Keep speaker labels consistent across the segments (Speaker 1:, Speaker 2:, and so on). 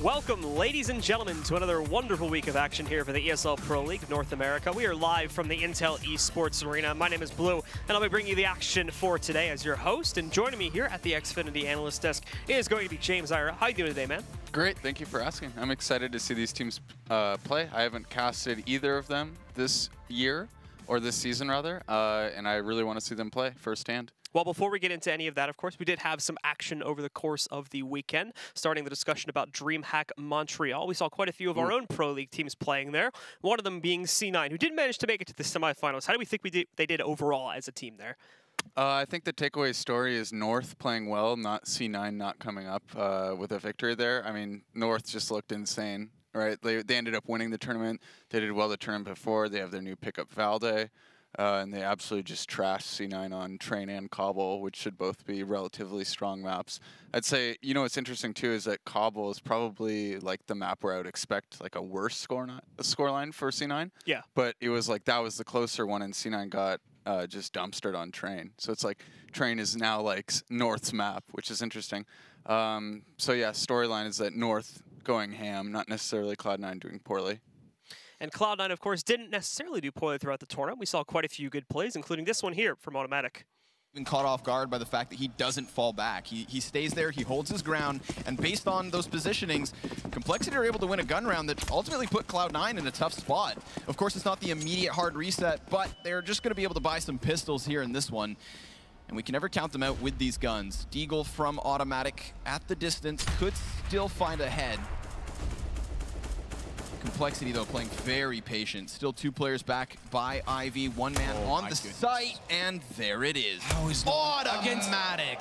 Speaker 1: Welcome, ladies and gentlemen, to another wonderful week of action here for the ESL Pro League North America. We are live from the Intel Esports Arena. My name is Blue, and I'll be bringing you the action for today as your host. And joining me here at the Xfinity Analyst Desk is going to be James Ira. How are you doing today, man?
Speaker 2: Great, thank you for asking. I'm excited to see these teams play. I haven't casted either of them this year, or this season rather, and I really want to see them play firsthand.
Speaker 1: Well, before we get into any of that, of course, we did have some action over the course of the weekend, starting the discussion about DreamHack Montreal. We saw quite a few of our own Pro League teams playing there, one of them being C9, who did manage to make it to the semifinals. How do we think they did overall as a team there?
Speaker 2: I think the takeaway story is North playing well, not C9 not coming up with a victory there. I mean, North just looked insane, right? They ended up winning the tournament. They did well the tournament before. They have their new pickup Valde. And they absolutely just trashed C9 on Train and Cobble, which should both be relatively strong maps. I'd say, you know, what's interesting too is that Cobble is probably like the map where I would expect like a worse scoreline for C9. Yeah. But it was like that was the closer one, and C9 got just dumpstered on Train. So it's like Train is now like North's map, which is interesting. So yeah, storyline is that North going ham, not necessarily Cloud9 doing poorly.
Speaker 1: And Cloud9, of course, didn't necessarily do poorly throughout the tournament. We saw quite a few good plays, including this one here from Automatic.
Speaker 3: Been caught off guard by the fact that he doesn't fall back. He stays there, he holds his ground, and based on those positionings, Complexity are able to win a gun round that ultimately put Cloud9 in a tough spot. Of course, it's not the immediate hard reset, but they're just going to be able to buy some pistols here in this one. And we can never count them out with these guns. Deagle from Automatic at the distance could still find a head. Complexity, though, playing very patient. Still two players back by Ivy. One man on the site, and there it is.
Speaker 4: How is
Speaker 3: Automatic.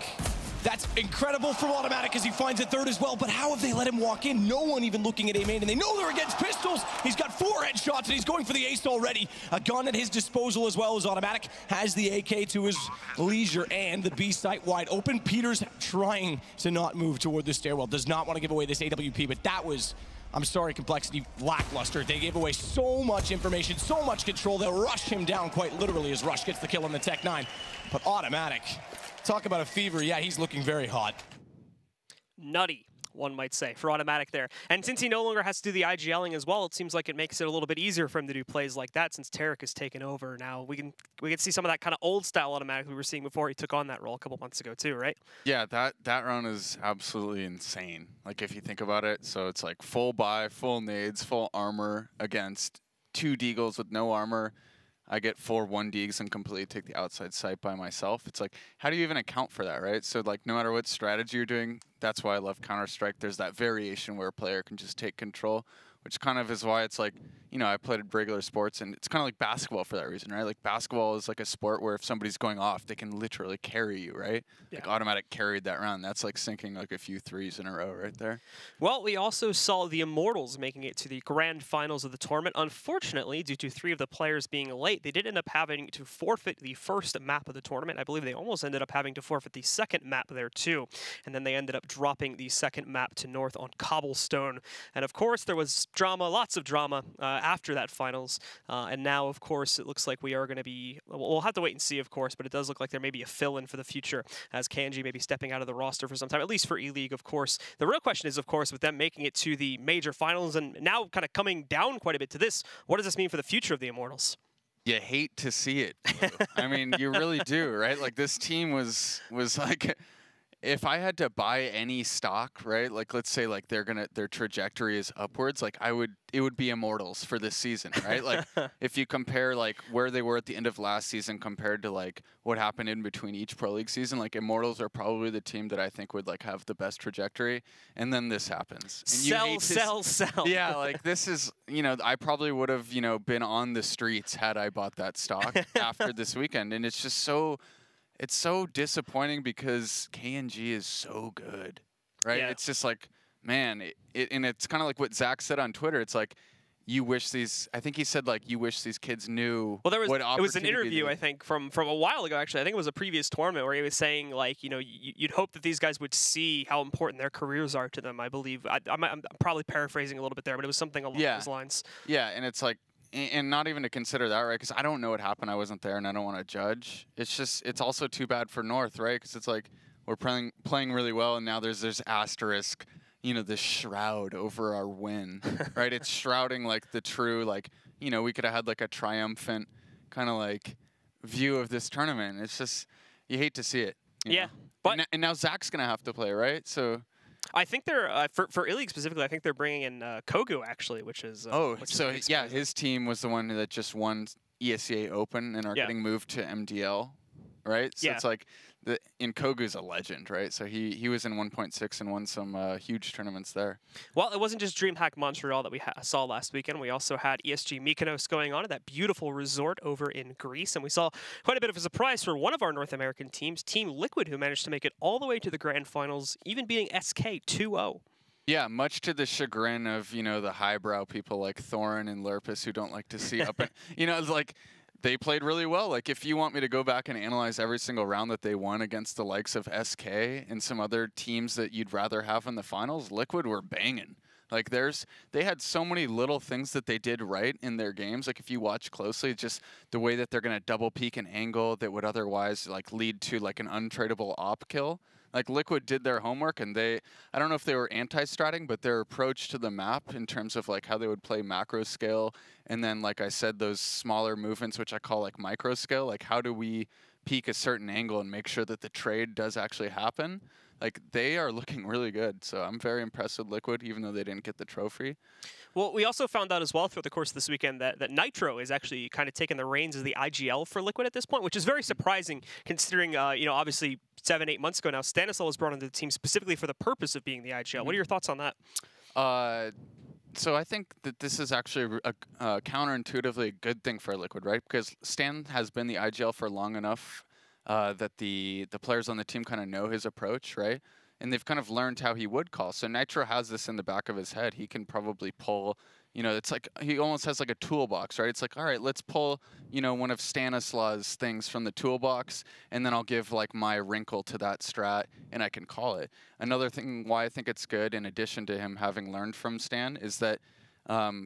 Speaker 4: That's incredible from Automatic as he finds a third as well, but how have they let him walk in? No one even looking at A main, and they know they're against pistols. He's got 4 headshots, and he's going for the ace already. A gun at his disposal as well as Automatic has the AK to his leisure, and the B site wide open. Peters trying to not move toward the stairwell. Does not want to give away this AWP, but that was... I'm sorry, Complexity, lackluster. They gave away so much information, so much control. They'll rush him down quite literally as Rush gets the kill on the Tech 9. But Automatic, talk about a fever. Yeah, he's looking very hot.
Speaker 1: Nutty, one might say, for Automatic there. And since he no longer has to do the IGLing as well, it seems like it makes it a little bit easier for him to do plays like that since Tarek has taken over. Now, we can see some of that kind of old-style Automatic we were seeing before he took on that role a couple months ago too, right?
Speaker 2: Yeah, that run is absolutely insane. Like, if you think about it, so it's like full buy, full nades, full armor against 2 Deagles with no armor. I get 4 1-Deags and completely take the outside site by myself. It's like, how do you even account for that, right? So, like, no matter what strategy you're doing, that's why I love Counter-Strike. There's that variation where a player can just take control, which kind of is why it's like, you know, I played regular sports, and it's kind of like basketball for that reason, right? Like, basketball is like a sport where if somebody's going off, they can literally carry you, right? Yeah. Like, Automatic carried that round. That's like sinking like a few threes in a row right there.
Speaker 1: Well, we also saw the Immortals making it to the grand finals of the tournament. Unfortunately, due to 3 of the players being late, they did end up having to forfeit the first map of the tournament. I believe they almost ended up having to forfeit the second map there too. And then they ended up dropping the second map to North on Cobblestone. And of course, there was drama, lots of drama after that finals. And now, of course, it looks like we are going to be, we'll have to wait and see, of course, but it does look like there may be a fill-in for the future as Kanji may be stepping out of the roster for some time, at least for E-League, of course. The real question is, of course, with them making it to the major finals and now kind of coming down quite a bit to this, what does this mean for the future of the Immortals?
Speaker 2: You hate to see it. I mean, you really do, right? Like, this team was like... If I had to buy any stock, right, like let's say like their trajectory is upwards, like it would be Immortals for this season, right? Like if you compare like where they were at the end of last season compared to like what happened in between each Pro League season, like Immortals are probably the team that I think would like have the best trajectory, and then this happens. And
Speaker 1: sell.
Speaker 2: Yeah, like this is, you know, I probably would have, you know, been on the streets had I bought that stock after this weekend, and it's just so... It's so disappointing because KNG is so good, right? Yeah. It's just like, man, and it's kind of like what Zach said on Twitter. It's like, you wish these, I think he said like, you wish these kids knew what opportunity.
Speaker 1: It was an interview, I think, from a while ago, actually. I think it was a previous tournament where he was saying, like, you know, you'd hope that these guys would see how important their careers are to them, I believe. I'm probably paraphrasing a little bit there, but it was something along those lines.
Speaker 2: Yeah, and it's like, and not even to consider that, right? Because I don't know what happened. I wasn't there, and I don't want to judge. It's just, it's also too bad for North, right? Because it's like we're playing really well, and now there's this asterisk, you know, this shroud over our win, right? It's shrouding like the true, like, you know, we could have had like a triumphant kind of like view of this tournament. It's just, you hate to see it.
Speaker 1: Yeah,
Speaker 2: know?
Speaker 1: but
Speaker 2: and now Zach's gonna have to play, right? So
Speaker 1: I think they're for E-League specifically. I think they're bringing in Kogu actually, which is
Speaker 2: yeah, his team was the one that just won ESCA Open and are getting moved to MDL, right? So it's like in Kogu's a legend, right? So he was in 1.6 and won some huge tournaments there.
Speaker 1: Well, it wasn't just DreamHack Montreal that we saw last weekend. We also had ESG Mykonos going on at that beautiful resort over in Greece, and we saw quite a bit of a surprise for one of our North American teams, Team Liquid, who managed to make it all the way to the grand finals, even beating SK 2-0.
Speaker 2: Yeah, much to the chagrin of, you know, the highbrow people like Thorin and Lurpus who don't like to see up and, you know, it's like, they played really well. Like, if you want me to go back and analyze every single round that they won against the likes of SK and some other teams that you'd rather have in the finals, Liquid were banging. Like, they had so many little things that they did right in their games. Like, if you watch closely, just the way that they're going to double peek an angle that would otherwise, like, lead to, like, an untradeable op kill. Like, Liquid did their homework, and I don't know if they were anti-stratting, but their approach to the map in terms of, like, how they would play macro scale, and then, like I said, those smaller movements, which I call, like, micro scale, like, how do we peek a certain angle and make sure that the trade does actually happen? Like, they are looking really good, so I'm very impressed with Liquid, even though they didn't get the trophy.
Speaker 1: Well, we also found out as well throughout the course of this weekend that Nitro is actually kind of taking the reins as the IGL for Liquid at this point, which is very surprising considering, you know, obviously 7-8 months ago now, Stanislav was brought into the team specifically for the purpose of being the IGL. What are your thoughts on that?
Speaker 2: So I think that this is actually a counterintuitively a good thing for Liquid, right? Because Stan has been the IGL for long enough that the players on the team kind of know his approach, right? And they've kind of learned how he would call. So Nitro has this in the back of his head. He can probably pull, you know, it's like he almost has like a toolbox, right? It's like, all right, let's pull, you know, one of Stanislav's things from the toolbox, and then I'll give like my wrinkle to that strat, and I can call it. Another thing why I think it's good, in addition to him having learned from Stan, is that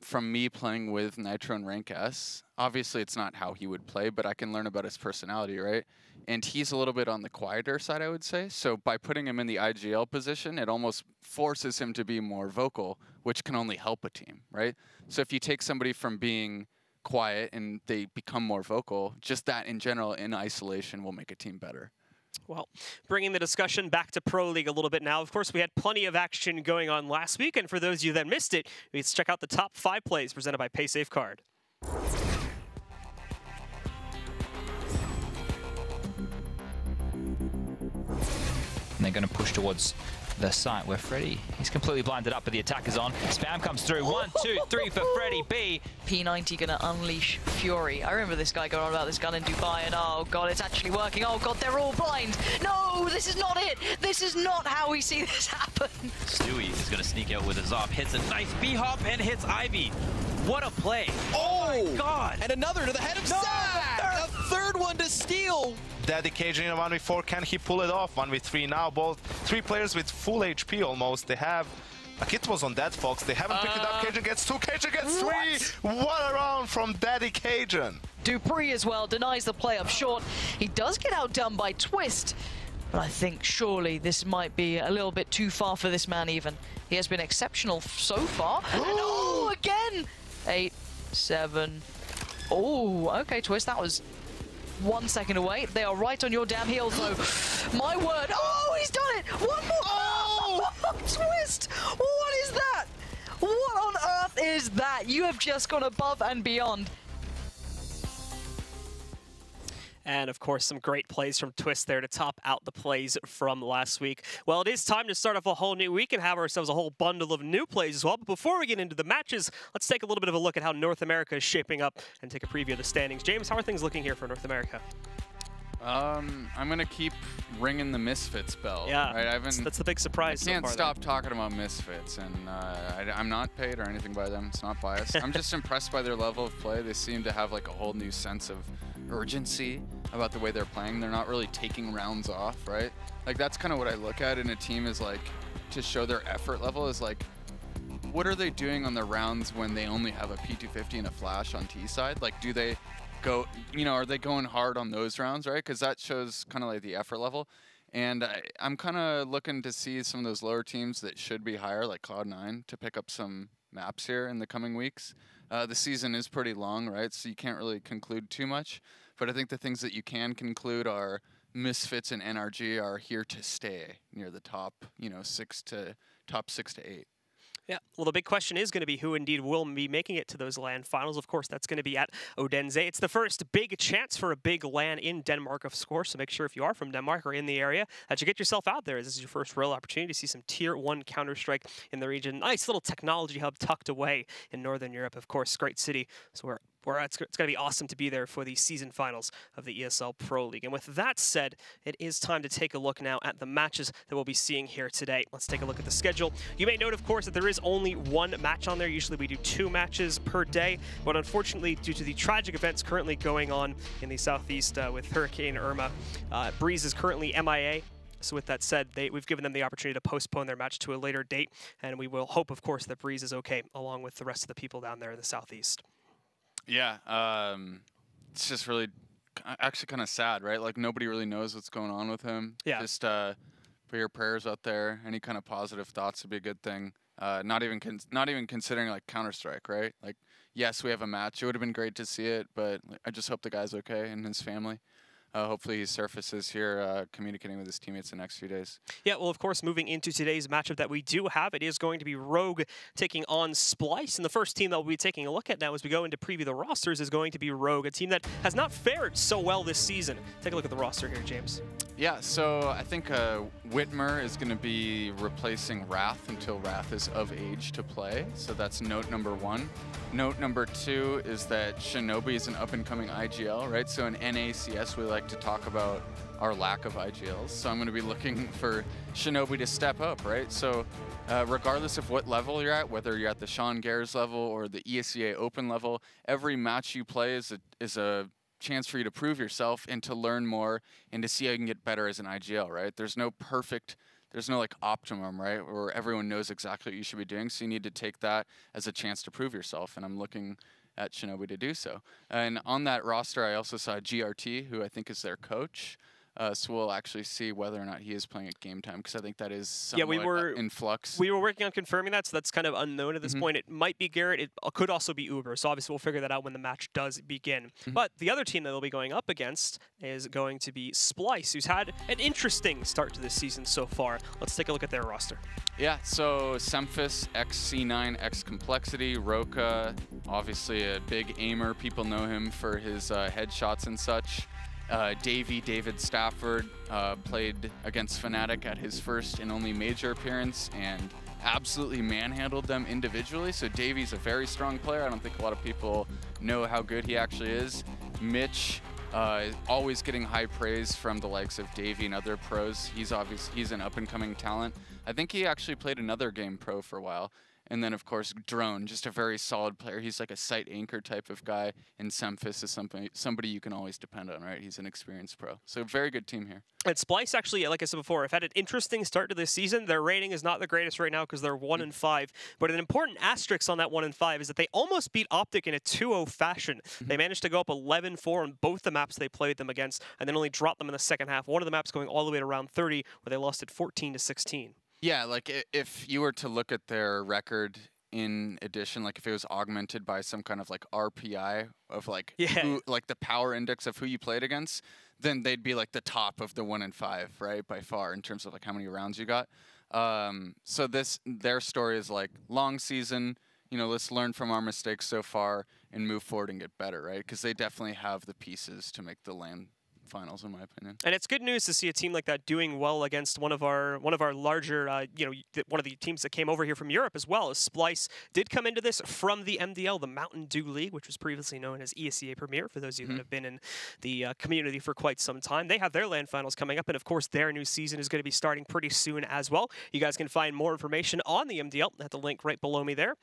Speaker 2: from me playing with Nitro in Rank S, obviously it's not how he would play, but I can learn about his personality, right? And he's a little bit on the quieter side, I would say. So by putting him in the IGL position, it almost forces him to be more vocal, which can only help a team, right? So if you take somebody from being quiet and they become more vocal, just that in general in isolation will make a team better.
Speaker 1: Well, bringing the discussion back to Pro League a little bit now. Of course, we had plenty of action going on last week, and for those of you that missed it, let's check out the top 5 plays presented by PaySafeCard.
Speaker 5: And they're going to push towards the site where Freddy, he's completely blinded up, but the attack is on. Spam comes through. 1, 2, 3 for Freddy B.
Speaker 6: P90 gonna unleash Fury. I remember this guy going on about this gun in Dubai, and oh god, it's actually working. Oh god, they're all blind. No, this is not it. This is not how we see this happen.
Speaker 7: Stewie is gonna sneak out with his op, hits a nice B-hop and hits Ivy. What a play.
Speaker 4: Oh
Speaker 7: my god.
Speaker 4: And another to the head of Zach. A third one to steal.
Speaker 8: Dedication in a 1v4, can he pull it off? 1v3 now, both 3 players with full HP almost. They have, like it was on Dead Fox, they haven't picked it up. Cajun gets 2, Cajun gets 3! What a round from Daddy Cajun!
Speaker 6: Dupree as well denies the play up short. He does get outdone by Twist, but I think surely this might be a little bit too far for this man even. He has been exceptional so far. And oh, again! 8, 7. Oh, okay, Twist, that was 1 second away. They are right on your damn heels, though. My word. Oh, he's done it. One more. Oh, Twist. What is that? What on earth is that? You have just gone above and beyond.
Speaker 1: And, of course, some great plays from Twist there to top out the plays from last week. Well, it is time to start off a whole new week and have ourselves a whole bundle of new plays as well. But before we get into the matches, let's take a little bit of a look at how North America is shaping up and take a preview of the standings. James, how are things looking here for North America?
Speaker 2: I'm going to keep ringing the Misfits bell.
Speaker 1: Yeah,
Speaker 2: right?
Speaker 1: that's the big surprise.
Speaker 2: I can't stop talking about Misfits, and I'm not paid or anything by them. It's not biased. I'm just impressed by their level of play. They seem to have like a whole new sense of urgency about the way they're playing. They're not really taking rounds off, right? Like, that's kind of what I look at in a team, is like, to show their effort level, is like, what are they doing on the rounds when they only have a P250 and a flash on T side? Like, do they go, you know, are they going hard on those rounds, right? Because that shows kind of like the effort level. And I'm kind of looking to see some of those lower teams that should be higher, like Cloud9, to pick up some maps here in the coming weeks. The season is pretty long, right? So you can't really conclude too much. But I think the things that you can conclude are Misfits and NRG are here to stay near the top, top 6 to 8.
Speaker 1: Yeah, well, the big question is going to be who indeed will be making it to those LAN finals. Of course, that's going to be at Odense. It's the first big chance for a big LAN in Denmark, of course, so make sure if you are from Denmark or in the area that you get yourself out there. This is your first real opportunity to see some Tier 1 Counter-Strike in the region. Nice little technology hub tucked away in Northern Europe, of course, great city. So it's going to be awesome to be there for the season finals of the ESL Pro League. And with that said, it is time to take a look now at the matches that we'll be seeing here today. Let's take a look at the schedule. You may note, of course, that there is only one match on there. Usually we do 2 matches per day, but unfortunately, due to the tragic events currently going on in the southeast with Hurricane Irma, Breeze is currently MIA. So with that said, we've given them the opportunity to postpone their match to a later date, and we will hope, of course, that Breeze is okay, along with the rest of the people down there in the southeast.
Speaker 2: Yeah, it's just really actually kind of sad, right? Like, nobody really knows what's going on with him.
Speaker 1: Yeah.
Speaker 2: Just put your prayers out there. Any kind of positive thoughts would be a good thing. Not even considering like Counter-Strike, right? Like, yes, we have a match. It would have been great to see it, but I just hope the guy's okay and his family. Hopefully he surfaces here, communicating with his teammates the next few days.
Speaker 1: Yeah, well, of course, moving into today's matchup that we do have, it is going to be Rogue taking on Splyce. And the first team that we'll be taking a look at now as we go into preview the rosters is going to be Rogue, a team that has not fared so well this season. Take a look at the roster here, James.
Speaker 2: Yeah, so I think Whitmer is going to be replacing Wrath until Wrath is of age to play. So that's note number 1. Note number 2 is that Shinobi is an up-and-coming IGL, right? So in NACS, we like to talk about our lack of IGLs. So I'm going to be looking for Shinobi to step up, right? So regardless of what level you're at, whether you're at the Sean Gares level or the ESEA Open level, every match you play is a chance for you to prove yourself and to learn more and to see how you can get better as an IGL, right? There's no like optimum, right, where everyone knows exactly what you should be doing, so you need to take that as a chance to prove yourself, and I'm looking at Shinobi to do so. And on that roster, I also saw GRT, who I think is their coach. So we'll actually see whether or not he is playing at game time, because I think that is somewhat in flux.
Speaker 1: We were working on confirming that, so that's kind of unknown at this point. It might be Garrett. It could also be Uber. So obviously we'll figure that out when the match does begin. But the other team that they'll be going up against is going to be Splyce, who's had an interesting start to this season so far. Let's take a look at their roster.
Speaker 2: Yeah, so Semphis, XC9, X Complexity, Roka, obviously a big aimer. People know him for his headshots and such. David Stafford played against Fnatic at his first and only major appearance and absolutely manhandled them individually. So Davy's a very strong player. I don't think a lot of people know how good he actually is. Mitch is always getting high praise from the likes of Davy and other pros. He's an up-and-coming talent. I think he actually played another game pro for a while. And then, of course, Drone, just a very solid player. He's like a site anchor type of guy. And Semphis is somebody you can always depend on, right? He's an experienced pro. So very good team here.
Speaker 1: And Splyce, actually, like I said before, have had an interesting start to this season. Their rating is not the greatest right now because they're 1-5. But an important asterisk on that 1-5 is that they almost beat Optic in a 2-0 fashion. They managed to go up 11-4 on both the maps they played them against, and then only dropped them in the second half. One of the maps going all the way to round 30, where they lost it 14-16.
Speaker 2: Yeah, like if you were to look at their record in addition, like if it was augmented by some kind of like RPI of like like the power index of who you played against, then they'd be like the top of the 1-5, right, by far in terms of like how many rounds you got. So their story is like long season. You know, let's learn from our mistakes so far and move forward and get better, right? Because they definitely have the pieces to make the LAN finals, in my opinion.
Speaker 1: And it's good news to see a team like that doing well against one of our larger, one of the teams that came over here from Europe as well. As Splyce did come into this from the MDL, the Mountain Dew League, which was previously known as ESEA Premier, for those of you that have been in the community for quite some time. They have their LAN finals coming up, and of course their new season is going to be starting pretty soon as well. You guys can find more information on the MDL at the link right below me there.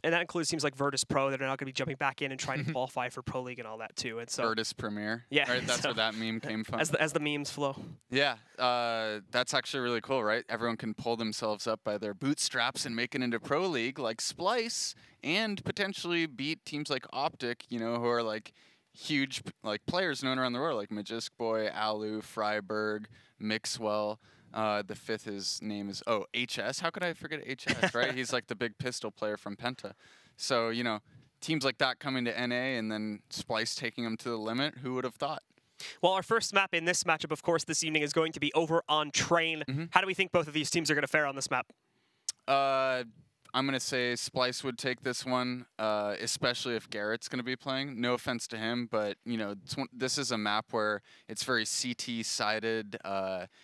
Speaker 1: And that includes teams like Virtus Pro that are now going to be jumping back in and trying to qualify for Pro League and all that too. And so
Speaker 2: Virtus Premier.
Speaker 1: Yeah,
Speaker 2: right. That's where that meme came from.
Speaker 1: As the memes flow.
Speaker 2: Yeah, that's actually really cool, right? Everyone can pull themselves up by their bootstraps and make it into Pro League like Splyce, and potentially beat teams like Optic, you know, who are like huge like players known around the world, like Magisk Boy, Alu, Freiberg, Mixwell. The fifth, his name is HS. How could I forget HS? Right, he's like the big pistol player from Penta. So you know, teams like that coming to NA and then Splyce taking them to the limit. Who would have thought?
Speaker 1: Well, our first map in this matchup, of course, this evening is going to be over on Train. How do we think both of these teams are going to fare on this map?
Speaker 2: I'm going to say Splyce would take this one, especially if Garrett's going to be playing. No offense to him, but you know, this is a map where it's very CT-sided.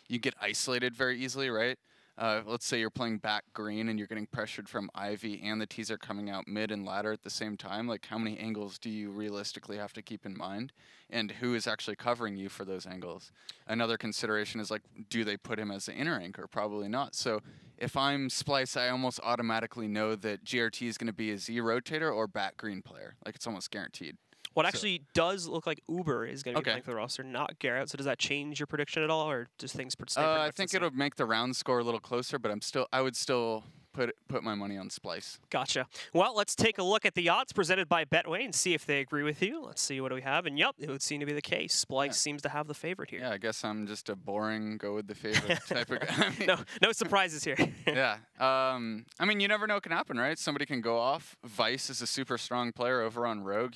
Speaker 2: You get isolated very easily, right? Let's say you're playing back green and you're getting pressured from Ivy and the teaser coming out mid and ladder at the same time. Like, how many angles do you realistically have to keep in mind? And who is actually covering you for those angles? Another consideration is, like, do they put him as the inner anchor? Probably not. So if I'm Splyce, I almost automatically know that GRT is going to be a Z rotator or back green player. Like, it's almost guaranteed.
Speaker 1: What actually does look like Uber is going to be playing for the roster, not Garrett. So does that change your prediction at all, or does things stay pretty much
Speaker 2: I think it'll make the round score a little closer, but I would still put my money on Splyce.
Speaker 1: Gotcha. Well, let's take a look at the odds presented by Betway and see if they agree with you. Let's see what do we have. And yep, it would seem to be the case. Splyce seems to have the favorite here.
Speaker 2: Yeah, I guess I'm just a boring go with the favorite type of guy. I mean,
Speaker 1: no surprises here.
Speaker 2: Yeah. I mean, you never know what can happen, right? Somebody can go off. Vice is a super strong player over on Rogue.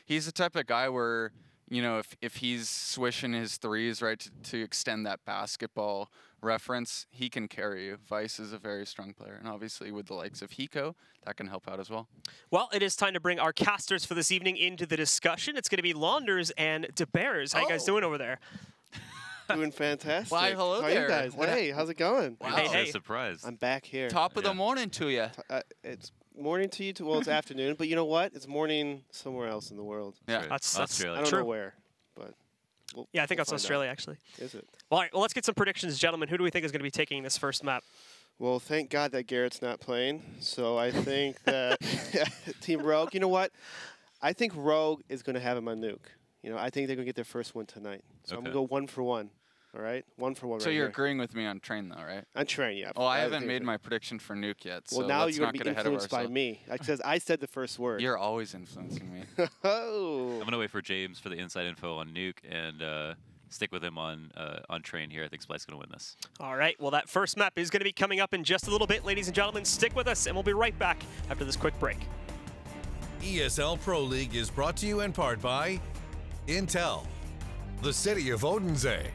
Speaker 2: He's the type of guy where, you know, if he's swishing his threes, right, to extend that basketball reference, he can carry you. Vice is a very strong player. And obviously with the likes of Hiko, that can help out as well.
Speaker 1: Well, it is time to bring our casters for this evening into the discussion. It's going to be Launders and DeBears. How you guys doing over there?
Speaker 9: Doing fantastic.
Speaker 2: Why, hello
Speaker 9: How
Speaker 2: there.
Speaker 9: are you guys? Hey, how's it going?
Speaker 2: Wow.
Speaker 1: Hey.
Speaker 7: Surprise.
Speaker 9: I'm back here.
Speaker 2: Top of the morning to you.
Speaker 9: It's morning to you, well, it's afternoon, but you know what? It's morning somewhere else in the world.
Speaker 2: Yeah.
Speaker 1: That's
Speaker 7: Australia.
Speaker 9: I don't
Speaker 1: True.
Speaker 9: know where, but
Speaker 1: yeah, I think that's
Speaker 9: find
Speaker 1: Australia, actually.
Speaker 9: Is it?
Speaker 1: Well, all right, well, let's get some predictions, gentlemen. Who do we think is going to be taking this first map?
Speaker 9: Well, thank God that Garrett's not playing. So I think that Team Rogue, you know what? I think Rogue is going to have him on Nuke. You know, I think they're going to get their first win tonight. So I'm going to go 1 for 1. All right? 1 for 1
Speaker 2: So
Speaker 9: right
Speaker 2: you're
Speaker 9: here.
Speaker 2: agreeing with me on Train, though, right?
Speaker 9: On Train, yeah.
Speaker 2: Oh, I haven't made my prediction for Nuke yet, so
Speaker 9: well, now
Speaker 2: let's
Speaker 9: you're
Speaker 2: not
Speaker 9: going to
Speaker 2: get
Speaker 9: be
Speaker 2: ahead of
Speaker 9: influenced by
Speaker 2: ourselves.
Speaker 9: me. Because I said the first word.
Speaker 2: You're always influencing me.
Speaker 9: Oh.
Speaker 7: I'm going to wait for James for the inside info on Nuke and stick with him on Train here. I think Splyce is going to win this.
Speaker 1: All right, well, that first map is going to be coming up in just a little bit. Ladies and gentlemen, stick with us, and we'll be right back after this quick break.
Speaker 10: ESL Pro League is brought to you in part by Intel, the City of Odense,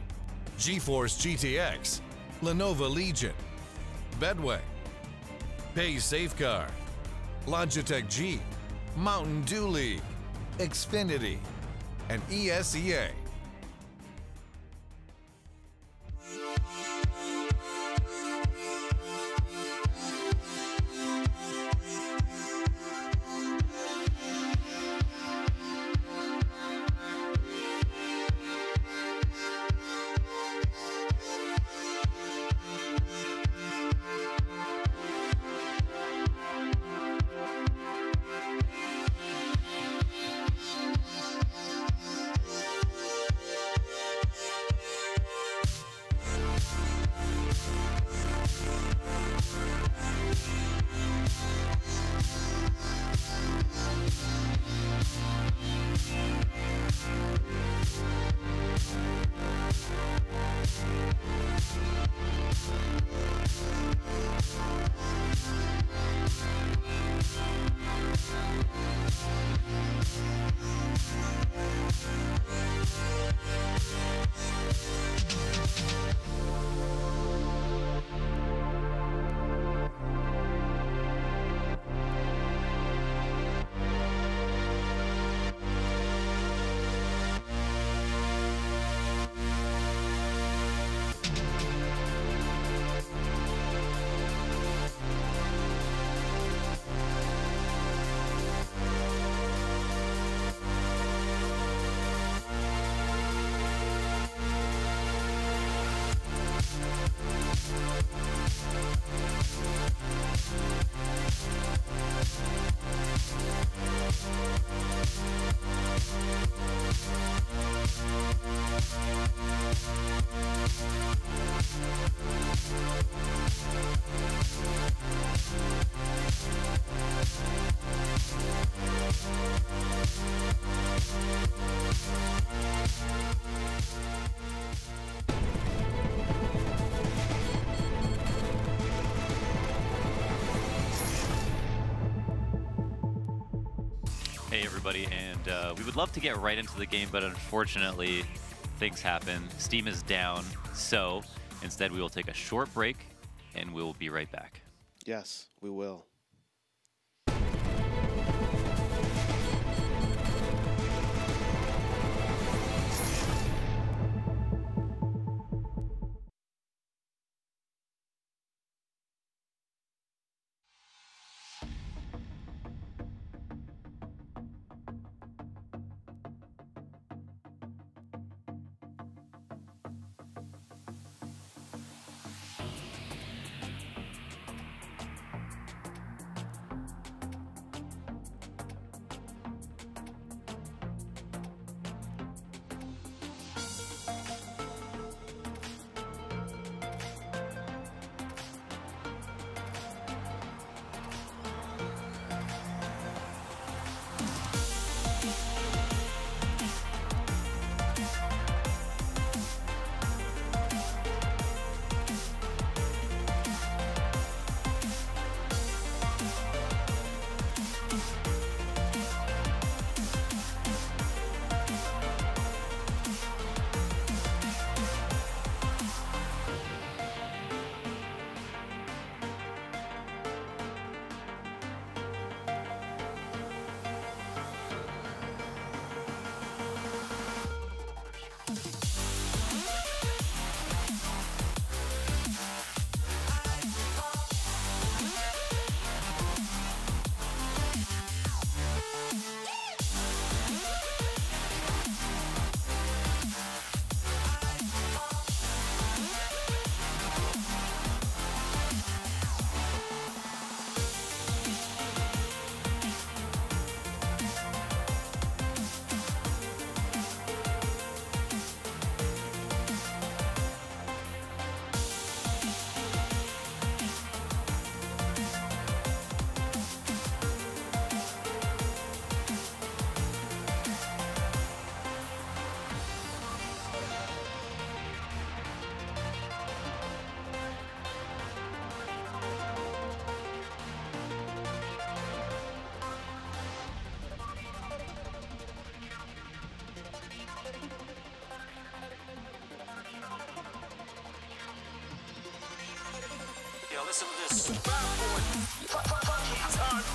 Speaker 10: GeForce GTX, Lenovo Legion, Bedway, Pay Safecar, Logitech G, Mountain Dew League, Xfinity, and ESEA.
Speaker 7: everybody, and we would love to get right into the game, but unfortunately, things happen. Steam is down, so instead we will take a short break, and we will be right back.
Speaker 9: Yes, we will.
Speaker 11: Listen to this. It's hard.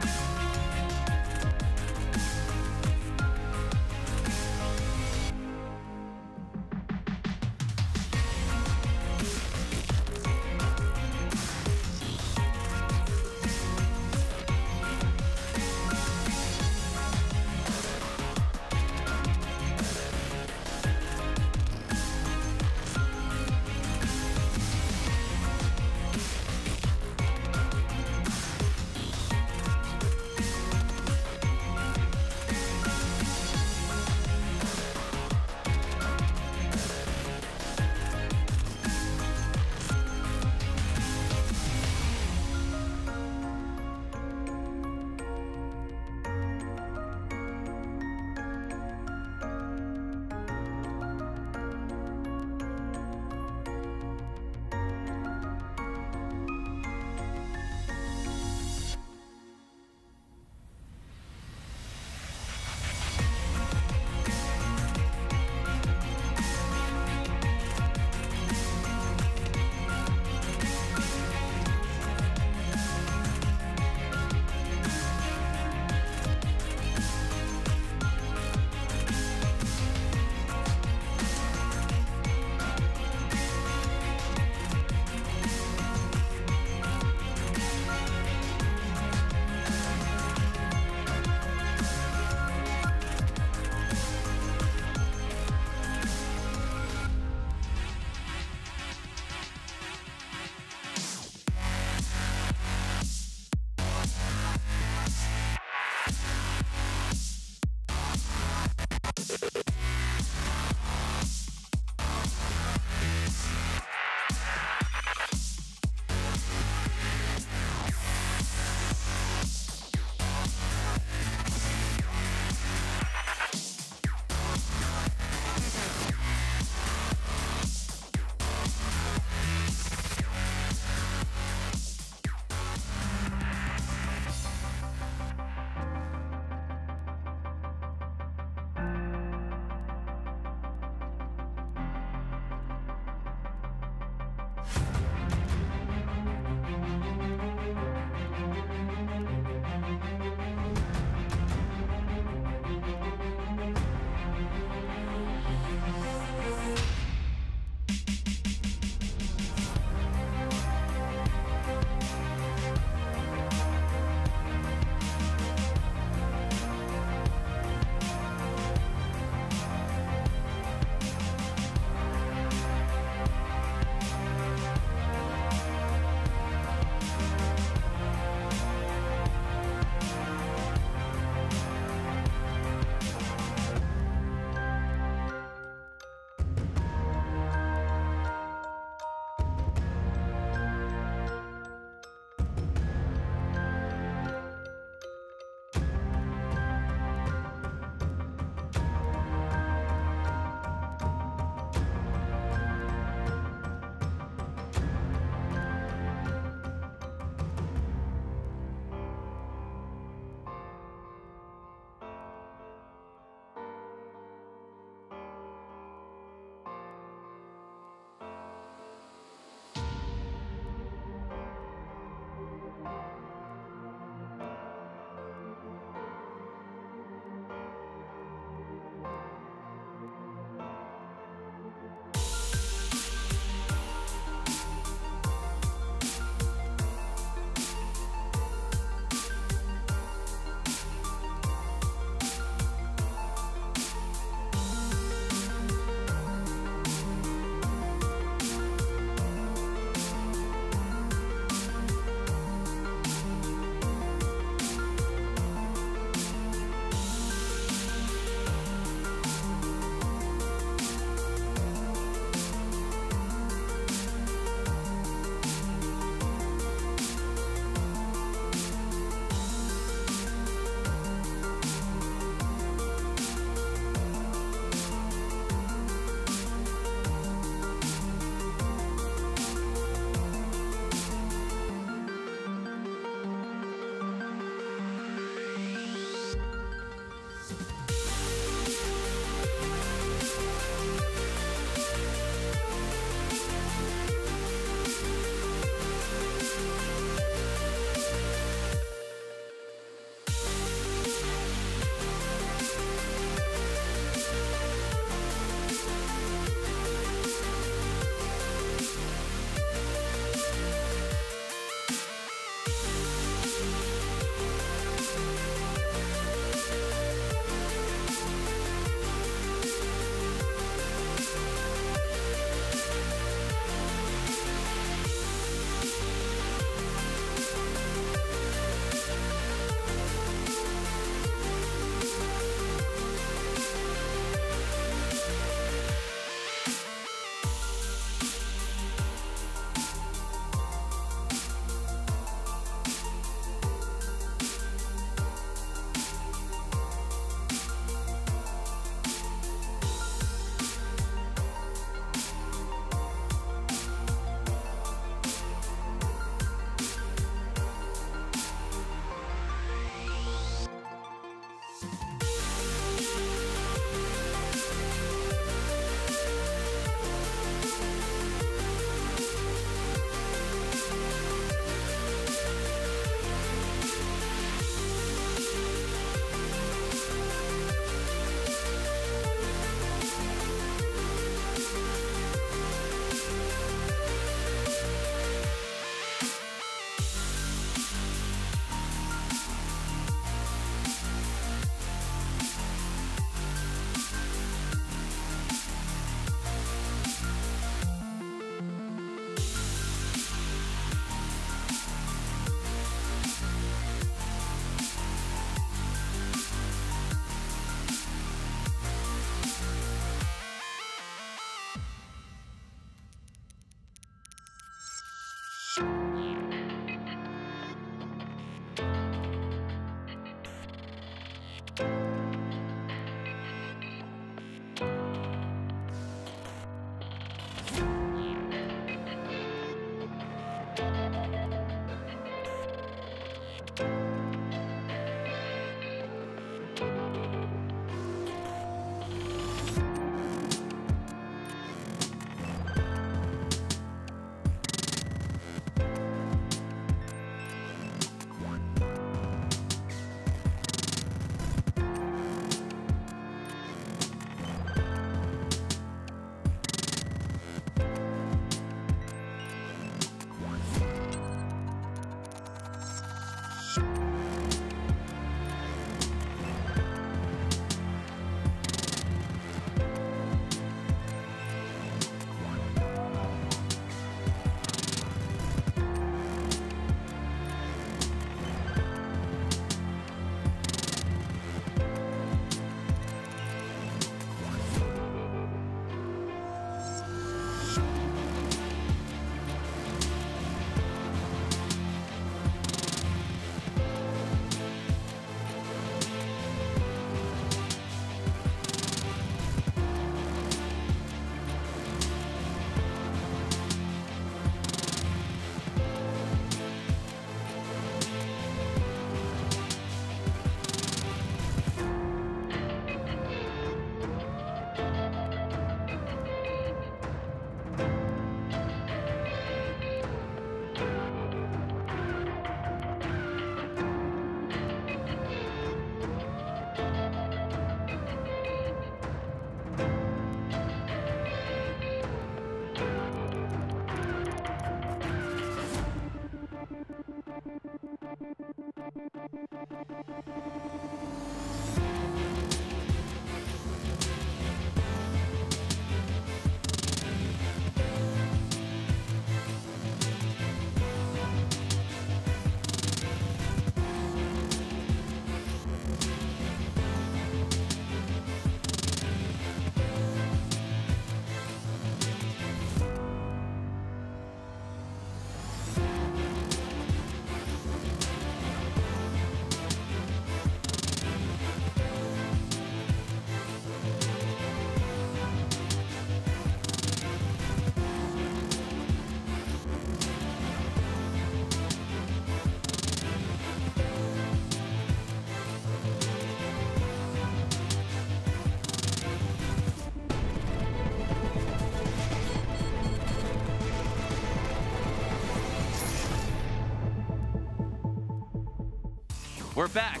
Speaker 7: We're back.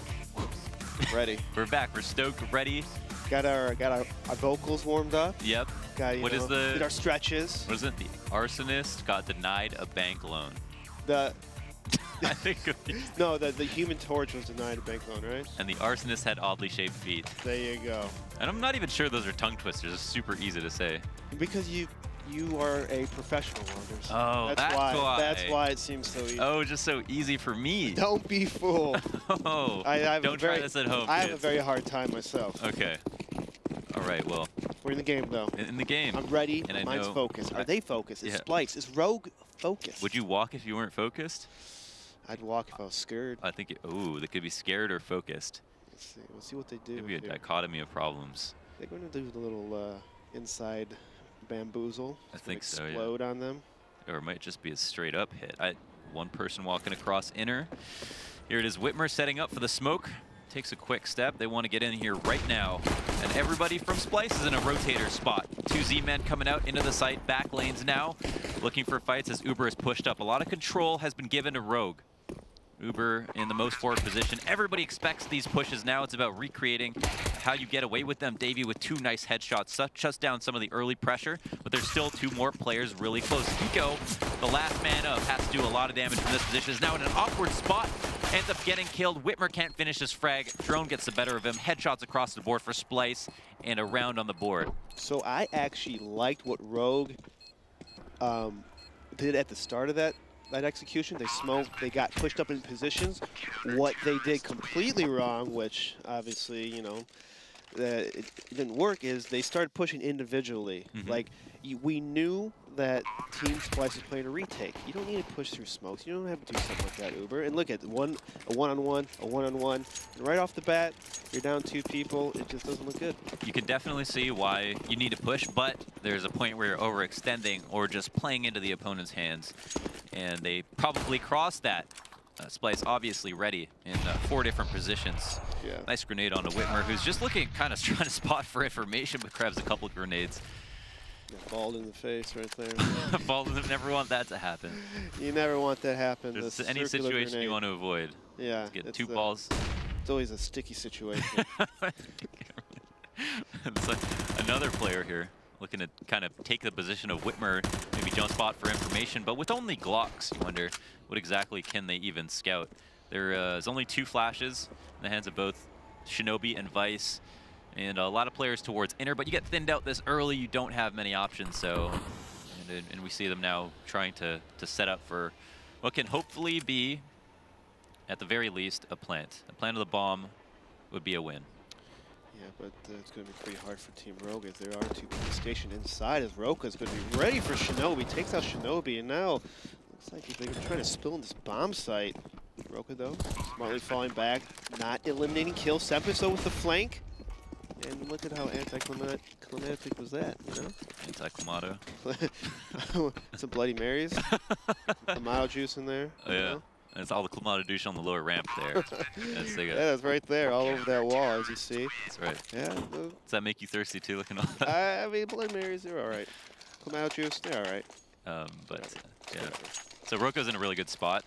Speaker 9: Ready.
Speaker 7: We're back. We're stoked, ready.
Speaker 9: Got our vocals warmed up.
Speaker 7: Yep.
Speaker 9: Got,
Speaker 7: What is the...
Speaker 9: did our stretches.
Speaker 7: What is it? The arsonist got denied a bank loan.
Speaker 9: The
Speaker 7: I think.
Speaker 9: No, the Human Torch was denied a bank loan, right?
Speaker 7: And the arsonist had oddly shaped feet.
Speaker 9: There you go.
Speaker 7: And I'm not even sure those are tongue twisters. It's super easy to say.
Speaker 9: Because you are a professional, Anders.
Speaker 7: Oh, that's why.
Speaker 9: That's why it seems so easy.
Speaker 7: Oh, just so easy for me.
Speaker 9: Don't be fooled.
Speaker 7: Oh, don't try this at home,
Speaker 9: I
Speaker 7: kids.
Speaker 9: have a very hard time myself.
Speaker 7: Okay. All right, well.
Speaker 9: We're in the game, though.
Speaker 7: In the game.
Speaker 9: I'm ready.
Speaker 7: And
Speaker 9: Mine's focused. Are they focused? Is Splyce? Is Rogue focused?
Speaker 7: Would you walk if you weren't focused?
Speaker 9: I'd walk if I was scared.
Speaker 7: I think, ooh, they could be scared or focused.
Speaker 9: Let's see what they do.
Speaker 7: Could be a dichotomy of problems.
Speaker 9: They're going to do the little inside bamboozle.
Speaker 7: I think so,
Speaker 9: explode on them.
Speaker 7: Or it might just be a straight up hit. One person walking across inner. Here it is, Whitmer setting up for the smoke. Takes a quick step. They want to get in here right now. And everybody from Splyce is in a rotator spot. 2 Z-men coming out into the site. Back lanes now. Looking for fights as Uber is pushed up. A lot of control has been given to Rogue. Uber in the most forward position. Everybody expects these pushes now. It's about recreating how you get away with them. Davey with 2 nice headshots shuts down some of the early pressure, but there's still 2 more players really close. Kiko, the last man up, has to do a lot of damage from this position. Is now in an awkward spot. Ends up getting killed. Whitmer can't finish his frag. Drone gets the better of him. Headshots across the board for Splyce and a round on the board.
Speaker 9: So I actually liked what Rogue did at the start of that execution. They smoked, they got pushed up in positions. What they did completely wrong, which obviously, you know, it didn't work, is they started pushing individually. Like, we knew that Team Splyce was playing a retake. You don't need to push through smokes. You don't have to do something like that, Uber. And look at a one-on-one, and right off the bat, you're down 2 people. It just doesn't look good.
Speaker 7: You can definitely see why you need to push, but there's a point where you're overextending or just playing into the opponent's hands. And they probably crossed that. Splyce obviously ready in 4 different positions.
Speaker 9: Yeah.
Speaker 7: Nice grenade onto Whitmer, who's just looking, kind of trying to spot for information, but grabs a couple of grenades.
Speaker 9: Balled in the face right there.
Speaker 7: Balled in the, never want that to happen.
Speaker 9: You never want that to happen.
Speaker 7: There's any situation grenade you want to avoid.
Speaker 9: Yeah.
Speaker 7: Get 2 balls.
Speaker 9: It's always a sticky situation.
Speaker 7: So another player here looking to kind of take the position of Whitmer, maybe jump spot for information, but with only Glocks, you wonder what exactly can they even scout. There is only 2 flashes in the hands of both Shinobi and Vice, and a lot of players towards inner, but you get thinned out this early, you don't have many options, so, and we see them now trying to set up for what can hopefully be, at the very least, a plant. A plant of the bomb would be a win.
Speaker 9: Yeah, but it's going to be pretty hard for Team Rogue as there are 2 people stationed inside as Roka's going to be ready for Shinobi. Takes out Shinobi, and now looks like they're trying to spill in this bomb site. Roka, though, smartly falling back, not eliminating kill. Sempus, though, with the flank. And look at how anticlimactic was that, you know?
Speaker 7: Anti-Clamato.
Speaker 9: Some Bloody Marys. Clamato juice in there.
Speaker 7: Oh, yeah. Know? And it's all the Clamato douche on the lower ramp there.
Speaker 9: Yeah, that's right there, all over that wall, as you see.
Speaker 7: That's right.
Speaker 9: Yeah.
Speaker 7: Does that make you thirsty, too, looking at all that?
Speaker 9: I mean, Bloody Marys, they're all right. Clamato juice, they're all right.
Speaker 7: Yeah. So Roko's in a really good spot.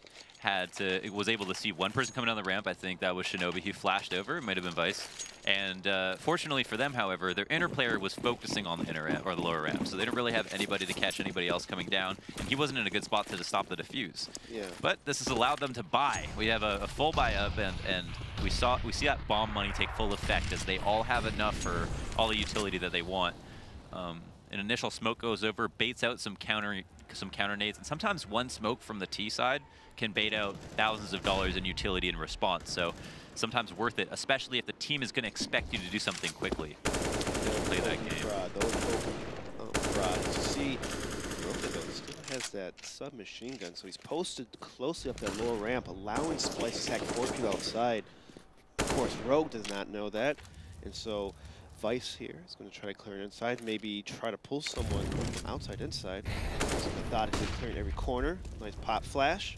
Speaker 7: Was able to see one person coming down the ramp. I think that was Shinobi. He flashed over. It might have been Vice. And fortunately for them, however, their inner player was focusing on the inner ramp, or the lower ramp. So they didn't really have anybody to catch anybody else coming down. And he wasn't in a good spot to stop the defuse.
Speaker 9: Yeah.
Speaker 7: But this has allowed them to buy. We have a full buy up, and we see that bomb money take full effect as they all have enough for all the utility that they want. An initial smoke goes over, baits out some counter nades, and sometimes one smoke from the T side can bait out thousands of dollars in utility in response. So sometimes worth it, especially if the team is going to expect you to do something quickly. Play that game.
Speaker 9: Rod. You see, Roka still has that submachine gun, so he's posted closely up that lower ramp, allowing Splyce to attack 4 people outside. Of course, Rogue does not know that, and so Vice here is going to try to clear it inside, maybe try to pull someone from outside inside. So methodically clearing every corner. Nice pop flash.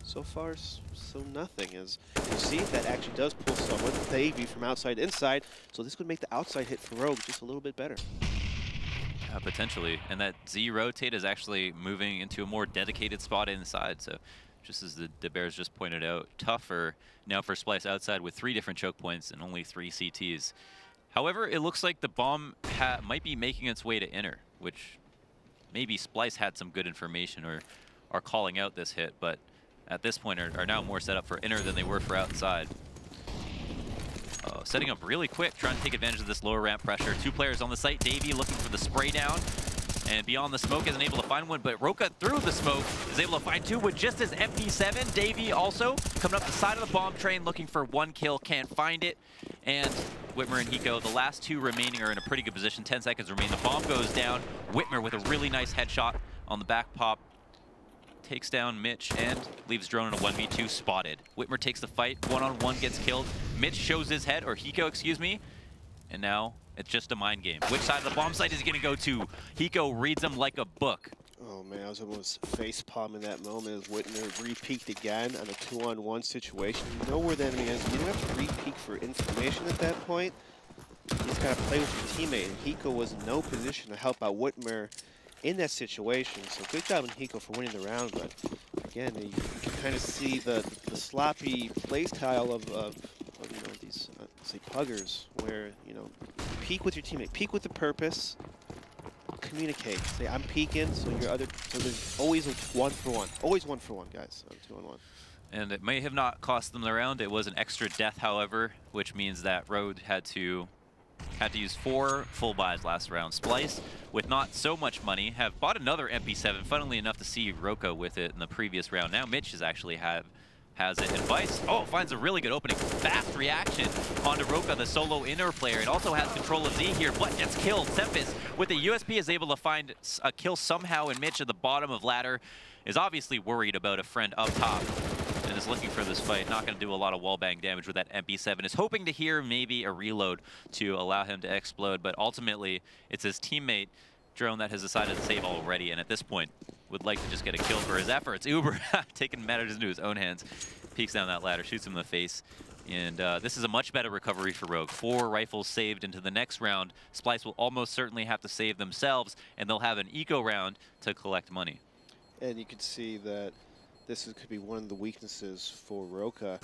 Speaker 9: So far, so nothing. As you see, that actually does pull someone, Davey, from outside inside. So this would make the outside hit for Rogue just a little bit better.
Speaker 7: Potentially. And that Z rotate is actually moving into a more dedicated spot inside. So just as the Bears just pointed out, tougher now for Splyce outside with 3 different choke points and only 3 CTs. However, it looks like the bomb might be making its way to inner, which maybe Splyce had some good information or are calling out this hit, but at this point are now more set up for inner than they were for outside. Setting up really quick, trying to take advantage of this lower ramp pressure. 2 players on the site. Davey looking for the spray down. And beyond the smoke isn't able to find one, but Roka through the smoke is able to find 2 with just his MP7. Davey also coming up the side of the bomb train looking for 1 kill, can't find it. And Whitmer and Hiko, the last 2 remaining, are in a pretty good position. 10 seconds remain. The bomb goes down. Whitmer with a really nice headshot on the back pop. Takes down Mitch and leaves Drone in a 1v2 spotted. Whitmer takes the fight, 1-on-1 gets killed. Mitch shows his head, or Hiko, excuse me. And now it's just a mind game. Which side of the bomb site is he gonna go to? Hiko reads him like a book.
Speaker 9: Oh man, I was almost face-palm in that moment as Whitmer re-peeked again on a 2-on-1 situation. You know where the enemy is. You don't have to re-peek for information at that point. You just gotta play with your teammate. And Hiko was in no position to help out Whitmer in that situation. So good job on Hiko for winning the round, but again, you can kind of see the sloppy play style of you know, these say puggers, where you know, peek with your teammate, peek with the purpose, communicate. Say I'm peeking, so your other, so there's always a 1-for-1, always 1-for-1, guys, on 2-on-1.
Speaker 7: And it may have not cost them the round. It was an extra death, however, which means that Road had to use 4 full buys last round. Splyce, with not so much money, have bought another MP7, funnily enough to see Roka with it in the previous round. Now Mitch has actually has it. And Vice, finds a really good opening. Fast reaction onto Roka, the solo inner player. It also has control of Z here, but gets killed. Sempis, with the USP, is able to find a kill somehow, and Mitch at the bottom of ladder is obviously worried about a friend up top and is looking for this fight. Not going to do a lot of wallbang damage with that MP7. Is hoping to hear maybe a reload to allow him to explode, but ultimately it's his teammate, Drone, that has decided to save already, and at this point would like to just get a kill for his efforts. Uber taking matters into his own hands. Peeks down that ladder, shoots him in the face. And this is a much better recovery for Rogue. 4 rifles saved into the next round. Splyce will almost certainly have to save themselves, and they'll have an eco round to collect money.
Speaker 9: And you can see that this could be one of the weaknesses for Roka,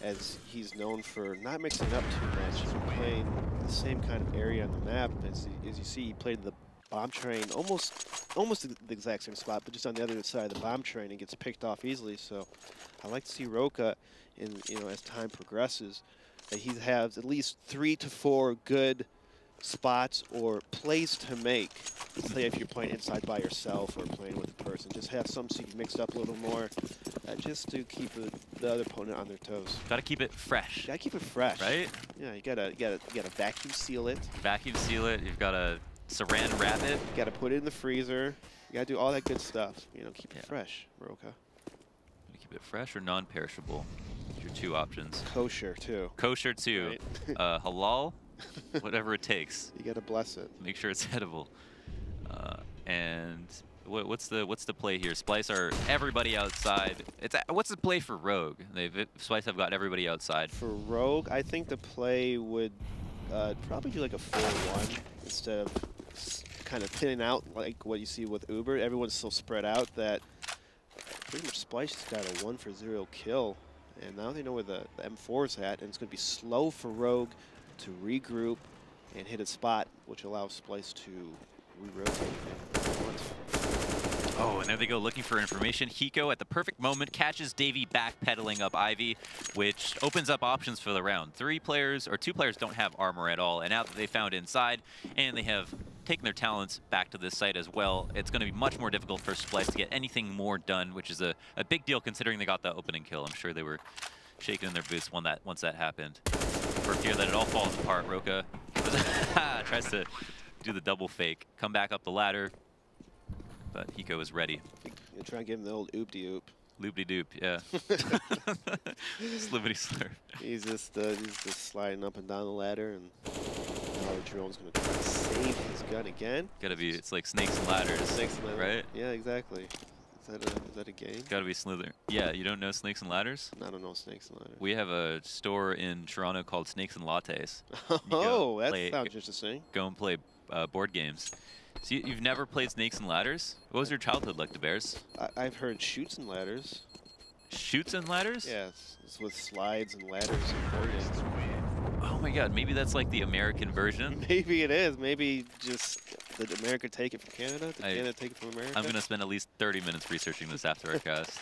Speaker 9: as he's known for not mixing up too much. He's playing the same kind of area on the map. As you see, he played the bomb train almost the exact same spot, but just on the other side of the bomb train, and gets picked off easily. So I like to see Roka, as time progresses, that he has at least 3 to 4 good spots or plays to make. Say if you're playing inside by yourself or playing with a person, just have some so you can mix up a little more, just to keep the other opponent on their toes.
Speaker 7: Got to keep it fresh.
Speaker 9: Got to keep it fresh,
Speaker 7: right?
Speaker 9: Yeah, you gotta vacuum seal it.
Speaker 7: Vacuum seal it. You've got to saran wrap it.
Speaker 9: You got to put it in the freezer. You got to do all that good stuff. Keep it fresh, Roka.
Speaker 7: Keep it fresh or non-perishable? Your 2 options.
Speaker 9: Kosher too.
Speaker 7: Kosher too. Right? Halal. Whatever it takes.
Speaker 9: You gotta bless it.
Speaker 7: Make sure it's edible. And what's the play here? Splyce are everybody outside. What's the play for Rogue? Splyce have got everybody outside.
Speaker 9: For Rogue, I think the play would probably do like a 4-1 instead of kind of thinning out like what you see with Uber. Everyone's so spread out that pretty much Splyce just got a 1-for-0 kill, and now they know where the M4 is at, and it's going to be slow for Rogue to regroup and hit a spot, which allows Splyce to re-rotate.
Speaker 7: Oh, and there they go, looking for information. Hiko, at the perfect moment, catches Davey backpedaling up Ivy, which opens up options for the round. 2 players don't have armor at all, and now that they found inside, and they have taken their talents back to this site as well, it's going to be much more difficult for Splyce to get anything more done, which is a big deal considering they got the opening kill. I'm sure they were shaking in their boots once that happened. For fear that it all falls apart, Roka tries to do the double fake, come back up the ladder, but Hiko is ready.
Speaker 9: You're trying to give him the old oop-de-oop.
Speaker 7: Loop-de-doop, yeah. Slippity slurp.
Speaker 9: He's just sliding up and down the ladder, and now the Drone's going to try to save his gun again.
Speaker 7: It's like snakes and ladders.
Speaker 9: Snakes and ladders.
Speaker 7: Right?
Speaker 9: Yeah, exactly. Is that a game?
Speaker 7: Gotta be Slither. Yeah, you don't know Snakes and Ladders?
Speaker 9: I don't know Snakes and Ladders.
Speaker 7: We have a store in Toronto called Snakes and Lattes.
Speaker 9: Oh, that sounds interesting.
Speaker 7: Go and play board games. So you've never played Snakes and Ladders? What was your childhood like, the Bears?
Speaker 9: I've heard Shoots and Ladders.
Speaker 7: Chutes and ladders?
Speaker 9: Yes, it's with slides and ladders and portings.
Speaker 7: Oh my god, maybe that's like the American version.
Speaker 9: Maybe it is. Maybe just did America take it from Canada? Did Canada take it from America?
Speaker 7: I'm going to spend at least 30 minutes researching this after our cast.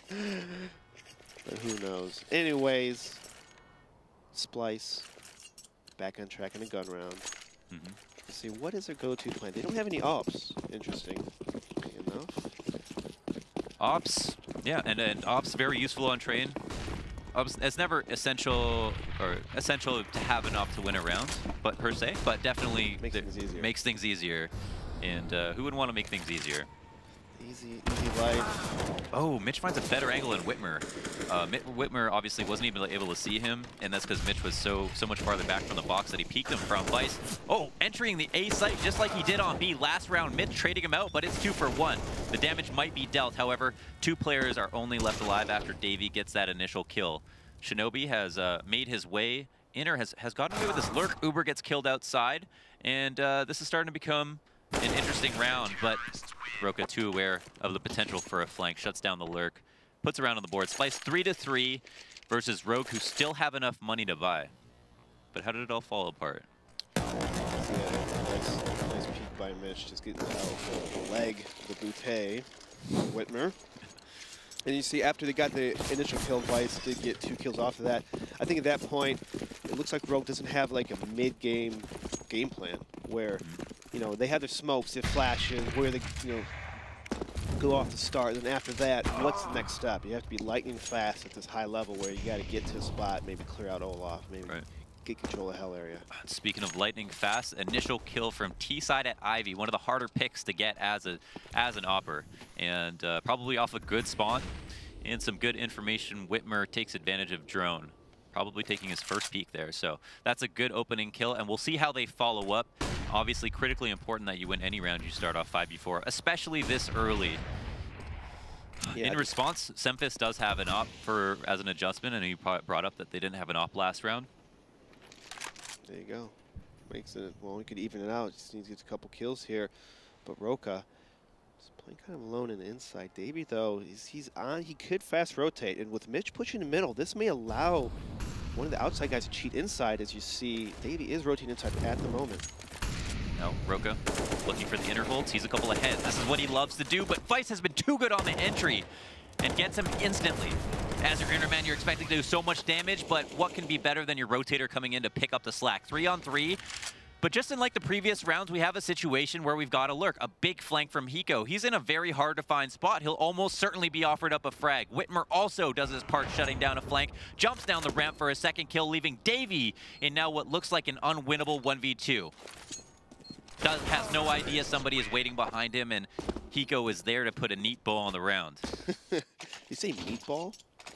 Speaker 9: But who knows? Anyways, Splyce back on track in a gun round. Let's see, what is their go-to plan? They don't have any ops. Interesting enough.
Speaker 7: Ops, yeah, and ops very useful on train. Ops, it's never essential to have an op to win a round, but per se, but definitely makes things easier. And who would want to make things easier?
Speaker 9: Easy life.
Speaker 7: Oh, Mitch finds a better angle than Whitmer. Whitmer obviously wasn't even able to see him, and that's because Mitch was so much farther back from the box that he peeked him from. Vice, entering the A site just like he did on B last round. Mitch trading him out, but it's 2 for 1. The damage might be dealt. However, 2 players are only left alive after Davey gets that initial kill. Shinobi has made his way. Inner has gotten away with this lurk. Uber gets killed outside, and this is starting to become an interesting round, but Roka too aware of the potential for a flank, shuts down the lurk, puts a round on the board. Splyce 3-3 versus Rogue, who still have enough money to buy. But how did it all fall apart?
Speaker 9: Yeah, nice peek by Mitch, just getting out the leg, the bootay, Whitmer. And you see, after they got the initial kill, Vice did get 2 kills off of that. I think at that point, it looks like Rogue doesn't have like a mid-game game plan where, you know, they have their smokes, their flashes, where they, you know, go off the start. Then after that, what's the next step? You have to be lightning fast at this high level where you got to get to a spot, maybe clear out Olaf, maybe get control of Hell area.
Speaker 7: Speaking of lightning fast, initial kill from T side at Ivy, one of the harder picks to get as an opper, and probably off a good spawn and some good information. Whitmer takes advantage of drone, probably taking his first peek there. So that's a good opening kill, and we'll see how they follow up. Obviously, critically important that you win any round you start off 5v4, especially this early. Yeah. In response, Semphis does have an op as an adjustment, and he brought up that they didn't have an op last round.
Speaker 9: There you go. Makes it, well, we could even it out. Just needs to get a couple kills here. But Roka is playing kind of alone in the inside. Davey, though, he's on. He could fast rotate. And with Mitch pushing the middle, this may allow one of the outside guys to cheat inside. As you see, Davey is rotating inside at the moment.
Speaker 7: No, Roka looking for the inner holds. He's a couple ahead. This is what he loves to do, but Vice has been too good on the entry and gets him instantly. As your inner man, you're expecting to do so much damage, but what can be better than your rotator coming in to pick up the slack? 3-on-3. But just in like the previous rounds, we have a situation where we've got a lurk, a big flank from Hiko. He's in a very hard to find spot. He'll almost certainly be offered up a frag. Whitmer also does his part shutting down a flank, jumps down the ramp for a second kill, leaving Davey in now what looks like an unwinnable 1v2. Has no idea somebody is waiting behind him, and Hiko is there to put a neat bow on the round.
Speaker 9: You say meatball?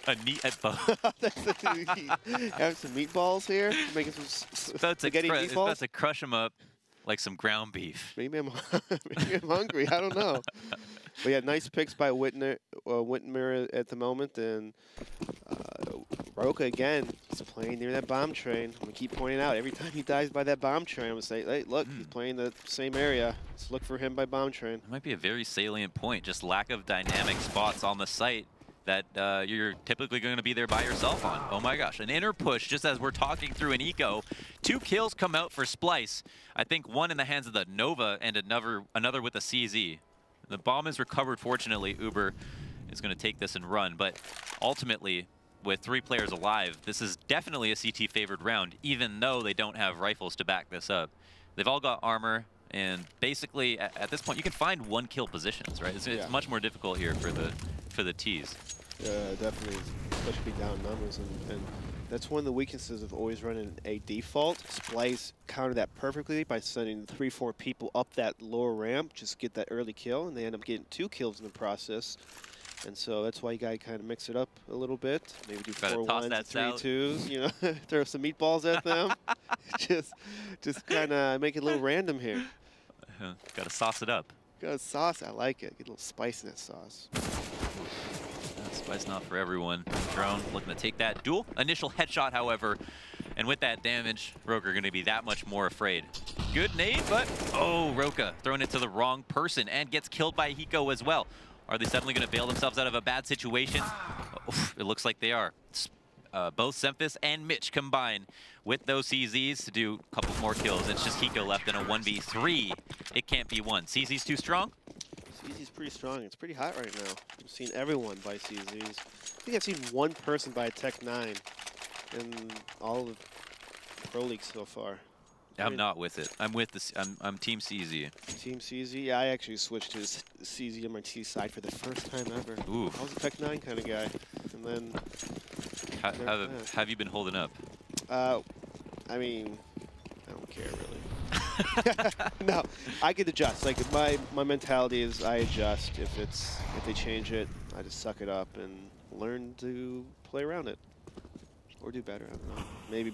Speaker 7: A neat bow.
Speaker 9: Have some meatballs here? Making some spaghetti meatballs?
Speaker 7: It's about to crush him up like some ground beef.
Speaker 9: Maybe I'm hungry. I don't know. But yeah, nice picks by Whitmer at the moment, and Roka again is playing near that bomb train. I'm gonna keep pointing out every time he dies by that bomb train. I'm gonna say, hey, look, he's playing the same area. Let's look for him by bomb train.
Speaker 7: It might be a very salient point, just lack of dynamic spots on the site that you're typically going to be there by yourself on. Oh my gosh, an inner push just as we're talking through an eco. 2 kills come out for Splyce. I think one in the hands of the Nova and another with the CZ. The bomb is recovered, fortunately. Uber is going to take this and run, but ultimately, with 3 players alive, this is definitely a CT favored round, even though they don't have rifles to back this up. They've all got armor, and basically at this point you can find 1-kill positions, right? It's much more difficult here for the T's.
Speaker 9: Yeah, definitely, especially down numbers, and that's one of the weaknesses of always running a default. Splyce countered that perfectly by sending 3-4 people up that lower ramp, just get that early kill, and they end up getting 2 kills in the process. And so that's why you gotta kind of mix it up a little bit. Maybe do 4 1s, 3 2s. You know, throw some meatballs at them. just kind of make it a little random here.
Speaker 7: Gotta sauce it up.
Speaker 9: Gotta sauce. I like it. Get a little spice in that sauce.
Speaker 7: Spice not for everyone. Drone looking to take that duel. Initial headshot, however, and with that damage, Roka going to be that much more afraid. Good nade, but oh, Roka throwing it to the wrong person and gets killed by Hiko as well. Are they suddenly going to bail themselves out of a bad situation? Oof, it looks like they are. Both Semphis and Mitch combine with those CZs to do a couple more kills. It's just Hiko left in a 1v3. It can't be won. CZ's too strong?
Speaker 9: CZ's pretty strong. It's pretty hot right now. I've seen everyone buy CZs. I think I've seen one person buy Tech 9 in all of Pro League so far.
Speaker 7: I'm not with it. I'm with this. I'm Team CZ.
Speaker 9: Team CZ? Yeah, I actually switched to CZ on my T side for the first time ever.
Speaker 7: Ooh.
Speaker 9: I was a Tech 9 kind of guy. And then...
Speaker 7: How have you been holding up?
Speaker 9: I mean, I don't care really. No, I could adjust. Like my mentality is I adjust. If they change it, I just suck it up and learn to play around it or do better. I don't know. Maybe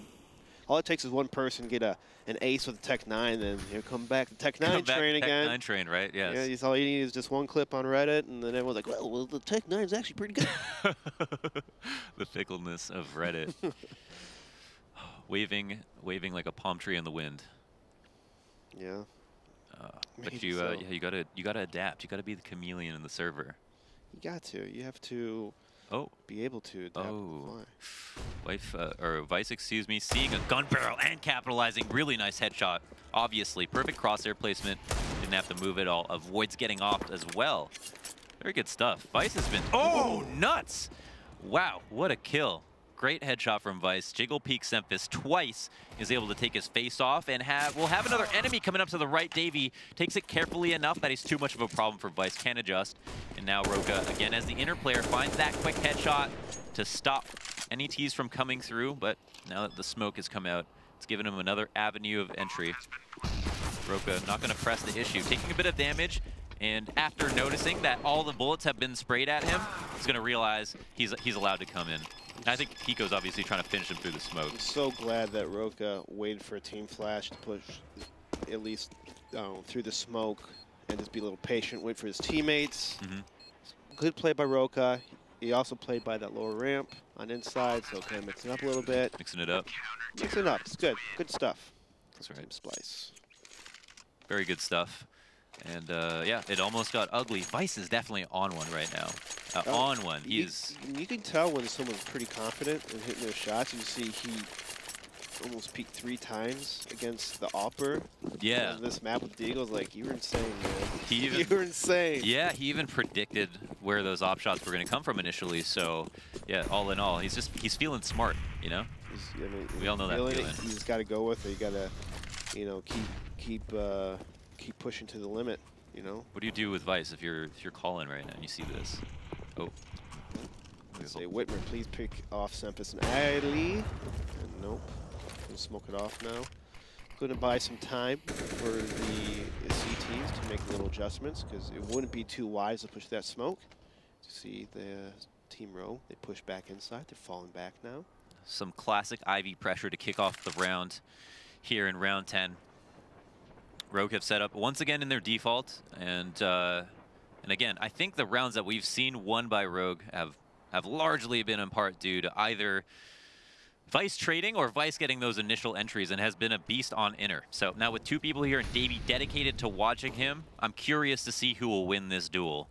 Speaker 9: all it takes is one person get an ace with a Tech 9, then you come back to Tech 9 train again.
Speaker 7: Tech 9 train, right? Yes.
Speaker 9: Yeah, all you need is just one clip on Reddit, and then everyone's like, well the Tech 9 is actually pretty good.
Speaker 7: The fickleness of Reddit. waving like a palm tree in the wind.
Speaker 9: Yeah.
Speaker 7: But you gotta adapt. You gotta be the chameleon in the server.
Speaker 9: You got to. You have to. Be able to adapt.
Speaker 7: Vice, excuse me, seeing a gun barrel and capitalizing. Really nice headshot. Obviously, perfect crosshair placement. Didn't have to move at all. Avoids getting off as well. Very good stuff. Vice has been, nuts! Wow, what a kill. Great headshot from Vice. Jiggle peek Semphis twice, is able to take his face off and we'll have another enemy coming up to the right. Davey takes it carefully enough that he's too much of a problem for Vice, can't adjust. And now Roka, again, as the inner player, finds that quick headshot to stop any tease from coming through, but now that the smoke has come out, it's given him another avenue of entry. Roka not gonna press the issue, taking a bit of damage, and after noticing that all the bullets have been sprayed at him, he's gonna realize he's allowed to come in. And I think Hiko's obviously trying to finish him through the smoke.
Speaker 9: I'm so glad that Roka waited for a team flash to push at least through the smoke and just be a little patient, wait for his teammates. Good play by Roka. He also played by that lower ramp on inside, so kind of mixing it up a little bit.
Speaker 7: Mixing it up.
Speaker 9: Mixing it up. It's good. Good stuff.
Speaker 7: That's right.
Speaker 9: Team Splyce.
Speaker 7: Very good stuff. And yeah, it almost got ugly. Vice is definitely on one right now. On one.
Speaker 9: You can tell when someone's pretty confident in hitting their shots. You see he almost peaked 3 times against the Opper.
Speaker 7: Yeah.
Speaker 9: On this map with the Eagles. Like, you were insane, man. You were insane.
Speaker 7: Yeah, he even predicted where those op shots were going to come from initially. So, yeah, all in all, he's feeling smart, you know? We all know that feeling.
Speaker 9: You just got to go with it. You got to, you know, keep pushing to the limit, you know?
Speaker 7: What do you do with Vice if you're calling right now and you see this? Oh.
Speaker 9: Say, Whitmer, please pick off Semphis and Ali. And nope. Gonna smoke it off now. Gonna buy some time for the CTs to make little adjustments, because it wouldn't be too wise to push that smoke. To see the Team Row, they push back inside. They're falling back now.
Speaker 7: Some classic Ivy pressure to kick off the round here in round 10. Rogue have set up once again in their default, and again, I think the rounds that we've seen won by Rogue have largely been in part due to either Vice trading or Vice getting those initial entries, and has been a beast on inner. So now with 2 people here and Davey dedicated to watching him, I'm curious to see who will win this duel.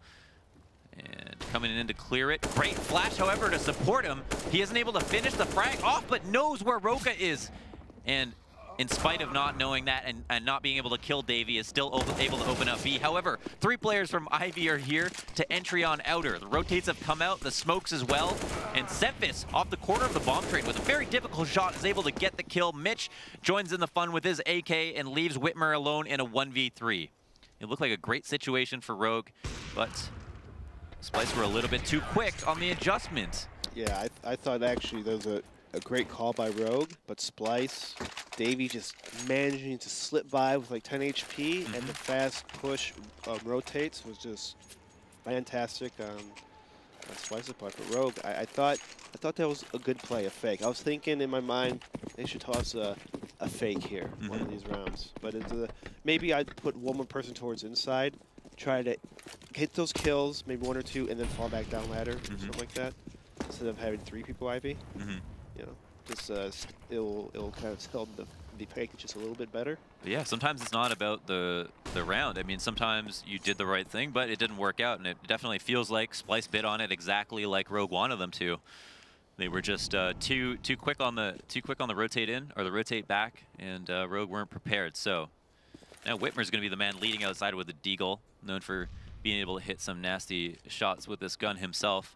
Speaker 7: And coming in to clear it. Great flash, however, to support him. He isn't able to finish the frag off, but knows where Roka is. And in spite of not knowing that and not being able to kill Davey, is still able to open up B. However, 3 players from Ivy are here to entry on outer. The rotates have come out, the smokes as well. And Semphis, off the corner of the bomb train with a very difficult shot, is able to get the kill. Mitch joins in the fun with his AK and leaves Whitmer alone in a 1v3. It looked like a great situation for Rogue, but Splyce were a little bit too quick on the adjustment.
Speaker 9: Yeah, I thought actually there was a great call by Rogue, but Splyce, Davey just managing to slip by with like 10 HP, and the fast push rotates was just fantastic on Splyce's part. But Rogue, I thought that was a good play, a fake. I was thinking in my mind they should toss a fake here, one of these rounds. But it's maybe I'd put one more person towards inside, try to hit those kills, maybe 1 or 2, and then fall back down ladder, something like that, instead of having 3 people Ivy. You know, just it'll kind of tell the fake just a little bit better.
Speaker 7: But yeah, sometimes it's not about the the round. I mean, sometimes you did the right thing, but it didn't work out, and it definitely feels like Splyce bid on it exactly like Rogue wanted them to. They were just too quick on the rotate in or the rotate back, and Rogue weren't prepared. So now Whitmer's going to be the man leading outside with the Deagle, known for being able to hit some nasty shots with this gun himself,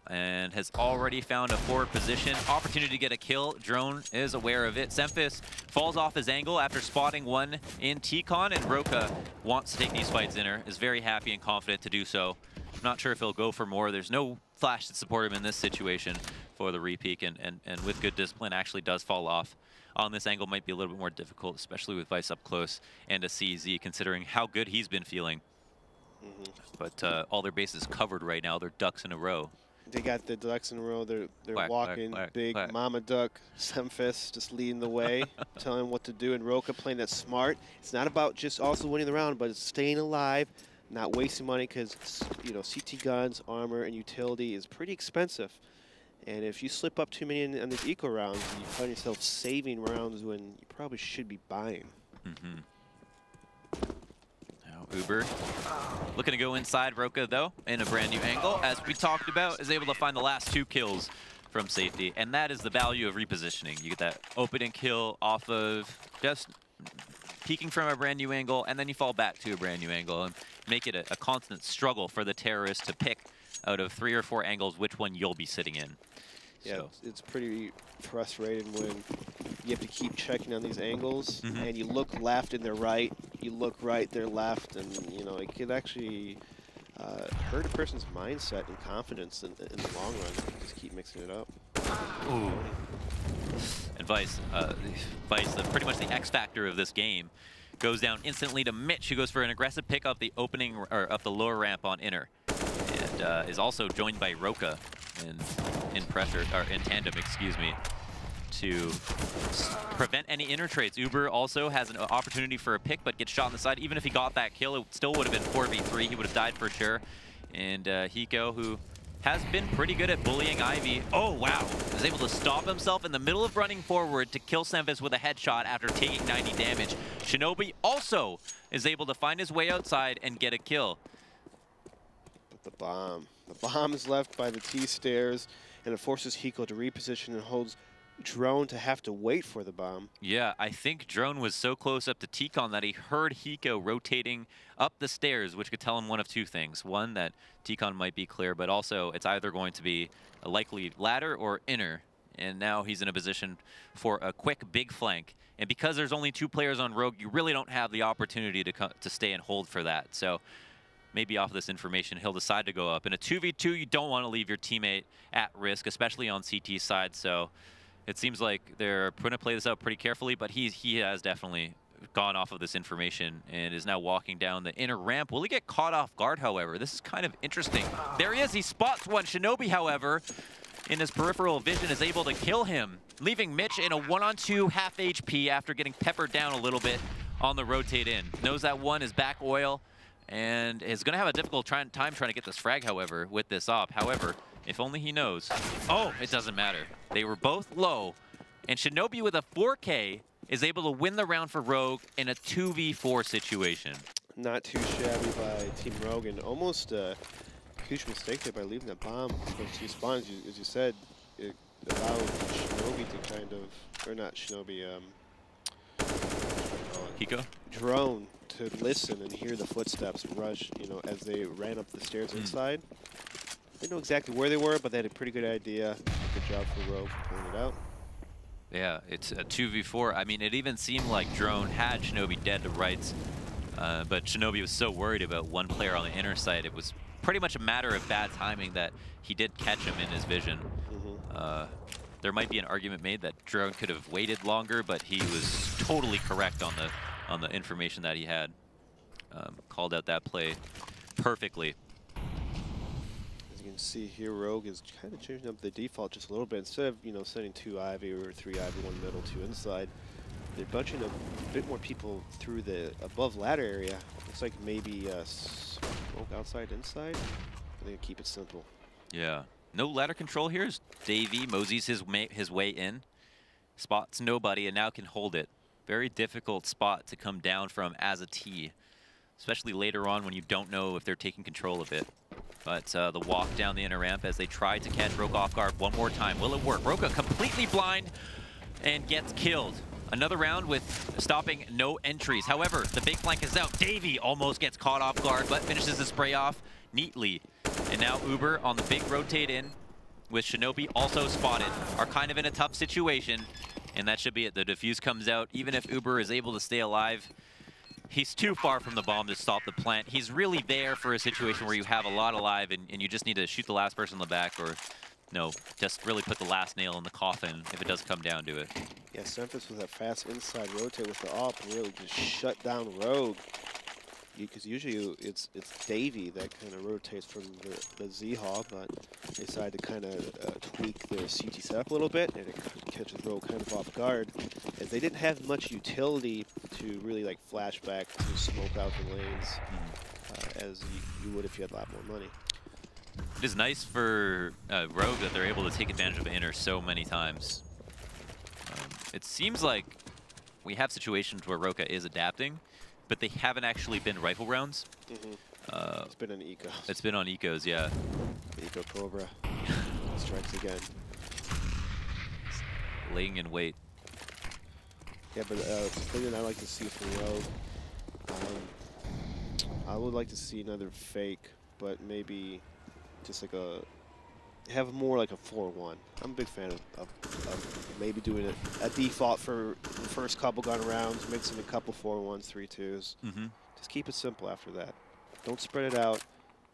Speaker 7: and has already found a forward position. Opportunity to get a kill. Drone is aware of it. Semphis falls off his angle after spotting one in T-Con, and Roka wants to take these fights inner, is very happy and confident to do so. I'm not sure if he'll go for more. There's no flash to support him in this situation for the repeak, and with good discipline actually does fall off. On this angle might be a little bit more difficult, especially with Vice up close and a CZ, considering how good he's been feeling. But all their bases covered right now. They're ducks in a row.
Speaker 9: They got the ducks in a row. They're
Speaker 7: Quack,
Speaker 9: walking
Speaker 7: quack,
Speaker 9: big
Speaker 7: quack.
Speaker 9: mama duck. Semphis just leading the way, telling him what to do. And Roka playing that smart. It's not about just also winning the round, but it's staying alive, not wasting money, because CT guns, armor, and utility is pretty expensive. And if you slip up too many on these eco rounds, you find yourself saving rounds when you probably should be buying.
Speaker 7: Now Uber looking to go inside Roka, though, in a brand new angle. As we talked about, is able to find the last 2 kills from safety. And that is the value of repositioning. You get that opening kill off of just peeking from a brand new angle, and then you fall back to a brand new angle and make it a constant struggle for the terrorists to pick out of 3 or 4 angles which one you'll be sitting in.
Speaker 9: Yeah,
Speaker 7: So.
Speaker 9: it's pretty frustrating when you have to keep checking on these angles, and you look left and they're right, you look right, they're left, and it could actually hurt a person's mindset and confidence in the long run. Just keep mixing it up.
Speaker 7: Ooh. And Vice, pretty much the X factor of this game, goes down instantly to Mitch, who goes for an aggressive pick up the opening or up the lower ramp on inner, and is also joined by Roka in pressure, or in tandem, excuse me, to prevent any inner trades. Uber also has an opportunity for a pick, but gets shot on the side. Even if he got that kill, it still would have been 4v3. He would have died for sure. And Hiko, who has been pretty good at bullying Ivy, oh wow, is able to stop himself in the middle of running forward to kill Semphis with a headshot after taking 90 damage. Shinobi also is able to find his way outside and get a kill.
Speaker 9: But the bomb is left by the T-stairs, and it forces Hiko to reposition and holds Drone to have to wait for the bomb.
Speaker 7: Yeah, I think Drone was so close up to T-Con that he heard Hiko rotating up the stairs, which could tell him one of 2 things. One, that T-Con might be clear, but also it's either going to be a likely ladder or inner. And now he's in a position for a quick big flank. And because there's only 2 players on Rogue, you really don't have the opportunity to stay and hold for that. So maybe off of this information, he'll decide to go up. In a 2v2, you don't want to leave your teammate at risk, especially on CT's side. So it seems like they're going to play this out pretty carefully, but he has definitely gone off of this information and is now walking down the inner ramp. Will he get caught off guard, however? This is kind of interesting. There he is. He spots one. Shinobi, however, in his peripheral vision, is able to kill him, leaving Mitch in a 1-on-2 half HP after getting peppered down a little bit on the rotate in. Knows that one is back oil and is going to have a difficult time trying to get this frag, however, with this op. However, if only he knows. Oh, it doesn't matter. They were both low, and Shinobi with a 4K is able to win the round for Rogue in a 2v4 situation.
Speaker 9: Not too shabby by Team Rogue, and almost a huge mistake there by leaving that bomb with 2 spawns. As you said, it allowed Shinobi to kind of, or not Shinobi,
Speaker 7: Hiko?
Speaker 9: Drone to listen and hear the footsteps rush, as they ran up the stairs inside. They know exactly where they were, but they had a pretty good idea. Good job for Rogue for pulling it out.
Speaker 7: Yeah, it's a 2v4. I mean, it even seemed like Drone had Shinobi dead to rights, but Shinobi was so worried about one player on the inner side, it was pretty much a matter of bad timing that he did catch him in his vision. There might be an argument made that Drone could have waited longer, but he was totally correct on the information that he had. Called out that play perfectly.
Speaker 9: As you can see here, Rogue is kind of changing up the default just a little bit. Instead of sending 2 Ivy or 3 Ivy, 1 middle, 2 inside, they're bunching a bit more people through the above ladder area. Looks like maybe smoke outside, inside. They're gonna keep it simple.
Speaker 7: Yeah, no ladder control here as Davey moseys his way in, spots nobody, and now can hold it. Very difficult spot to come down from as a T. especially later on when you don't know if they're taking control of it. But the walk down the inner ramp as they try to catch Roka off guard one more time. Will it work? Roka completely blind and gets killed. Another round with stopping no entries. However, the big flank is out. Davey almost gets caught off guard, but finishes the spray off neatly. And now Uber on the big rotate in with Shinobi also spotted. Are kind of in a tough situation, and that should be it. The defuse comes out. Even if Uber is able to stay alive, he's too far from the bomb to stop the plant. He's really there for a situation where you have a lot alive and you just need to shoot the last person in the back, or no, just really put the last nail in the coffin if it does come down to it.
Speaker 9: Yeah, Semphis with that fast inside rotate with the AWP and really just shut down Rogue. Because usually it's Davey that kind of rotates from the Z-Hall, but they decided to kind of tweak their CT setup a little bit, and it catches Rogue kind of off guard, as they didn't have much utility to really like flash back to smoke out the lanes as you would if you had a lot more money.
Speaker 7: It is nice for Rogue that they're able to take advantage of Inner so many times. It seems like we have situations where Roka is adapting, but they haven't actually been rifle rounds.
Speaker 9: It's been on Ecos.
Speaker 7: It's been on Ecos, yeah.
Speaker 9: Eco Cobra strikes again.
Speaker 7: Laying in wait.
Speaker 9: Yeah, but the thing that I like to see from Rogue, I would like to see another fake, but maybe just like have more like a 4-1. I'm a big fan of maybe doing a default for the first couple gun rounds, mixing a couple 4-1s, 3-2s. Just keep it simple after that. Don't spread it out.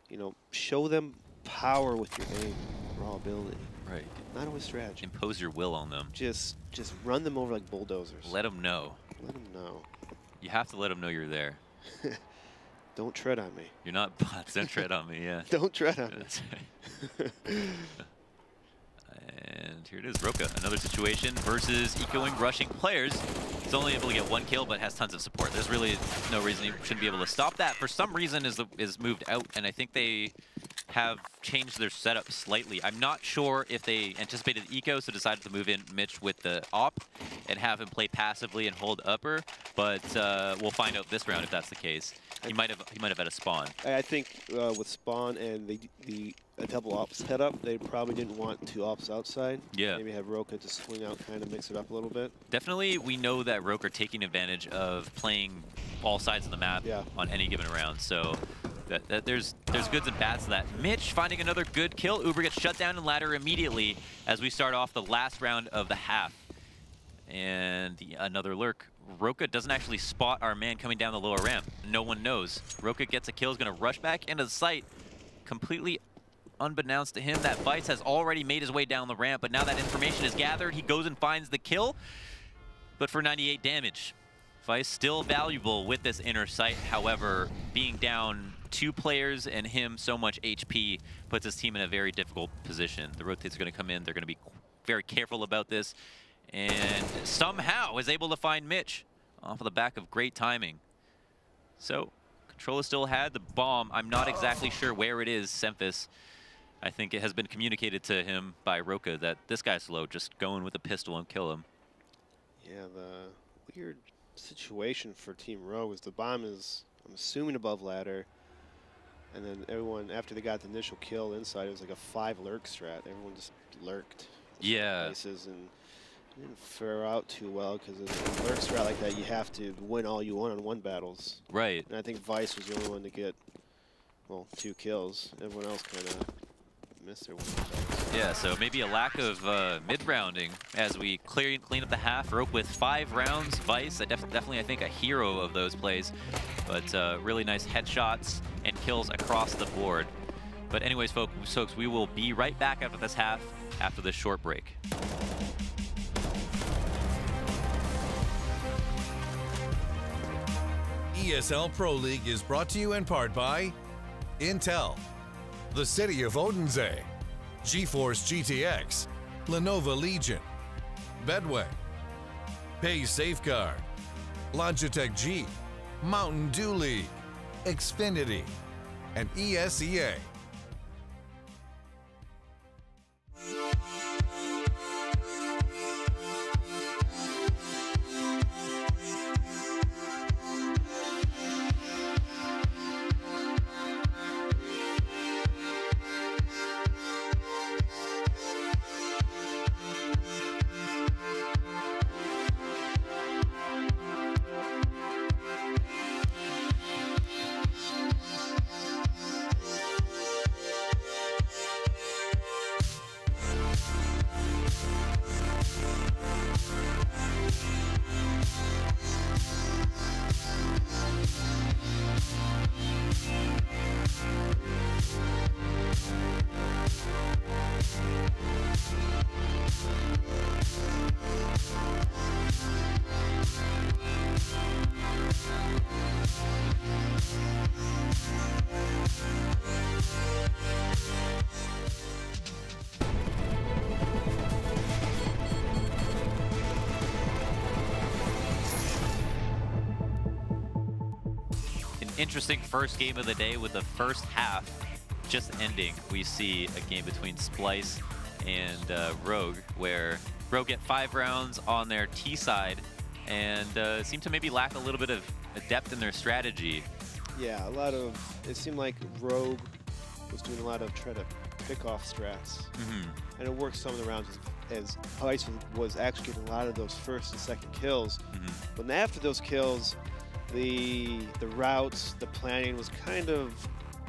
Speaker 9: You know, show them power with your aim, raw ability.
Speaker 7: Right.
Speaker 9: Not always strategy.
Speaker 7: Impose your will on them.
Speaker 9: Just run them over like bulldozers.
Speaker 7: Let them know.
Speaker 9: Let them know.
Speaker 7: You have to let them know you're there.
Speaker 9: Don't tread on me.
Speaker 7: You're not bots. Don't tread on me, yeah.
Speaker 9: Don't tread on me.
Speaker 7: And here it is, Roka. Another situation versus ecoing rushing players. He's only able to get one kill, but has tons of support. There's really no reason he shouldn't be able to stop that. For some reason, is moved out, and I think they have changed their setup slightly. I'm not sure if they anticipated eco, so decided to move in Mitch with the op and have him play passively and hold upper, but we'll find out this round if that's the case. He might have had a spawn.
Speaker 9: I think with spawn and a double ops setup, they probably didn't want two ops outside.
Speaker 7: Yeah.
Speaker 9: Maybe have Roka to swing out, kind of mix it up a little bit.
Speaker 7: Definitely, we know that Roka are taking advantage of playing all sides of the map on any given round. So that there's goods and bads to that. Mitch finding another good kill. Uber gets shut down and ladder immediately as we start off the last round of the half. And another lurk. Roka doesn't actually spot our man coming down the lower ramp. No one knows. Roka gets a kill, is going to rush back into the site. Completely unbeknownst to him that Vice has already made his way down the ramp, but now that information is gathered, he goes and finds the kill, but for 98 damage. Vice still valuable with this inner site. However, being down 2 players and him so much HP puts his team in a very difficult position. The rotates are going to come in. They're going to be very careful about this. And somehow is able to find Mitch off of the back of great timing. So, Controller still had the bomb. I'm not exactly sure where it is, Semphis. I think it has been communicated to him by Roka that this guy's slow, just go in with a pistol and kill him.
Speaker 9: Yeah, the weird situation for Team Rogue is the bomb is, I'm assuming, above ladder. And then everyone, after they got the initial kill inside, it was like a 5 lurk strat. Everyone just lurked.
Speaker 7: Yeah.
Speaker 9: Places and didn't fare out too well, because in a lurk strat like that, you have to win all you one-on-one battles.
Speaker 7: Right.
Speaker 9: And I think Vice was the only one to get, well, 2 kills. Everyone else kind of missed their one.
Speaker 7: Yeah, so maybe a lack of mid-rounding as we clean up the half. Rope with 5 rounds. Vice, definitely, I think, a hero of those plays. But really nice headshots and kills across the board. But anyways, folks, we will be right back after this half, after this short break.
Speaker 10: ESL Pro League is brought to you in part by Intel, the City of Odense, GeForce GTX, Lenovo Legion, Bedway, Pay Safeguard, Logitech G, Mountain Dew League, Xfinity, and ESEA.
Speaker 7: interesting first game of the day with the first half just ending. We see a game between Splyce and Rogue, where Rogue get 5 rounds on their T side and seem to maybe lack a little bit of depth in their strategy.
Speaker 9: Yeah, it seemed like Rogue was doing a lot of try to pick off strats. And it worked some of the rounds as Splyce was actually getting a lot of those first and second kills. But after those kills, the routes, the planning was kind of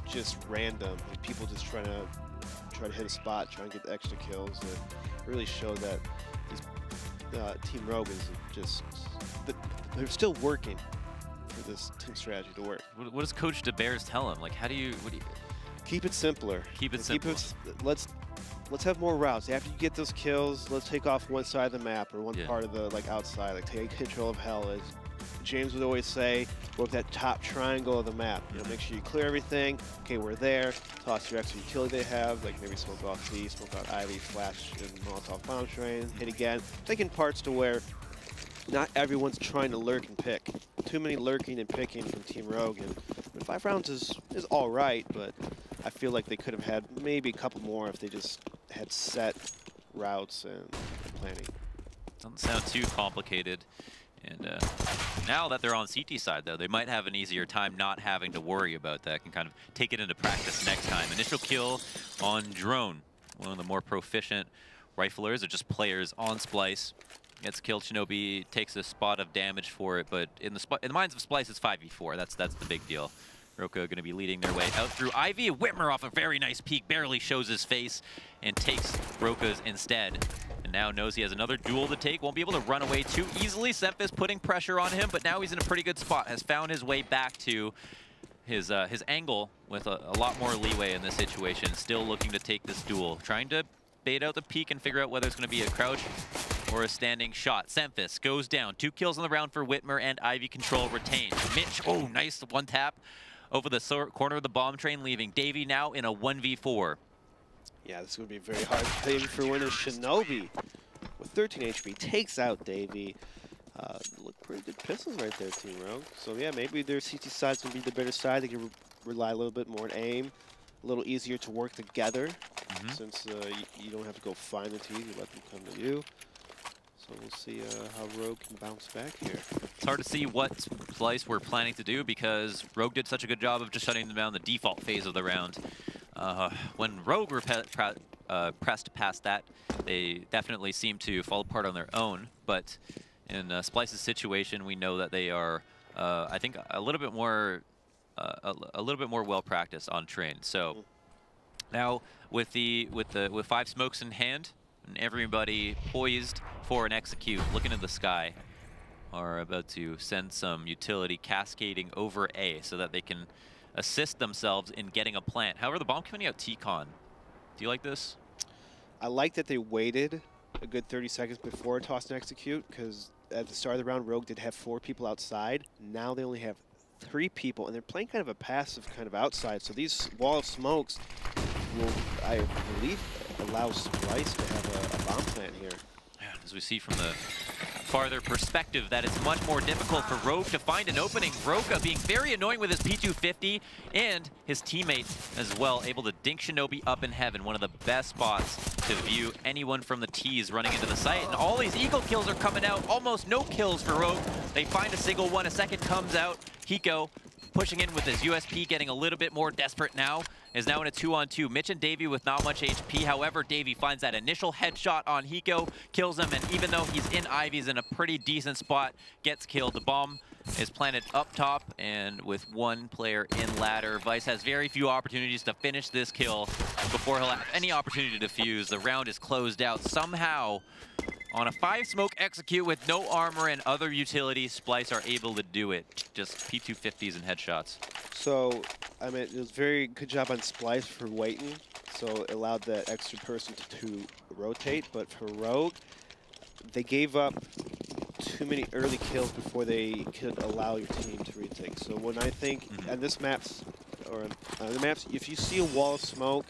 Speaker 9: just random. Like people just try to hit a spot, try and get the extra kills. And it really showed that Team Rogue is just, they're still working for this team strategy to work.
Speaker 7: What does Coach DeBears tell him? Like, what do you?
Speaker 9: Keep it simpler.
Speaker 7: Keep it simple.
Speaker 9: Let's have more routes. After you get those kills, let's take off one side of the map or one part of the outside. Like take control of hell. As James would always say, work that top triangle of the map. You know, make sure you clear everything. Okay, we're there. Toss your extra utility they have, like maybe smoke off C, smoke out Ivy, flash and Molotov bomb train, hit again. Taking parts to where not everyone's trying to lurk and pick. Too many lurking and picking from Team Rogue, and 5 rounds is all right, but I feel like they could have had maybe a couple more if they just had set routes and planning.
Speaker 7: Doesn't sound too complicated. And now that they're on CT side, though, they might have an easier time not having to worry about that. Can kind of take it into practice next time. Initial kill on Drone, one of the more proficient riflers, or just players on Splyce. Gets killed. Shinobi takes a spot of damage for it, but in the minds of Splyce, it's 5v4. That's the big deal. Roka going to be leading their way out through Ivy. Whitmer off a very nice peek, barely shows his face, and takes Roka's instead. And now knows he has another duel to take. Won't be able to run away too easily. Semphis putting pressure on him, but now he's in a pretty good spot. Has found his way back to his angle with a lot more leeway in this situation. Still looking to take this duel. Trying to bait out the peek and figure out whether it's going to be a crouch or a standing shot. Semphis goes down. 2 kills in the round for Whitmer, and Ivy control retained. Mitch, oh, nice one tap over the corner of the bomb train, leaving Davey now in a 1v4.
Speaker 9: Yeah, this is going to be very hard for winner. Shinobi with 13 HP takes out Davey. Look, pretty good pistols right there, Team Rogue. So yeah, maybe their CT side's going to be the better side. They can rely a little bit more on aim. A little easier to work together since you don't have to go find the T's. You let them come to you. So we'll see how Rogue can bounce back here.
Speaker 7: It's hard to see what Splyce were planning to do because Rogue did such a good job of just shutting them down the default phase of the round. When Rogue were pressed past that, they definitely seemed to fall apart on their own. But in Splyce's situation, we know that they are, I think, a little bit more well practiced on train. So now with 5 smokes in hand and everybody poised for an execute, looking at the sky, are about to send some utility cascading over A so that they can assist themselves in getting a plant. However, the bomb coming out T-Con. Do you like this?
Speaker 9: I like that they waited a good 30 seconds before toss and execute, because at the start of the round, Rogue did have 4 people outside. Now they only have 3 people, and they're playing kind of a passive kind of outside. So these wall of smokes will, I believe, allow Splyce to have a bomb plant here.
Speaker 7: Yeah, as we see from the farther perspective, that it's much more difficult for Rogue to find an opening. Roka being very annoying with his P250, and his teammates as well, able to dink Shinobi up in heaven. One of the best spots to view anyone from the T's running into the site. And all these Eagle kills are coming out. Almost no kills for Rogue. They find a single one. A second comes out. Hiko pushing in with his USP, getting a little bit more desperate now. Is now in a 2-on-2. Mitch and Davey with not much HP. However, Davey finds that initial headshot on Hiko, kills him, and even though he's in Ivy's in a pretty decent spot, gets killed. The bomb is planted up top, and with 1 player in ladder, Vice has very few opportunities to finish this kill before he'll have any opportunity to defuse. The round is closed out somehow. On a 5-smoke execute with no armor and other utilities, Splyce are able to do it. Just P250s and headshots.
Speaker 9: So, I mean, it was very good job on Splyce for waiting. So it allowed that extra person to rotate. But for Rogue, they gave up too many early kills before they could allow your team to retake. So when I think, and this map's, or the maps, if you see a wall of smoke,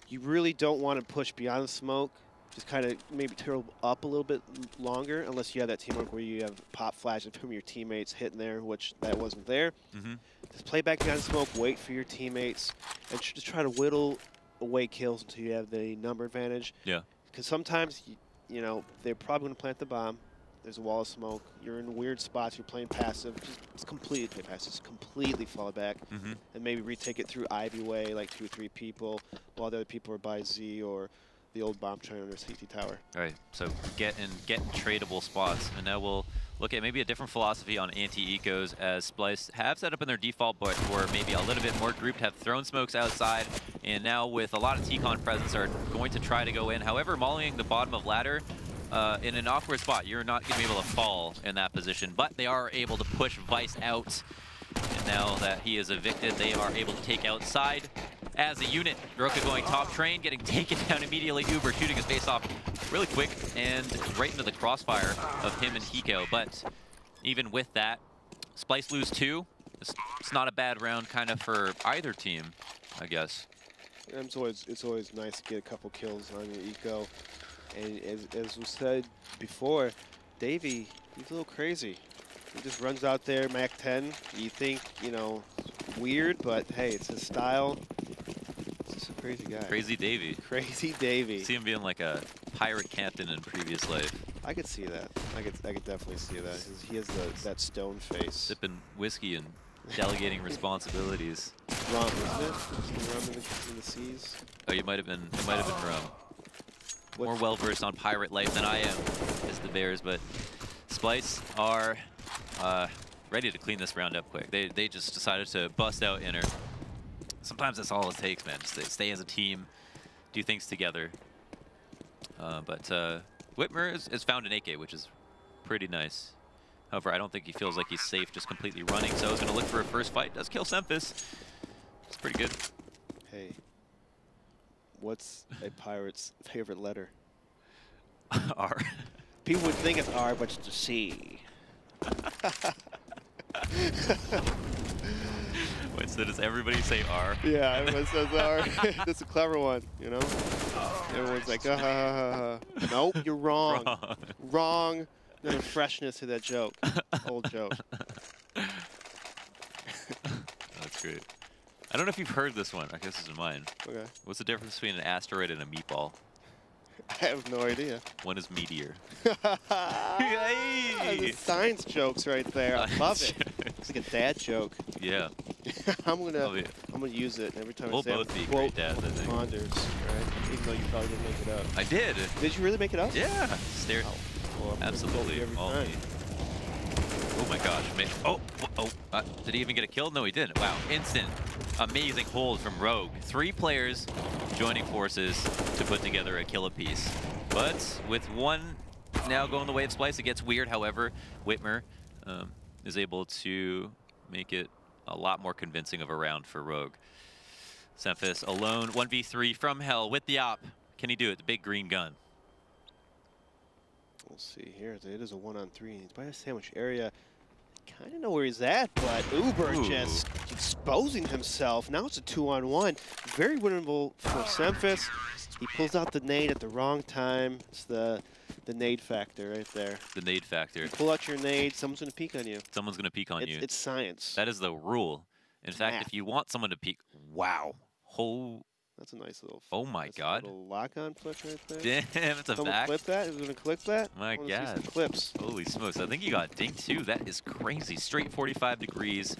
Speaker 9: you really don't want to push beyond the smoke. Just kind of maybe turtle up a little bit longer, unless you have that teamwork where you have pop flashes from your teammates hitting there, which that wasn't there. To Just play back behind smoke, wait for your teammates, and just try to whittle away kills until you have the number advantage.
Speaker 7: Yeah.
Speaker 9: Because sometimes, you know, they're probably going to plant the bomb. There's a wall of smoke. You're in weird spots. You're playing passive. Just completely play passive. Just completely fall back. And maybe retake it through Ivy Way, like 2 or 3 people, while the other people are by Z or the old bomb train under safety tower.
Speaker 7: All right, so get in tradable spots. And now we'll look at maybe a different philosophy on anti-ecos, as Splyce have set up in their default, but were maybe a little bit more grouped, have thrown smokes outside, and now with a lot of T-Con presence are going to try to go in. However, mollying the bottom of ladder in an awkward spot, you're not going to be able to fall in that position, but they are able to push Vice out. And now that he is evicted, they are able to take outside as a unit. Roka going top train, getting taken down immediately. Uber shooting his face off really quick and right into the crossfire of him and Hiko. But even with that, Splyce lose 2. It's not a bad round kind of for either team, I guess.
Speaker 9: It's always nice to get a couple kills on your eco. And as we said before, Davey, he's a little crazy. He just runs out there, Mac 10. You think, you know, weird, but hey, it's his style. He's just a crazy guy.
Speaker 7: Crazy Davey.
Speaker 9: Crazy Davey.
Speaker 7: See him being like a pirate captain in previous life.
Speaker 9: I could see that. I could definitely see that. He has that stone face.
Speaker 7: Sipping whiskey and delegating responsibilities.
Speaker 9: Rum, isn't it? Rum in the seas.
Speaker 7: Oh, it might have been rum. More well-versed on pirate life than I am as the Bears, but Splyce are ready to clean this round up quick. They just decided to bust out inner. Sometimes that's all it takes, man. Just to stay as a team, do things together. But Whitmer has found an AK, which is pretty nice. However, I don't think he feels like he's safe just completely running, so he's going to look for a first fight. Does kill Semphis. It's pretty good.
Speaker 9: Hey. What's a pirate's favorite letter?
Speaker 7: R.
Speaker 9: People would think it's R, but it's a C.
Speaker 7: Wait, so does everybody say R?
Speaker 9: Yeah, everyone says R. That's a clever one, you know? Everyone's like, ha ha ha. Nope, you're wrong. Wrong. There's a freshness to that joke. Old joke.
Speaker 7: That's great. I don't know if you've heard this one. I guess this is mine.
Speaker 9: Okay.
Speaker 7: What's the difference between an asteroid and a meatball?
Speaker 9: I have no idea.
Speaker 7: One is meteor.
Speaker 9: Hey! Science jokes right there. I love it. It's like a dad joke.
Speaker 7: Yeah.
Speaker 9: I'm gonna use it every time
Speaker 7: we'll
Speaker 9: I say
Speaker 7: both be great dads, I think.
Speaker 9: Ponders, right? Even though you probably didn't make it up.
Speaker 7: I did.
Speaker 9: Did you really make it up?
Speaker 7: Yeah. Stare.
Speaker 9: Wow. Well,
Speaker 7: absolutely. All me. Oh my gosh. Did he even get a kill? No, he didn't. Wow. Instant. Amazing hold from Rogue. 3 players joining forces to put together a kill apiece. But with one now going the way of Splyce, it gets weird. However, Whitmer is able to make it a lot more convincing of a round for Rogue. Semphis alone, 1v3 from hell with the op. Can he do it? The big green gun.
Speaker 9: We'll see here. It is a 1-on-3. He's by the sandwich area. Kind of know where he's at, but Uber just exposing himself. Now it's a 2-on-1. Very winnable for Semphis. He pulls out the nade at the wrong time. It's the nade factor right there.
Speaker 7: The nade factor.
Speaker 9: You pull out your nade, someone's going to peek on you.
Speaker 7: Someone's going to peek on you.
Speaker 9: It's science.
Speaker 7: That is the rule. In fact, if you want someone to peek, wow.
Speaker 9: That's a nice little.
Speaker 7: Oh my God.
Speaker 9: Little lock-on flick right there.
Speaker 7: Damn, it's a
Speaker 9: Someone
Speaker 7: back.
Speaker 9: clip that? Who's going to clip that?
Speaker 7: My God.
Speaker 9: See some clips.
Speaker 7: Holy smokes. I think he got dinked too. That is crazy. Straight 45 degrees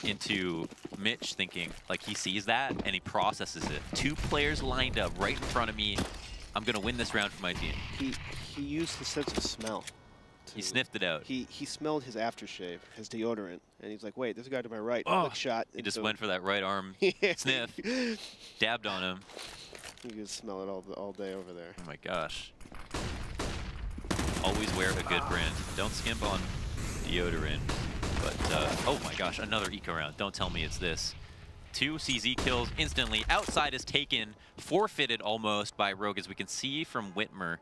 Speaker 7: into Mitch thinking like he sees that and he processes it. 2 players lined up right in front of me. I'm going to win this round for my team.
Speaker 9: He used the sense of smell.
Speaker 7: He sniffed it out.
Speaker 9: He smelled his aftershave, his deodorant, and he's like, wait, there's a guy to my right.
Speaker 7: Oh,
Speaker 9: Quick shot.
Speaker 7: He just went for that right arm sniff, dabbed on him.
Speaker 9: You can smell it all day over there.
Speaker 7: Oh my gosh. Always wear a good brand. Don't skimp on deodorant. But, oh my gosh, another eco round. Don't tell me it's this. 2 CZ kills instantly. Outside is taken, forfeited almost by Rogue, as we can see from Whitmer.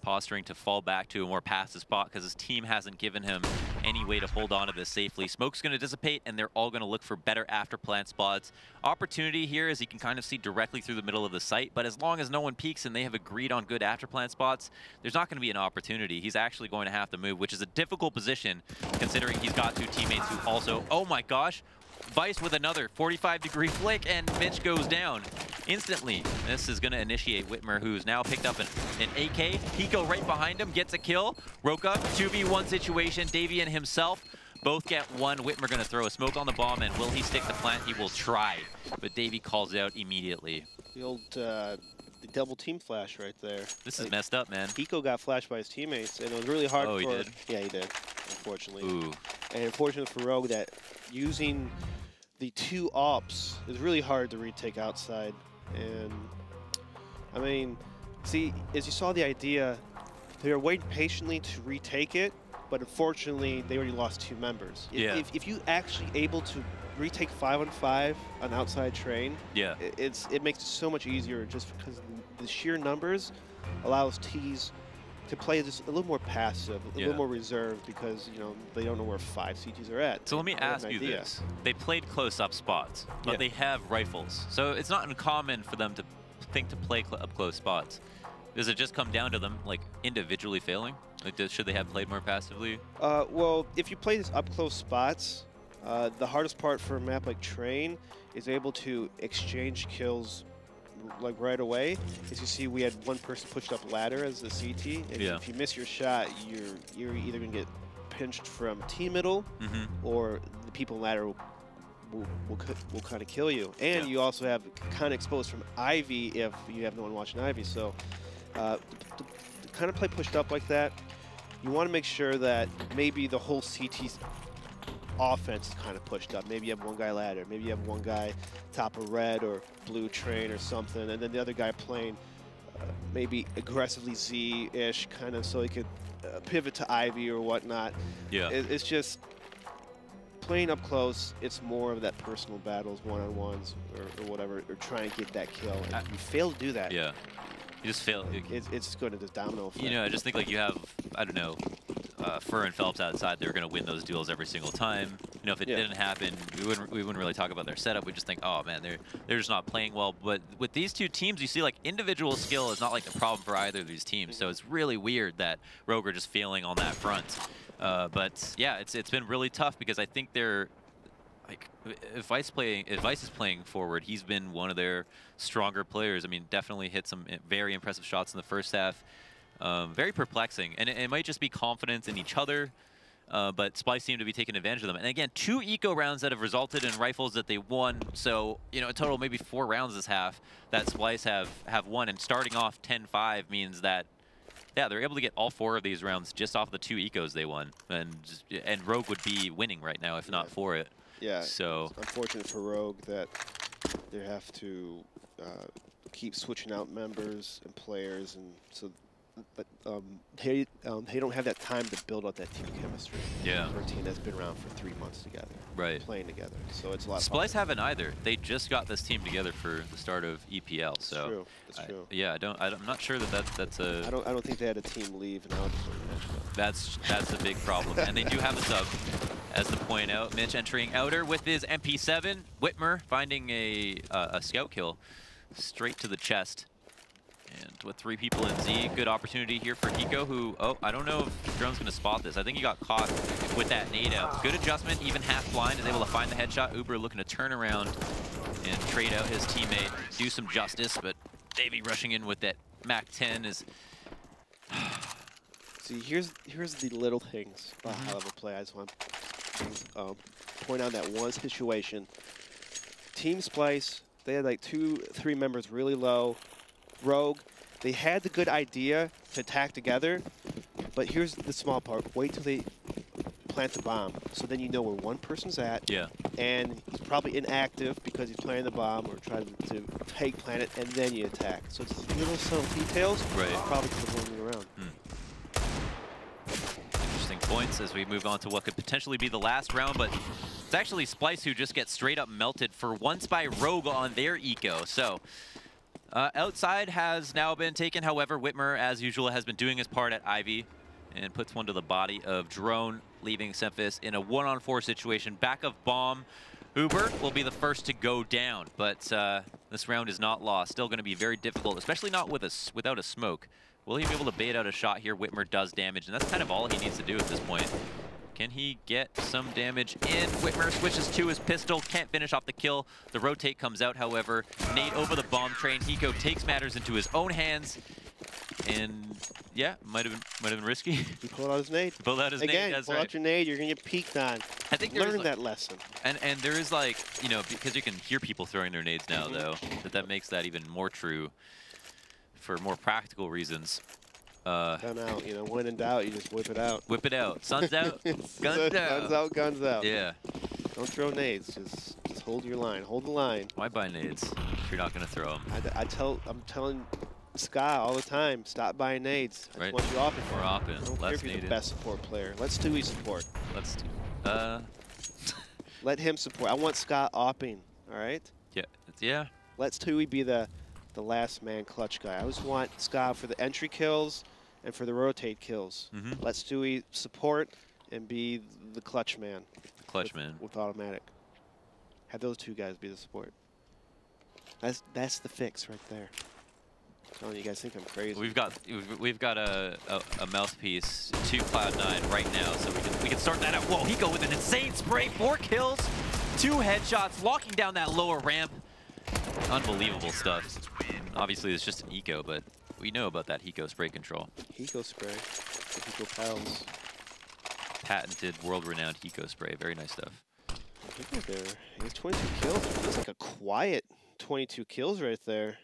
Speaker 7: Posturing to fall back to a more passive spot because his team hasn't given him any way to hold on to this safely. Smoke's going to dissipate, and they're all going to look for better after plant spots. Opportunity here is he can kind of see directly through the middle of the site, but as long as no one peeks and they have agreed on good after plant spots, there's not going to be an opportunity. He's actually going to have to move, which is a difficult position considering he's got 2 teammates who also, oh my gosh, Vice with another 45-degree flick, and Mitch goes down instantly. This is going to initiate Whitmer, who's now picked up an AK. Hiko right behind him, gets a kill. Roka, 2v1 situation. Davey and himself both get one. Whitmer going to throw a smoke on the bomb, and will he stick the plant? He will try, but Davey calls out immediately.
Speaker 9: The old the double team flash right there.
Speaker 7: This is messed up, man.
Speaker 9: Hiko got flashed by his teammates, and it was really hard for...
Speaker 7: Oh, he did?
Speaker 9: Yeah, he did, unfortunately.
Speaker 7: Ooh.
Speaker 9: And unfortunate for Rogue that using the 2 ops is really hard to retake outside. And, I mean, see, as you saw the idea, they were waiting patiently to retake it, but unfortunately, they already lost 2 members.
Speaker 7: Yeah.
Speaker 9: If you actually able to retake 5-on-5 on outside train,
Speaker 7: yeah,
Speaker 9: it makes it so much easier just because the sheer numbers allows T's to play just a little more passive, a little more reserved, because you know they don't know where 5 CTs are at.
Speaker 7: So let me ask you this: they played close-up spots, but they have rifles, so it's not uncommon for them to think to play up-close spots. Does it just come down to them like individually failing? Like, should they have played more passively?
Speaker 9: Well, if you play these up-close spots, the hardest part for a map like Train is able to exchange kills like right away. As you see, we had one person pushed up ladder as a CT, and if you miss your shot, you're either gonna get pinched from T middle, or the people in ladder will kind of kill you. And you also have kind of exposed from Ivy if you have no one watching Ivy. So to kind of play pushed up like that, you want to make sure that maybe the whole CT offense is kind of pushed up. Maybe you have one guy ladder, maybe you have one guy top of red or blue train or something, and then the other guy playing maybe aggressively Z-ish, kind of so he could pivot to Ivy or whatnot.
Speaker 7: Yeah.
Speaker 9: It's just playing up close, it's more of that personal battles, one-on-ones or whatever, or trying to get that kill. And if you fail to do that,
Speaker 7: you just fail.
Speaker 9: It's going to just domino effect.
Speaker 7: You know, I just think like you have, I don't know, Fur and Phelps outside, they're going to win those duels every single time. You know, if it didn't happen, we wouldn't really talk about their setup. We just think, oh man, they're just not playing well. But with these 2 teams, you see like individual skill is not like the problem for either of these teams. So it's really weird that Rogue are just failing on that front. But yeah, it's been really tough because I think they're like, if Vice is playing forward, he's been one of their stronger players. I mean, definitely hit some very impressive shots in the first half. Very perplexing, and it might just be confidence in each other, but Splyce seemed to be taking advantage of them. And again, 2 eco rounds that have resulted in rifles that they won, so you know, a total maybe 4 rounds this half that Splyce have won, and starting off 10-5 means that, yeah, they're able to get all 4 of these rounds just off the 2 ecos they won, and Rogue would be winning right now if not for it.
Speaker 9: Yeah,
Speaker 7: so
Speaker 9: it's unfortunate for Rogue that they have to keep switching out members and players, and so. But they don't have that time to build up that team chemistry.
Speaker 7: Yeah.
Speaker 9: For a team that's been around for 3 months together.
Speaker 7: Right.
Speaker 9: Playing together. So it's a lot.
Speaker 7: Splyce haven't either. They just got this team together for the start of EPL. So
Speaker 9: it's true. It's true.
Speaker 7: Yeah, I'm not sure that's a.
Speaker 9: I don't think they had a team leave and out before the match.
Speaker 7: That's a big problem. And they do have a sub, as to point out. Mitch entering outer with his MP7. Whitmer finding a scout kill straight to the chest. And with 3 people in Z, good opportunity here for Hiko, who, I don't know if Drone's going to spot this. I think he got caught with that nade out. Good adjustment, even half blind, is able to find the headshot. Uber looking to turn around and trade out his teammate, do some justice, but Davey rushing in with that MAC-10 is...
Speaker 9: See, here's the little things about hell of a play. I just want to point out that one situation. Team Splyce, they had like 2-3 members really low. Rogue, they had the good idea to attack together, but here's the small part. Wait till they plant the bomb, so then you know where one person's at.
Speaker 7: Yeah.
Speaker 9: And he's probably inactive because he's planting the bomb or trying to fake plant it, and then you attack. So it's little subtle details.
Speaker 7: Right.
Speaker 9: Probably could have won you around.
Speaker 7: Interesting points as we move on to what could potentially be the last round, but it's actually Splyce who just gets straight up melted for once by Rogue on their eco. So. Outside has now been taken. However, Whitmer, as usual, has been doing his part at Ivy and puts one to the body of Drone, leaving Semphis in a 1-on-4 situation. Back of bomb. Uber will be the first to go down, but this round is not lost. Still going to be very difficult, especially not without a smoke. Will he be able to bait out a shot here? Whitmer does damage, and that's kind of all he needs to do at this point. Can he get some damage in? Whitmer switches to his pistol, can't finish off the kill. The rotate comes out, however. Nade over the bomb train. Hiko takes matters into his own hands. And yeah, might have been risky.
Speaker 9: He pulled out his nade.
Speaker 7: Pulled out his nade,
Speaker 9: Again,
Speaker 7: that's
Speaker 9: pull
Speaker 7: right.
Speaker 9: out your nade, you're going to get peeked on.
Speaker 7: I think
Speaker 9: learn that lesson.
Speaker 7: And there is like, you know, because you can hear people throwing their nades now, though, that makes that even more true for more practical reasons.
Speaker 9: Come out, you know, when in doubt, you just whip it out.
Speaker 7: Whip it out. Sun's out, guns out.
Speaker 9: Guns out, guns out.
Speaker 7: Yeah.
Speaker 9: Don't throw nades. Just hold your line. Hold the line.
Speaker 7: Why buy nades if you're not going to throw them?
Speaker 9: I'm telling Scott all the time, stop buying nades. I just want you off it.
Speaker 7: More open.
Speaker 9: I don't care if you're the best support player. Let's Stewie support.
Speaker 7: Let's do.
Speaker 9: Let him support. I want Scott opping. All right.
Speaker 7: Yeah. Yeah.
Speaker 9: Let Stewie be the last man clutch guy. I always want Scott for the entry kills and for the rotate kills. Let Stewie support and be the clutch man.
Speaker 7: The clutch man.
Speaker 9: With automatic. Have those two guys be the support. That's the fix right there. I'm telling you guys think I'm crazy.
Speaker 7: We've got a mouthpiece to Cloud9 right now, so we can start that out. Whoa, Hiko with an insane spray, 4 kills, 2 headshots, locking down that lower ramp. Unbelievable stuff. Obviously, it's just an eco, but we know about that Hiko spray control.
Speaker 9: Hiko spray. The Hiko pals.
Speaker 7: Patented, world-renowned Hiko spray. Very nice stuff.
Speaker 9: Look at there. He has 22 kills. It feels like a quiet 22 kills right there.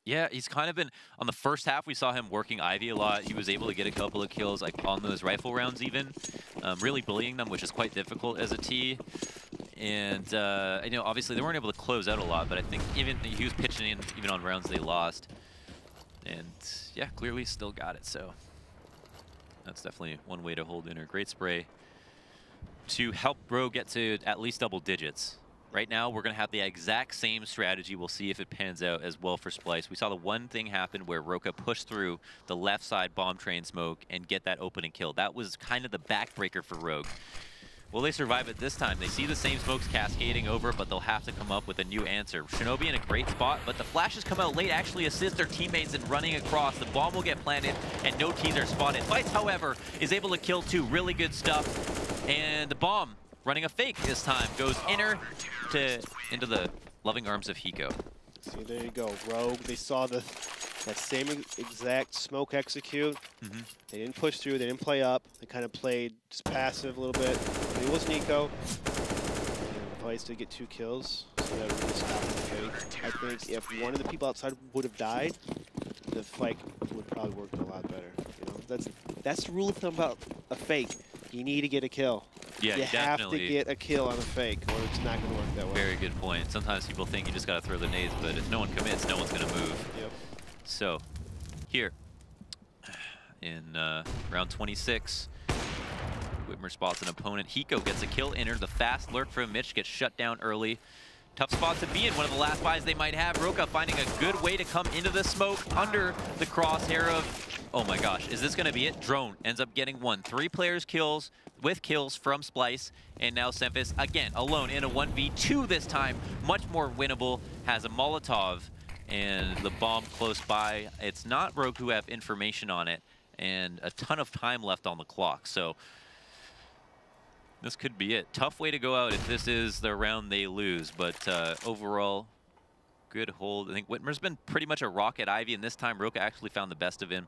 Speaker 7: Yeah, he's kind of been, on the first half, we saw him working Ivy a lot. He was able to get a couple of kills, like on those rifle rounds even, really bullying them, which is quite difficult as a T. And, you know, obviously they weren't able to close out a lot, but I think even he was pitching in even on rounds they lost. And, yeah, clearly still got it, so that's definitely one way to hold in her. Great spray to help Bro get to at least double digits. Right now, we're going to have the exact same strategy. We'll see if it pans out as well for Splyce. We saw the one thing happen where Roka pushed through the left side bomb train smoke and get that opening kill. That was kind of the backbreaker for Rogue. Will they survive it this time? They see the same smokes cascading over, but they'll have to come up with a new answer. Shinobi in a great spot, but the flashes come out late, actually assist their teammates in running across. The bomb will get planted, and no T's are spotted. Splyce, however, is able to kill 2. Really good stuff. And the bomb, running a fake this time, goes into the loving arms of Hiko.
Speaker 9: See, there you go, Rogue. They saw that same exact smoke execute. They didn't push through. They didn't play up. They kind of played just passive a little bit. It was Nico. And Splyce did get 2 kills, so that really stopped the fake. I think if one of the people outside would have died, the fight would probably work a lot better. You know, that's the rule of thumb about a fake. You need to get a kill.
Speaker 7: Yeah,
Speaker 9: you
Speaker 7: definitely.
Speaker 9: have to get a kill on a fake, or it's not going to work that way.
Speaker 7: Very good point. Sometimes people think you just got to throw the nades, but if no one commits, no one's going to move.
Speaker 9: Yep.
Speaker 7: So, here in round 26, Whitmer spots an opponent. Hiko gets a kill, enter the fast lurk from Mitch, gets shut down early. Tough spot to be in, one of the last buys they might have. Roka finding a good way to come into the smoke under the crosshair of, oh my gosh, is this going to be it? Drone ends up getting 1. 3 players kills with kills from Splyce, and now Semphis again alone in a 1v2 this time, much more winnable, has a Molotov and the bomb close by. It's not Rogue who have information on it, and a ton of time left on the clock, so this could be it. Tough way to go out if this is the round they lose, but overall, good hold. I think Whitmer's been pretty much a rocket Ivy, and this time Roka actually found the best of him.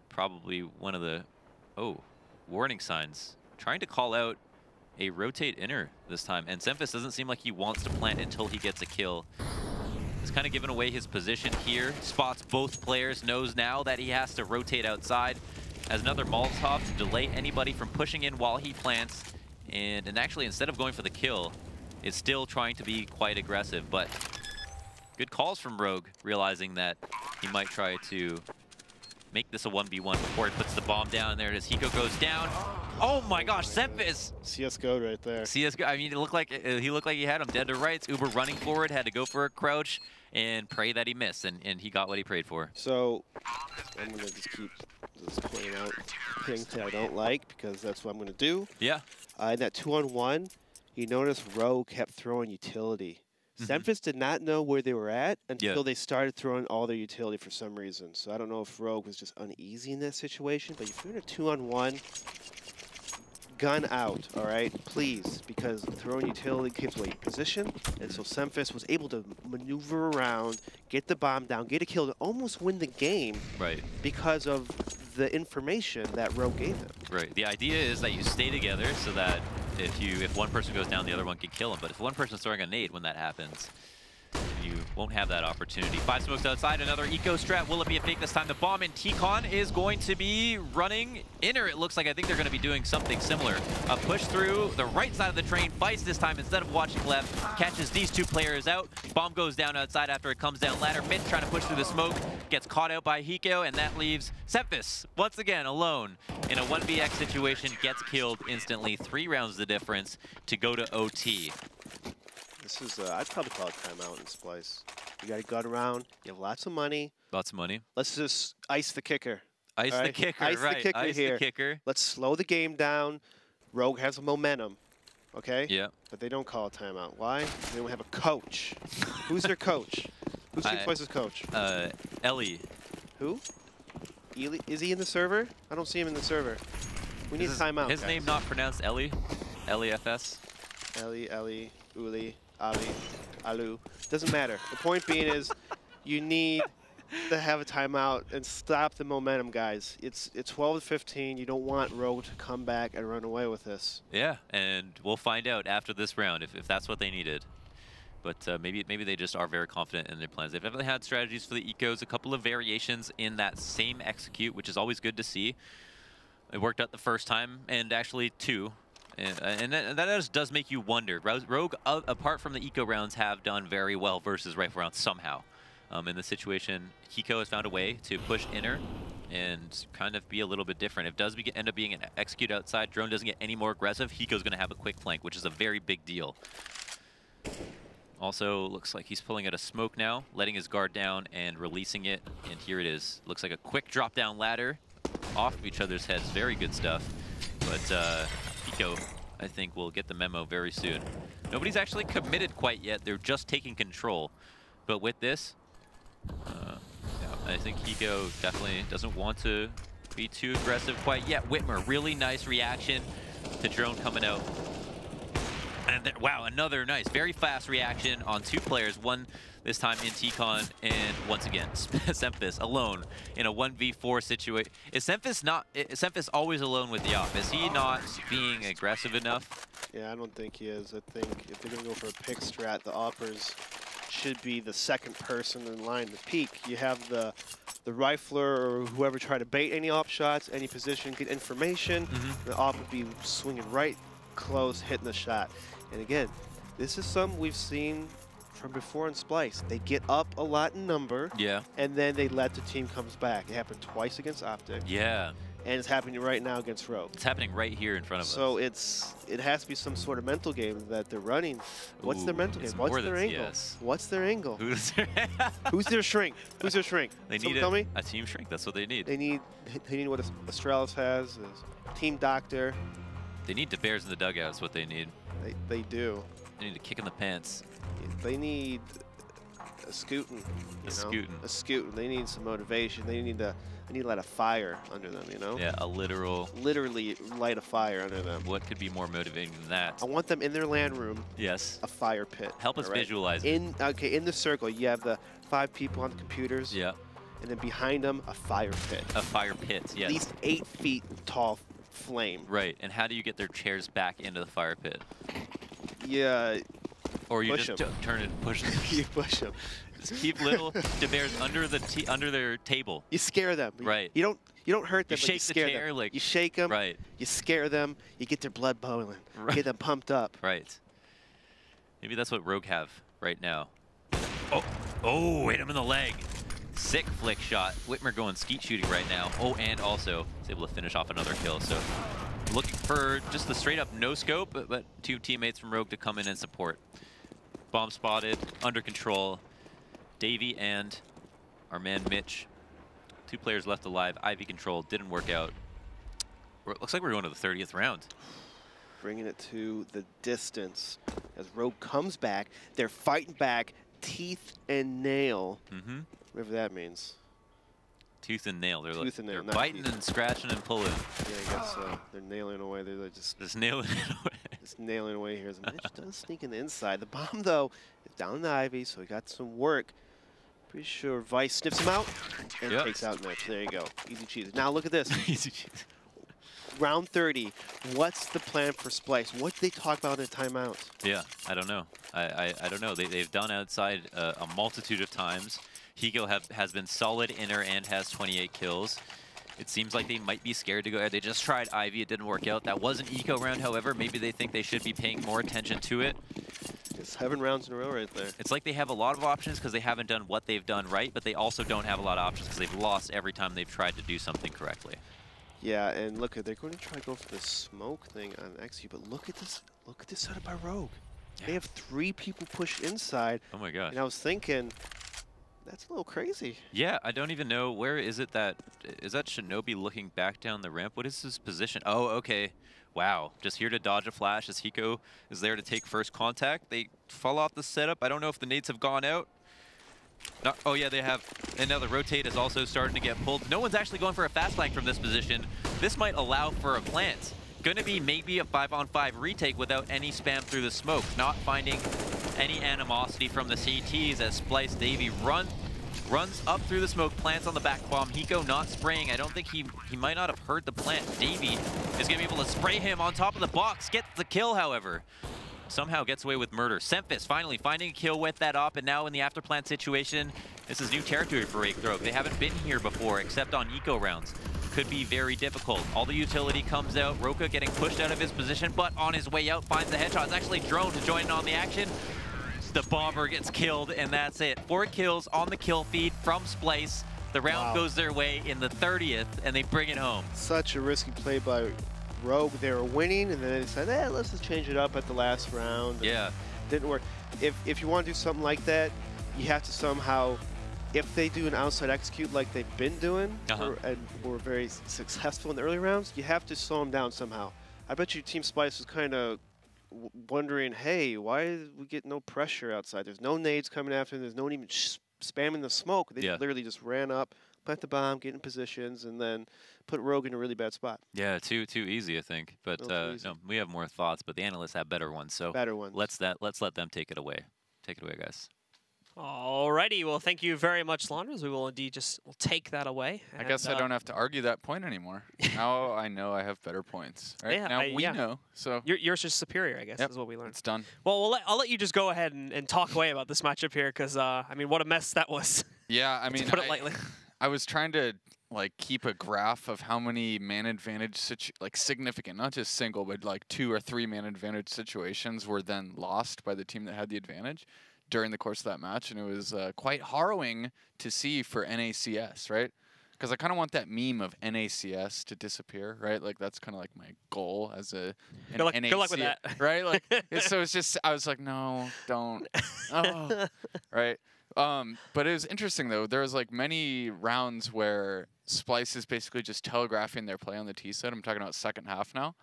Speaker 7: Probably one of the, warning signs. Trying to call out a rotate inner this time, and Semphis doesn't seem like he wants to plant until he gets a kill. He's kind of given away his position here. Spots both players, knows now that he has to rotate outside. Has another Molotov to delay anybody from pushing in while he plants. And actually, instead of going for the kill, is still trying to be quite aggressive. But good calls from Rogue, realizing that he might try to make this a 1v1 before he puts the bomb down. There it is. Hiko goes down. Oh my gosh, Semphis!
Speaker 9: CSGO right there.
Speaker 7: CSGO. I mean, it looked like he had him dead to rights. Uber running forward, had to go for a crouch and pray that he missed, and he got what he prayed for.
Speaker 9: So I'm gonna just keep pointing out things that I don't like, because that's what I'm gonna do.
Speaker 7: Yeah.
Speaker 9: In that 2-on-1, you notice Rogue kept throwing utility. Semphis did not know where they were at until they started throwing all their utility for some reason. So I don't know if Rogue was just uneasy in that situation, but if you're in a 2-on-1, gun out, all right, please, because throwing utility keeps away position, and so Semphis was able to maneuver around, get the bomb down, get a kill, to almost win the game because of the information that Rogue gave him.
Speaker 7: Right. The idea is that you stay together so that if one person goes down, the other one can kill him. But if one person's throwing a nade when that happens, you won't have that opportunity. 5 smokes outside, another eco strat. Will it be a fake this time? The bomb in T-Con is going to be running inner. It looks like I think they're going to be doing something similar. A push through the right side of the train. Splyce this time, instead of watching left, catches these 2 players out. Bomb goes down outside after it comes down ladder. Mid trying to push through the smoke. Gets caught out by Hiko, and that leaves Semphis once again alone in a 1vx situation. Gets killed instantly. 3 rounds the difference to go to OT.
Speaker 9: This is, I'd probably call it timeout in Splyce. You got a gun around, you have lots of money.
Speaker 7: Lots of money.
Speaker 9: Let's just ice the kicker.
Speaker 7: Ice the kicker,
Speaker 9: ice
Speaker 7: right.
Speaker 9: The kicker
Speaker 7: ice
Speaker 9: here.
Speaker 7: the kicker.
Speaker 9: Let's slow the game down. Rogue has momentum, okay?
Speaker 7: Yeah.
Speaker 9: But they don't call a timeout. Why? They don't have a coach. Who's their coach? Who's Team Splyce's coach?
Speaker 7: Ellie.
Speaker 9: Who? Eli? Is he in the server? I don't see him in the server. We need a timeout,
Speaker 7: His
Speaker 9: guys.
Speaker 7: name not pronounced Ellie? Ellie-FS?
Speaker 9: Ellie, Uli, Ali, Alu. Doesn't matter. The point being is, you need to have a timeout and stop the momentum, guys. It's 12-15. You don't want Rogue to come back and run away with this.
Speaker 7: Yeah, and we'll find out after this round if that's what they needed. But maybe they just are very confident in their plans. They've definitely had strategies for the ecos, a couple of variations in that same execute, which is always good to see. It worked out the first time, and actually 2. And that does make you wonder. Rogue, apart from the eco rounds, have done very well versus rifle rounds somehow. In this situation, Hiko has found a way to push inner and kind of be a little bit different. If it does end up being an execute outside, drone doesn't get any more aggressive, Hiko's going to have a quick flank, which is a very big deal. Also, looks like he's pulling out a smoke now, letting his guard down and releasing it. And here it is. Looks like a quick drop down ladder off of each other's heads. Very good stuff. But Hiko, I think, will get the memo very soon. Nobody's actually committed quite yet. They're just taking control. But with this, I think Hiko definitely doesn't want to be too aggressive quite yet. Whitmer, really nice reaction to drone coming out. And then, wow, another nice, very fast reaction on 2 players. One this time in T-Con, and once again, Semphis alone in a 1v4 situation. Is Semphis always alone with the op? Is he not being aggressive enough?
Speaker 9: Yeah, I don't think he is. I think if they're going to go for a pick strat, the oppers should be the second person in line to peek. You have the rifler or whoever try to bait any op shots, any position, get information. The op would be swinging right close, hitting the shot. And again, this is something we've seen from before in Splyce. They get up a lot in number, and then they let the team comes back. It happened twice against Optic.
Speaker 7: Yeah.
Speaker 9: And it's happening right now against Rogue.
Speaker 7: It's happening right here in front of us.
Speaker 9: So it has to be some sort of mental game that they're running. What's their mental game? What's their angle? What's their angle? Who's their shrink? Who's their shrink?
Speaker 7: They need a team shrink. That's what they need.
Speaker 9: They need what Astralis has, is team doctor.
Speaker 7: They need DeBears in the dugout is what they need.
Speaker 9: They do.
Speaker 7: They need a kick in the pants.
Speaker 9: They need a scooting. A scooting. They need some motivation. They need to light a fire under them, you know?
Speaker 7: Yeah,
Speaker 9: literally light a fire under them.
Speaker 7: What could be more motivating than that?
Speaker 9: I want them in their LAN room.
Speaker 7: Yes.
Speaker 9: A fire pit.
Speaker 7: Help us visualize
Speaker 9: it. In the circle, you have the 5 people on the computers.
Speaker 7: Yeah.
Speaker 9: And then behind them, a fire pit.
Speaker 7: A fire pit, yes.
Speaker 9: At least 8 feet tall flame.
Speaker 7: Right, and how do you get their chairs back into the fire pit?
Speaker 9: Yeah.
Speaker 7: Or you just turn it and push them.
Speaker 9: You push them.
Speaker 7: Just keep little DeBears under their table.
Speaker 9: You scare them.
Speaker 7: Right.
Speaker 9: You don't hurt them.
Speaker 7: You shake the chair,
Speaker 9: them.
Speaker 7: like
Speaker 9: you shake them.
Speaker 7: Right.
Speaker 9: You scare them. You get their blood boiling. Right. Get them pumped up.
Speaker 7: Right. Maybe that's what Rogue have right now. Oh, hit him in the leg. Sick flick shot. Whitmer going skeet shooting right now. Oh, and also is able to finish off another kill. So looking for just the straight up no scope, but 2 teammates from Rogue to come in and support. Bomb spotted, under control. Davey and our man Mitch. 2 players left alive. Ivy control didn't work out. Looks like we're going to the 30th round.
Speaker 9: Bringing it to the distance. As Rogue comes back, they're fighting back, teeth and nail. Whatever that means.
Speaker 7: Tooth and nail. They're,
Speaker 9: Tooth and nail,
Speaker 7: they're
Speaker 9: not
Speaker 7: biting
Speaker 9: teeth.
Speaker 7: and scratching and pulling.
Speaker 9: Yeah, I guess so. They're nailing away. They're
Speaker 7: Just nailing it away.
Speaker 9: just nailing away here. Mitch does sneak in the inside. The bomb, though, is down in the Ivy, so he got some work. Pretty sure Vice sniffs him out and takes out Mitch. There you go. Easy cheese. Now look at this.
Speaker 7: Easy cheese.
Speaker 9: Round 30. What's the plan for Splyce? What did they talk about in timeout?
Speaker 7: Yeah, I don't know. I don't know. They've done outside a multitude of times. Hiko has been solid inner and has 28 kills. It seems like they might be scared to go. They just tried Ivy. It didn't work out. That was an eco round, however. Maybe they think they should be paying more attention to it.
Speaker 9: It's 7 rounds in a row right there.
Speaker 7: It's like they have a lot of options because they haven't done what they've done right, but they also don't have a lot of options because they've lost every time they've tried to do something correctly.
Speaker 9: Yeah, and look, they're going to try to go for the smoke thing on XU, but look at this. Look at this setup by Rogue. Yeah. They have 3 people pushed inside.
Speaker 7: Oh my gosh.
Speaker 9: And I was thinking, that's a little crazy.
Speaker 7: Yeah, I don't even know. Where is it that... Is that Shinobi looking back down the ramp? What is his position? Oh, okay. Wow. Just here to dodge a flash as Hiko is there to take first contact. They fall off the setup. I don't know if the nades have gone out. No, oh yeah, they have. And now the rotate is also starting to get pulled. No one's actually going for a fast flank from this position. This might allow for a plant. Going to be maybe a 5-on-5 retake without any spam through the smoke. Not finding any animosity from the CTs as Splyce Davey runs up through the smoke, plants on the back bomb. Hiko not spraying. I don't think he might not have heard the plant. Davey is going to be able to spray him on top of the box. Gets the kill, however. Somehow gets away with murder. Semphis finally finding a kill with that up, and now in the afterplant situation, this is new territory for Rogue. They haven't been here before, except on eco rounds. Could be very difficult. All the utility comes out. Roka getting pushed out of his position, but on his way out finds the headshot. It's actually Drone to join in on the action. The bomber gets killed, and that's it. 4 kills on the kill feed from Splyce. The round goes their way in the 30th, and they bring it home.
Speaker 9: Such a risky play by Rogue. They were winning, and then they decided, let's just change it up at the last round.
Speaker 7: Yeah.
Speaker 9: Didn't work. If you want to do something like that, you have to somehow, if they do an outside execute like they've been doing, and were very successful in the early rounds, you have to slow them down somehow. I bet you Team Splyce was kind of wondering, hey, why did we get no pressure outside? There's no nades coming after them. There's no one even spamming the smoke. They literally just ran up, plant the bomb, get in positions, and then put Rogue in a really bad spot.
Speaker 7: Yeah, too easy, I think. But no, we have more thoughts, but the analysts have better ones. So
Speaker 9: better ones.
Speaker 7: Let's let them take it away. Take it away, guys.
Speaker 1: Alrighty, well, thank you very much, Launders. We will indeed we'll take that away.
Speaker 2: I guess I don't have to argue that point anymore. Now I know I have better points. Right?
Speaker 1: Yeah,
Speaker 2: now we know. So
Speaker 1: yours is superior, I guess, is what we learned.
Speaker 2: It's done.
Speaker 1: Well, I'll let you just go ahead and talk away about this matchup here, because I mean, what a mess that was.
Speaker 2: Yeah, I mean,
Speaker 1: to put it lightly.
Speaker 2: I was trying to keep a graph of how many man advantage significant, not just single, but like 2 or 3 man advantage situations were then lost by the team that had the advantage during the course of that match, and it was quite harrowing to see for NACS, right? Because I kind of want that meme of NACS to disappear, right? Like that's kind of like my goal as a
Speaker 1: good luck with that,
Speaker 2: right? Like so it's just I was like, no, don't, right? But it was interesting though. There was like many rounds where Splyce is basically just telegraphing their play on the T set. I'm talking about second half now.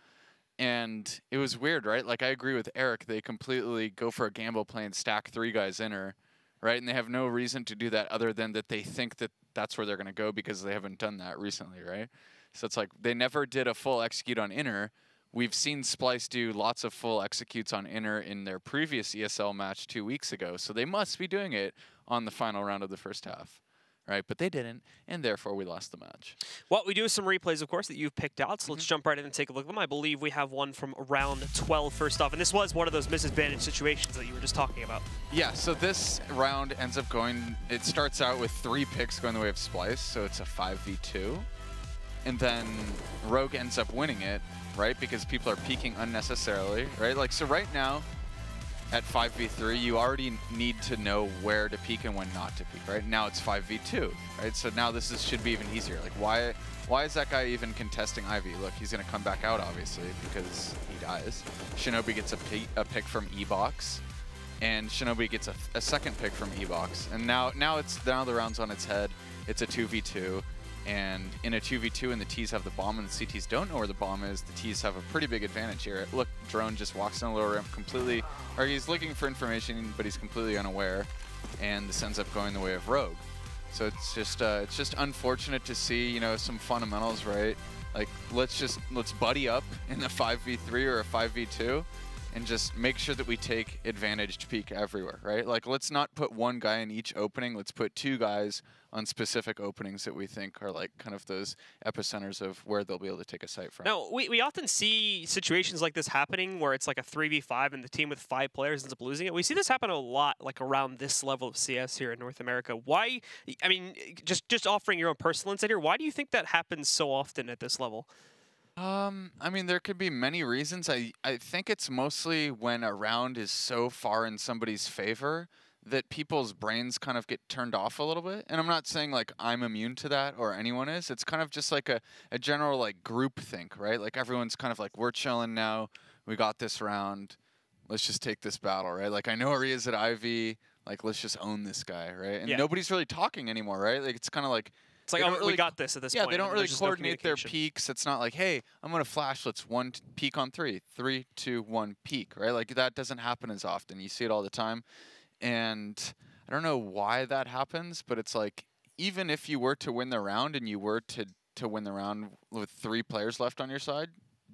Speaker 2: And it was weird, right? Like, I agree with Eric. They completely go for a gamble playing stack 3 guys inner, right? And they have no reason to do that other than that they think that that's where they're going to go because they haven't done that recently, right? So it's like they never did a full execute on inner. We've seen Splyce do lots of full executes on inner in their previous ESL match 2 weeks ago. So they must be doing it on the final round of the first half. Right, but they didn't, and therefore we lost the match.
Speaker 1: Well, we do have some replays, of course, that you've picked out, so let's jump right in and take a look at them. I believe we have one from round 12 first off, and this was one of those misadvantage situations that you were just talking about.
Speaker 2: Yeah, so this round ends up going, it starts out with 3 picks going the way of Splyce, so it's a 5v2, and then Rogue ends up winning it, right, because people are peeking unnecessarily, right? Like, so right now, at 5v3, you already need to know where to peek and when not to peek, right? Now it's 5v2, right? So now this should be even easier. Like, why is that guy even contesting Ivy? Look, he's going to come back out, obviously, because he dies. Shinobi gets a pick from E-Box, and Shinobi gets a second pick from E-Box. And now the round's on its head. It's a 2v2. And in a 2v2, and the Ts have the bomb, and the CTs don't know where the bomb is, the Ts have a pretty big advantage here. Look, Drone just walks in a lower ramp completely, or he's looking for information, but he's completely unaware, and this ends up going the way of Rogue. So it's just unfortunate to see, you know, some fundamentals, right? Like let's buddy up in a 5v3 or a 5v2 and just make sure that we take advantage to peek everywhere, right? Like let's not put one guy in each opening. Let's put two guys on specific openings that we think are like kind of those epicenters of where they'll be able to take a site from.
Speaker 1: Now, we often see situations like this happening where it's like a 3v5 and the team with 5 players ends up losing it. We see this happen a lot like around this level of CS here in North America. Why, I mean, just offering your own personal insight here, why do you think that happens so often at this level?
Speaker 2: I mean, there could be many reasons. I think it's mostly when a round is so far in somebody's favor that people's brains kind of get turned off a little bit. And I'm not saying like I'm immune to that or anyone is. It's kind of just like a general like group think, right? Like everyone's kind of like, we're chilling now. We got this round. Let's just take this battle, right? Like I know Aria's at Ivy. Like let's just own this guy, right? And nobody's really talking anymore, right? Like it's kind of like,
Speaker 1: it's like, oh, we got this at this point.
Speaker 2: Yeah, they don't really coordinate their peaks. It's not like, hey, I'm going to flash. Let's peek on 3. 3, 2, 1, peek, right? Like that doesn't happen as often. You see it all the time. And I don't know why that happens, but it's like, even if you were to win the round and you were to win the round with 3 players left on your side,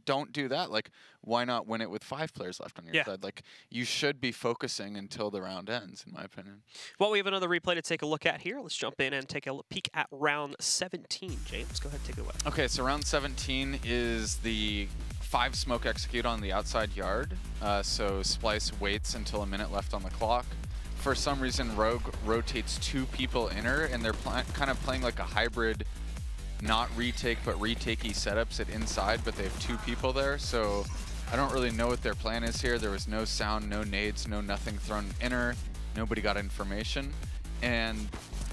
Speaker 2: don't do that. Like, why not win it with 5 players left on your side? Like, you should be focusing until the round ends, in my opinion.
Speaker 1: Well, we have another replay to take a look at here. Let's jump in and take a peek at round 17. James, go ahead and take it away.
Speaker 2: Okay, so round 17 is the 5 smoke execute on the outside yard. So Splyce waits until a minute left on the clock. For some reason, Rogue rotates 2 people inner, and they're kind of playing like a hybrid, not retake, but retakey setups at inside, but they have 2 people there. So I don't really know what their plan is here. There was no sound, no nades, no nothing thrown inner. Nobody got information. And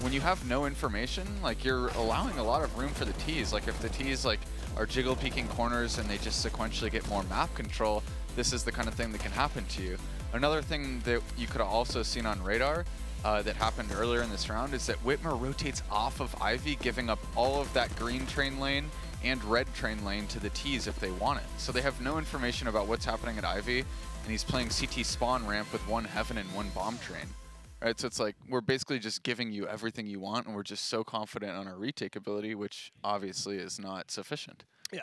Speaker 2: when you have no information, like you're allowing a lot of room for the Ts. Like if the Ts like are jiggle peeking corners and they just sequentially get more map control, this is the kind of thing that can happen to you. Another thing that you could have also seen on radar that happened earlier in this round is that Whitmer rotates off of Ivy, giving up all of that green train lane and red train lane to the Ts if they want it. So they have no information about what's happening at Ivy, and he's playing CT spawn ramp with 1 heaven and 1 bomb train. Right, so it's like we're basically just giving you everything you want, and we're just so confident on our retake ability, which obviously is not sufficient.
Speaker 1: Yeah.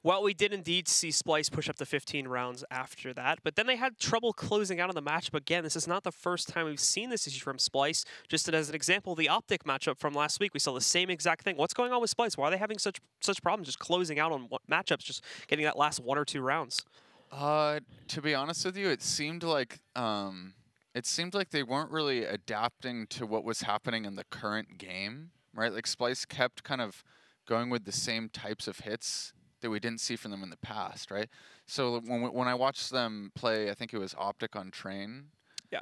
Speaker 1: Well, we did indeed see Splyce push up to 15 rounds after that, but then they had trouble closing out on the matchup again. This is not the first time we've seen this issue from Splyce. Just as an example, the Optic matchup from last week, we saw the same exact thing. What's going on with Splyce? Why are they having such problems just closing out on matchups, just getting that last 1 or 2 rounds?
Speaker 2: To be honest with you, it seemed like they weren't really adapting to what was happening in the current game, right? Like Splyce kept kind of going with the same types of hits that we didn't see from them in the past, right? So when I watched them play, I think it was Optic on Train,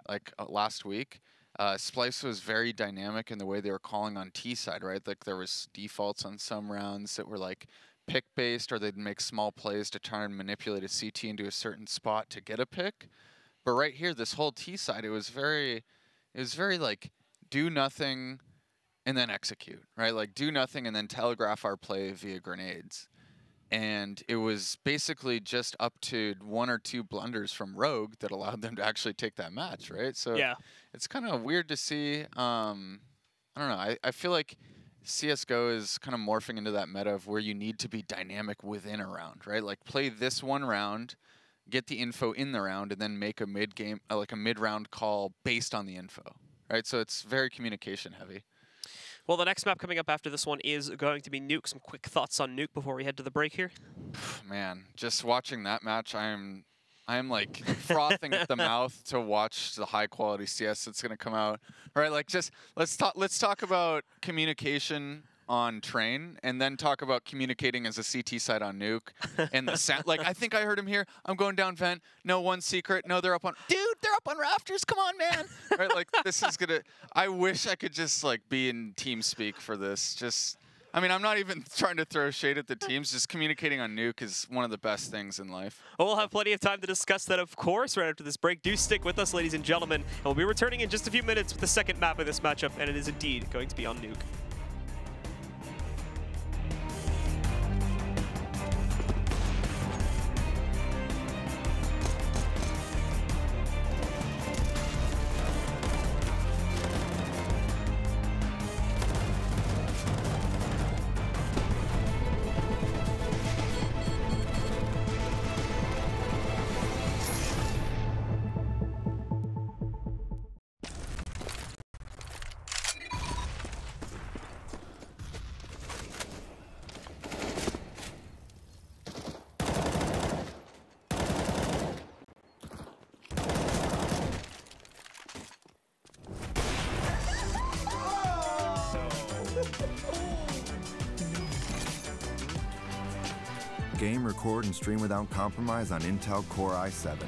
Speaker 2: like last week, Splyce was very dynamic in the way they were calling on T side, right? Like there was defaults on some rounds that were like pick-based, or they'd make small plays to try and manipulate a CT into a certain spot to get a pick. But right here, this whole T side, it was very like do nothing and then execute, right? Like do nothing and then telegraph our play via grenades. And it was basically just up to 1 or 2 blunders from Rogue that allowed them to actually take that match, right? So it's kind of weird to see. I don't know. I feel like CSGO is kind of morphing into that meta of where you need to be dynamic within a round, right? Like play this one round, get the info in the round, and then make a mid-game, like a mid-round call based on the info, right? So it's very communication heavy.
Speaker 1: Well, the next map coming up after this one is going to be Nuke. Some quick thoughts on Nuke before we head to the break here?
Speaker 2: Man, just watching that match, I'm like frothing at the mouth to watch the high quality CS that's going to come out. All right, like just let's talk about communication on Train, and then talk about communicating as a CT side on Nuke. And the sound, like I think I heard him here. I'm going down vent. No, one secret. No, they're up on. Dude, they're up on rafters. Come on, man. Right, like this is gonna. I wish I could just like be in team speak for this. Just, I mean, I'm not even trying to throw shade at the teams. Just communicating on Nuke is one of the best things in life.
Speaker 1: Well, we'll have plenty of time to discuss that, of course, right after this break. Do stick with us, ladies and gentlemen. And we'll be returning in just a few minutes with the second map of this matchup, and it is indeed going to be on Nuke.
Speaker 12: Game, record, and stream without compromise on Intel Core i7.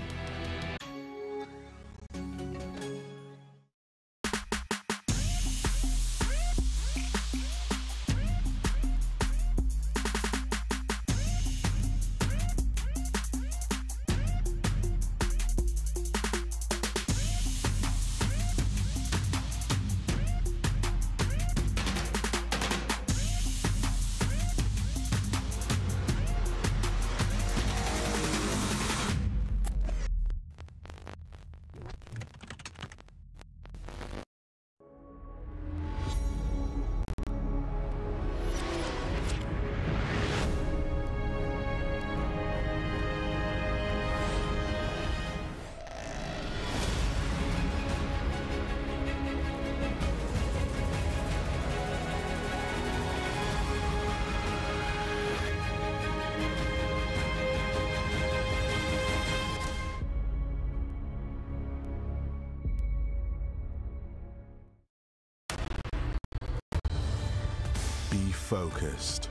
Speaker 13: Be focused.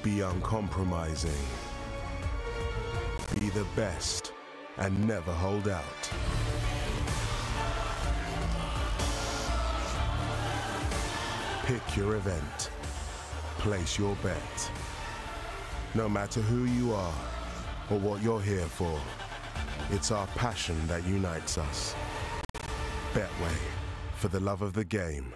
Speaker 13: Be uncompromising. Be the best and never hold out. Pick your event. Place your bet. No matter who you are or what you're here for, it's our passion that unites us. Betway, for the love of the game.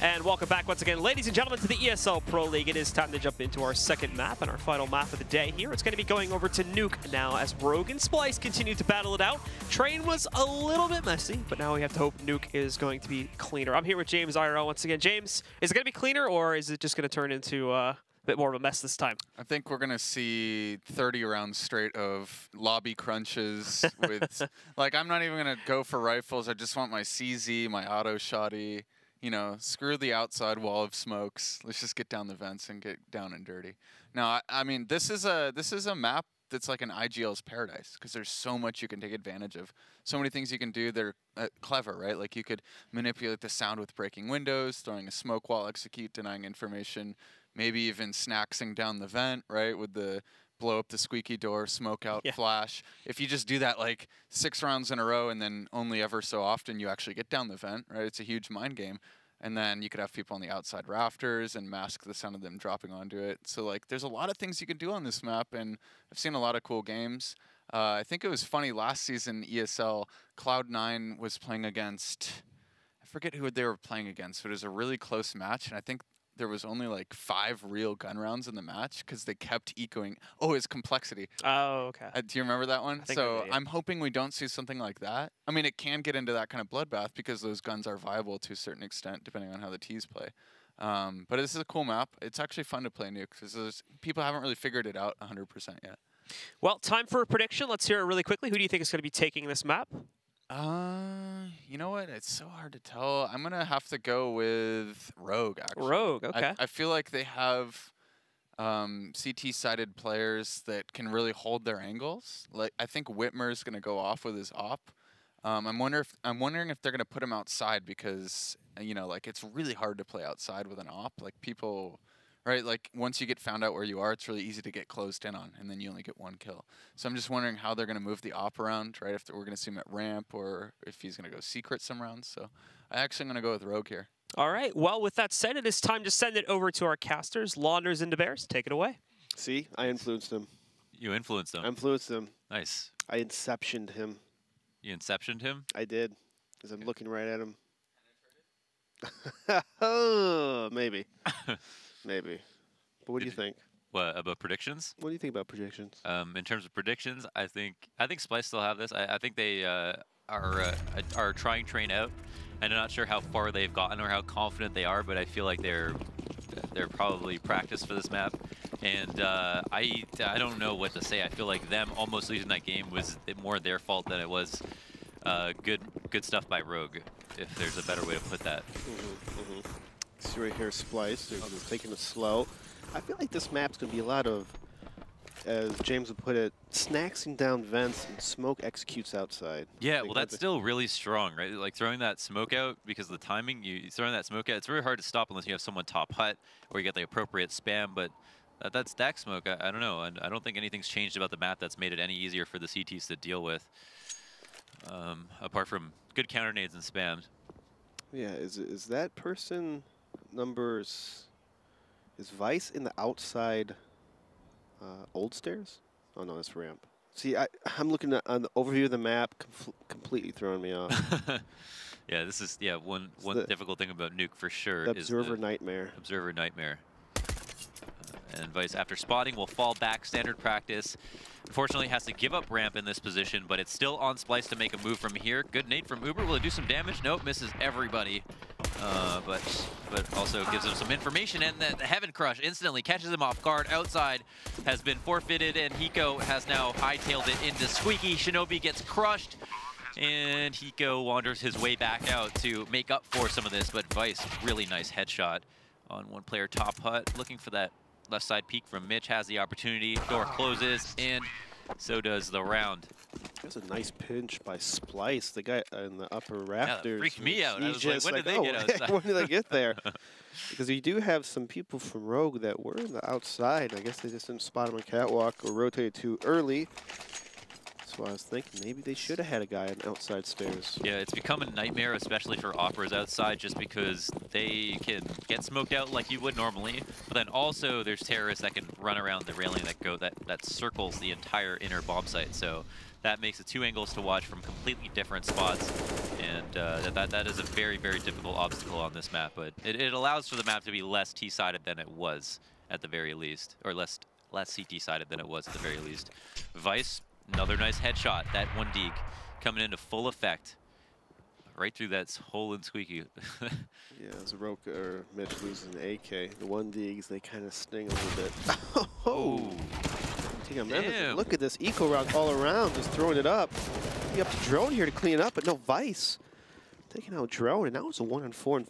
Speaker 1: And welcome back once again, ladies and gentlemen, to the ESL Pro League. It is time to jump into our second map and our final map of the day here. It's going to be going over to Nuke now as Rogue and Splyce continue to battle it out. Train was a little bit messy, but now we have to hope Nuke is going to be cleaner. I'm here with James IRL once again. James, is it going to be cleaner, or is it just going to turn into a bit more of a mess this time?
Speaker 2: I think we're going to see 30 rounds straight of lobby crunches with, like, I'm not even going to go for rifles. I just want my CZ, my auto shotty. You know, screw the outside wall of smokes. Let's just get down the vents and get down and dirty. Now, I mean, this is a map that's like an IGL's paradise because there's so much you can take advantage of. So many things you can do that are clever, right? Like you could manipulate the sound with breaking windows, throwing a smoke wall, execute, denying information, maybe even snacksing down the vent, right? With the blow up the squeaky door, smoke out, flash. If you just do that like 6 rounds in a row and then only ever so often you actually get down the vent, right? It's a huge mind game. And then you could have people on the outside rafters and mask the sound of them dropping onto it. So like there's a lot of things you can do on this map, and I've seen a lot of cool games. I think it was funny last season ESL, Cloud9 was playing against, I forget who they were playing against, but it was a really close match, and I think there was only like 5 real gun rounds in the match because they kept echoing. Oh, it's Complexity.
Speaker 1: Oh, okay.
Speaker 2: Do you remember that one? So
Speaker 1: yeah.
Speaker 2: I'm hoping we don't see something like that. I mean, it can get into that kind of bloodbath because those guns are viable to a certain extent depending on how the Ts play. But this is a cool map. It's actually fun to play Nuke because people haven't really figured it out 100% yet.
Speaker 1: Well, time for a prediction. Let's hear it really quickly. Who do you think is going to be taking this map?
Speaker 2: You know what? It's so hard to tell. I'm gonna have to go with Rogue. Actually,
Speaker 1: Rogue. Okay.
Speaker 2: I feel like they have CT-sided players that can really hold their angles. Like I think Whitmer's gonna go off with his op. I'm wondering if they're gonna put him outside because you know, like it's really hard to play outside with an op. Like people. Right, like once you get found out where you are, it's really easy to get closed in on, and then you only get 1 kill. So I'm just wondering how they're going to move the op around, right? If we're going to see him at ramp, or if he's going to go secret some rounds. So I actually am going to go with Rogue here.
Speaker 1: All right. Well, with that said, it is time to send it over to our casters, Launders and DeBears. Take it away.
Speaker 9: See, I influenced him.
Speaker 7: You influenced him.
Speaker 9: I influenced him.
Speaker 7: Nice.
Speaker 9: I inceptioned him.
Speaker 7: You inceptioned him?
Speaker 9: I did, because I'm looking right at him. Oh, maybe. Maybe. But what do you think?
Speaker 7: What about predictions?
Speaker 9: What do you think about predictions?
Speaker 7: In terms of predictions, I think Splyce still have this. I think they are trying Train out. I'm not sure how far they've gotten or how confident they are, but I feel like they're probably practiced for this map. And I don't know what to say. I feel like them almost losing that game was more their fault than it was good stuff by Rogue, if there's a better way to put that.
Speaker 9: See right here, Splyce. They're taking it slow. I feel like this map's going to be a lot of, as James would put it, snacksing down vents and smoke executes outside.
Speaker 7: Yeah, well, that's still really strong, right? Like throwing that smoke out because of the timing, throwing that smoke out, it's really hard to stop unless you have someone top hut or you get the appropriate spam, but that stack smoke, I don't know. I don't think anything's changed about the map that's made it any easier for the CTs to deal with, apart from good counter nades and spams.
Speaker 9: Yeah, is that person numbers... Is Vice in the outside old stairs? Oh, no, that's ramp. See, I'm looking at on the overview of the map, completely throwing me off.
Speaker 7: Yeah, this is one difficult thing about Nuke for sure.
Speaker 9: The Observer Nightmare.
Speaker 7: Observer Nightmare. And Vice, after spotting, will fall back, standard practice. Unfortunately, has to give up ramp in this position, but it's still on Splyce to make a move from here. Good nade from Uber. Will it do some damage? Nope, misses everybody. But also gives him some information, and the Heaven Crush instantly catches him off guard. Outside has been forfeited, and Hiko has now hightailed it into Squeaky. Shinobi gets crushed, and Hiko wanders his way back out to make up for some of this, but Vice, really nice headshot on one player top hut. Looking for that left side peek from Mitch, has the opportunity. Door closes, and so does the round.
Speaker 9: That's a nice pinch by Splyce, the guy in the upper rafters.
Speaker 7: Yeah, freaked me out. I was like, when did they get outside?
Speaker 9: When did they get there? Because you do have some people from Rogue that were in the outside. I guess they just didn't spot him on catwalk or rotated too early. So what I was thinking. Maybe they should have had a guy on outside stairs.
Speaker 7: Yeah, it's become a nightmare, especially for operas outside, just because they can get smoked out like you would normally, but then also there's terrorists that can run around the railing that circles the entire inner bomb site. So that makes it 2 angles to watch from completely different spots, and that is a very, very difficult obstacle on this map. But it allows for the map to be less T-sided than it was at the very least, or less CT-sided than it was at the very least. Vice, another nice headshot. That 1 dig coming into full effect. Right through that hole in Squeaky.
Speaker 9: Yeah, as Roka or Mitch losing an AK, the 1 digs, they kind of sting a little bit. Oh! Damn. Look at this eco round all around, just throwing it up. You have to drone here to clean it up, but no Vice. Taking out drone, and now it's a 1-on-4 in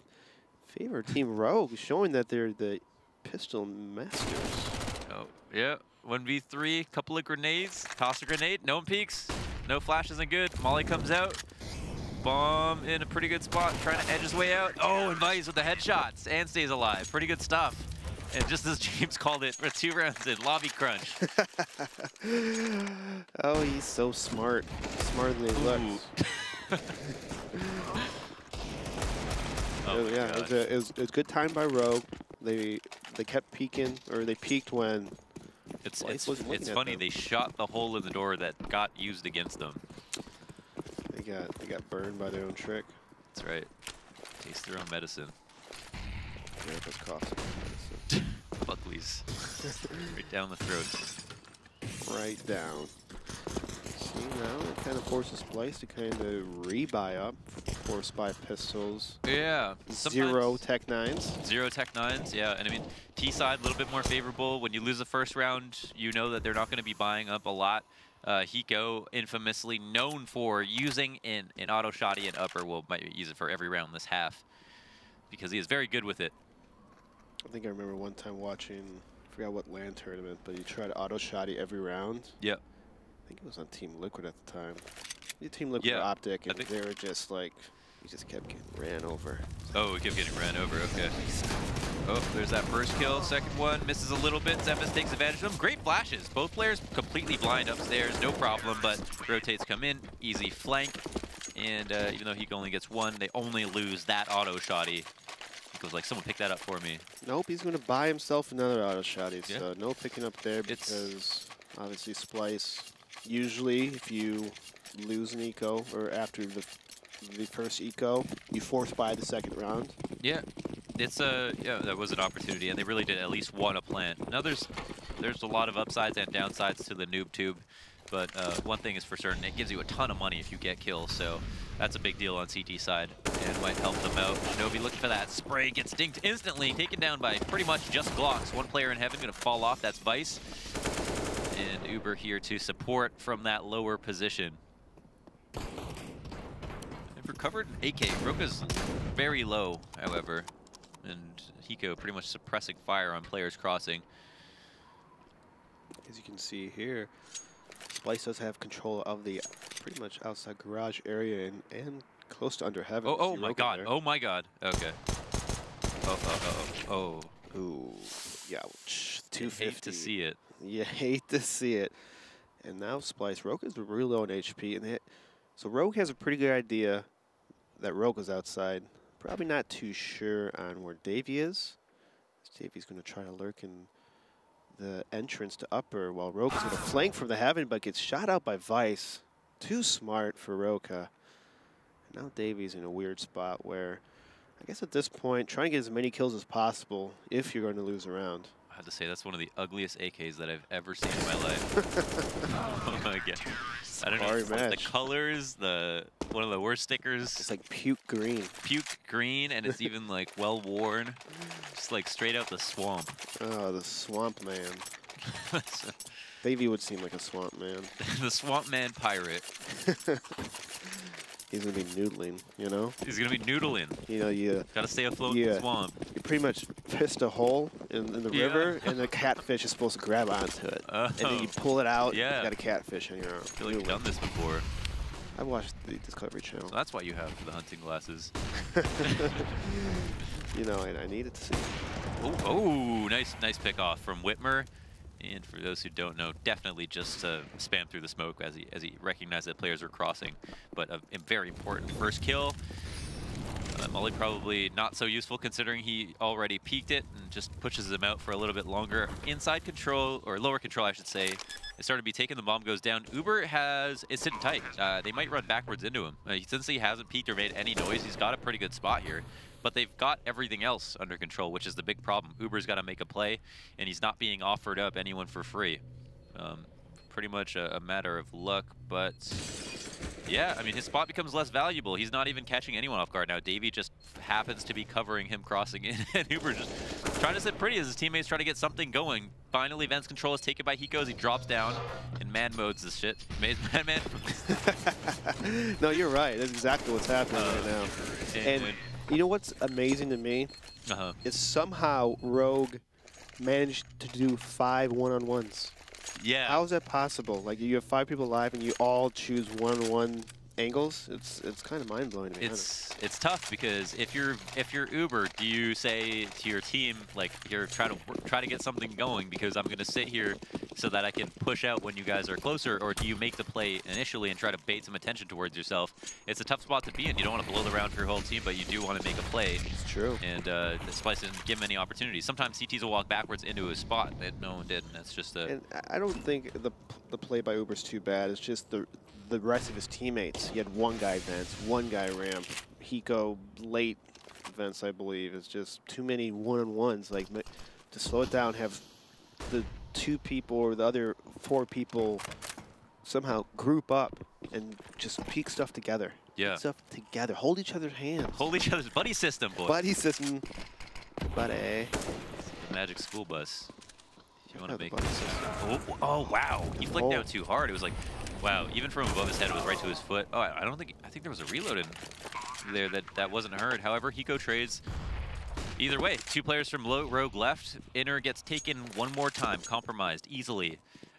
Speaker 9: favor of Team Rogue, showing that they're the pistol masters.
Speaker 7: Oh, yeah. 1v3, couple of grenades. Toss a grenade, no one peeks. No flash isn't good. Molly comes out. Bomb in a pretty good spot, trying to edge his way out. Oh, and Vice with the headshots and stays alive. Pretty good stuff. And just as James called it, for 2 rounds in lobby crunch.
Speaker 9: Oh, he's so smart. Smarter than he looks.
Speaker 7: Oh
Speaker 9: yeah, it was good time by Rogue. They kept peeking, or they peeked when
Speaker 7: it's funny, they shot the hole in the door that got used against them.
Speaker 9: They got burned by their own trick.
Speaker 7: That's right. Taste their own medicine.
Speaker 9: Grandpa's coughing.
Speaker 7: Buckley's. Right down the throat.
Speaker 9: Right down. See, now it kind of forces Splyce to kind of rebuy up for Spy pistols.
Speaker 7: Yeah.
Speaker 9: 0 Tech 9s.
Speaker 7: 0 Tech 9s, yeah. And I mean, T-side a little bit more favorable. When you lose the first round, you know that they're not going to be buying up a lot. Hiko, infamously known for using in auto shotty and upper, might use it for every round this half because he is very good with it.
Speaker 9: I think I remember one time watching, I forgot what LAN tournament, but he tried auto shotty every round.
Speaker 7: Yep.
Speaker 9: I think it was on Team Liquid at the time. Team Liquid or Optic, and they were just like, he just kept getting ran over.
Speaker 7: Oh, he kept getting ran over, okay. Oh, there's that first kill. Second one misses a little bit. Zephys takes advantage of them. Great flashes. Both players completely blind upstairs, no problem, but rotates come in. Easy flank. And even though he only gets 1, they only lose that auto shotty. He goes like, someone pick that up for me.
Speaker 9: Nope, he's going to buy himself another auto shotty. Yeah. So no picking up there because obviously Splyce, usually if you lose an eco or after the first eco, you force buy the second round.
Speaker 7: Yeah. It's that was an opportunity, and they really did at least want to plant. Now there's a lot of upsides and downsides to the noob tube, but one thing is for certain, it gives you a ton of money if you get kills, so that's a big deal on CT side, and might help them out. Shinobi looking for that spray, gets dinked instantly, taken down by pretty much just Glocks. 1 player in heaven gonna fall off, that's Vice. And Uber here to support from that lower position. They've recovered an AK. Roka's very low, however. And Hiko pretty much suppressing fire on players crossing.
Speaker 9: As you can see here, Splyce does have control of the pretty much outside garage area and close to under heaven.
Speaker 7: Oh my god, there. Oh my god. Okay. Oh.
Speaker 9: Ooh, yeah, 250.
Speaker 7: Hate to see it.
Speaker 9: You hate to see it. And now Splyce, Rogue is really low on HP, and so Rogue has a pretty good idea that Rogue is outside. Probably not too sure on where Davey is. Davey's going to try to lurk in the entrance to upper while Roka's going to flank from the heaven, but gets shot out by Vice. Too smart for Roka. And now Davey's in a weird spot where, I guess at this point, try and get as many kills as possible if you're going to lose a round.
Speaker 7: I have to say, that's one of the ugliest AKs that I've ever seen in my life. Oh my god. I don't know, the colors, one of the worst stickers.
Speaker 9: It's like puke green.
Speaker 7: Puke green, and it's even like well worn. Just like straight out the swamp.
Speaker 9: Oh, the swamp man. Davey would seem like a swamp man.
Speaker 7: The swamp man pirate.
Speaker 9: He's gonna be noodling, you know?
Speaker 7: He's gonna be noodling.
Speaker 9: You know, you
Speaker 7: gotta stay afloat in the swamp.
Speaker 9: You pretty much pissed a hole in the river, and the catfish is supposed to grab onto it. And then you pull it out, you got a catfish on your arm.
Speaker 7: I feel like you've done this before.
Speaker 9: I watched the Discovery Channel.
Speaker 7: So that's why you have the hunting glasses.
Speaker 9: You know, I needed to see.
Speaker 7: Oh, nice pick off from Whitmer. And for those who don't know, definitely just spam through the smoke as he recognized that players are crossing. But a very important first kill. Molly probably not so useful considering he already peaked it and just pushes them out for a little bit longer. Inside control, or lower control I should say, it started to be taken, the bomb goes down. Uber is sitting tight. They might run backwards into him. Since he hasn't peaked or made any noise, he's got a pretty good spot here. But they've got everything else under control, which is the big problem. Uber's got to make a play, and he's not being offered up anyone for free. Pretty much a matter of luck, but yeah, I mean, his spot becomes less valuable. He's not even catching anyone off guard now. Davey just happens to be covering him crossing in, and Uber just trying to sit pretty as his teammates try to get something going. Finally, Vent's control is taken by Hiko as he drops down and man modes this shit. Man.
Speaker 9: No, you're right. That's exactly what's happening right now. And you know what's amazing to me? Is somehow Rogue managed to do 5 one-on-ones.
Speaker 7: Yeah.
Speaker 9: How is that possible? Like, you have 5 people live and you all choose one-on-one angles? It's kind of mind-blowing to me.
Speaker 7: It's tough because if you're Uber, do you say to your team, like, you're trying to get something going because I'm going to sit here so that I can push out when you guys are closer, or do you make the play initially and try to bait some attention towards yourself? It's a tough spot to be in. You don't want to blow the round for your whole team, but you do want to make a play.
Speaker 9: It's true.
Speaker 7: And Splyce didn't give him any opportunities. Sometimes CTs will walk backwards into a spot that no one did, and that's just a...
Speaker 9: And I don't think the play by Uber's too bad. It's just the rest of his teammates. He had one guy Vents, one guy ramp. Hiko late Vents, I believe. It's just too many one-on-ones. Like, to slow it down, have the 2 people or the other 4 people somehow group up and just peek stuff together.
Speaker 7: Yeah.
Speaker 9: Peek stuff together. Hold each other's hands.
Speaker 7: Hold each other's buddy system, boys.
Speaker 9: Buddy system. Buddy.
Speaker 7: Magic school bus. You want to make this. Oh, wow. He flicked out too hard. It was like, wow. Even from above his head, it was right to his foot. Oh, I think there was a reload in there that wasn't heard. However, Hiko trades either way. 2 players from Rogue left. Inner gets taken one more time, compromised easily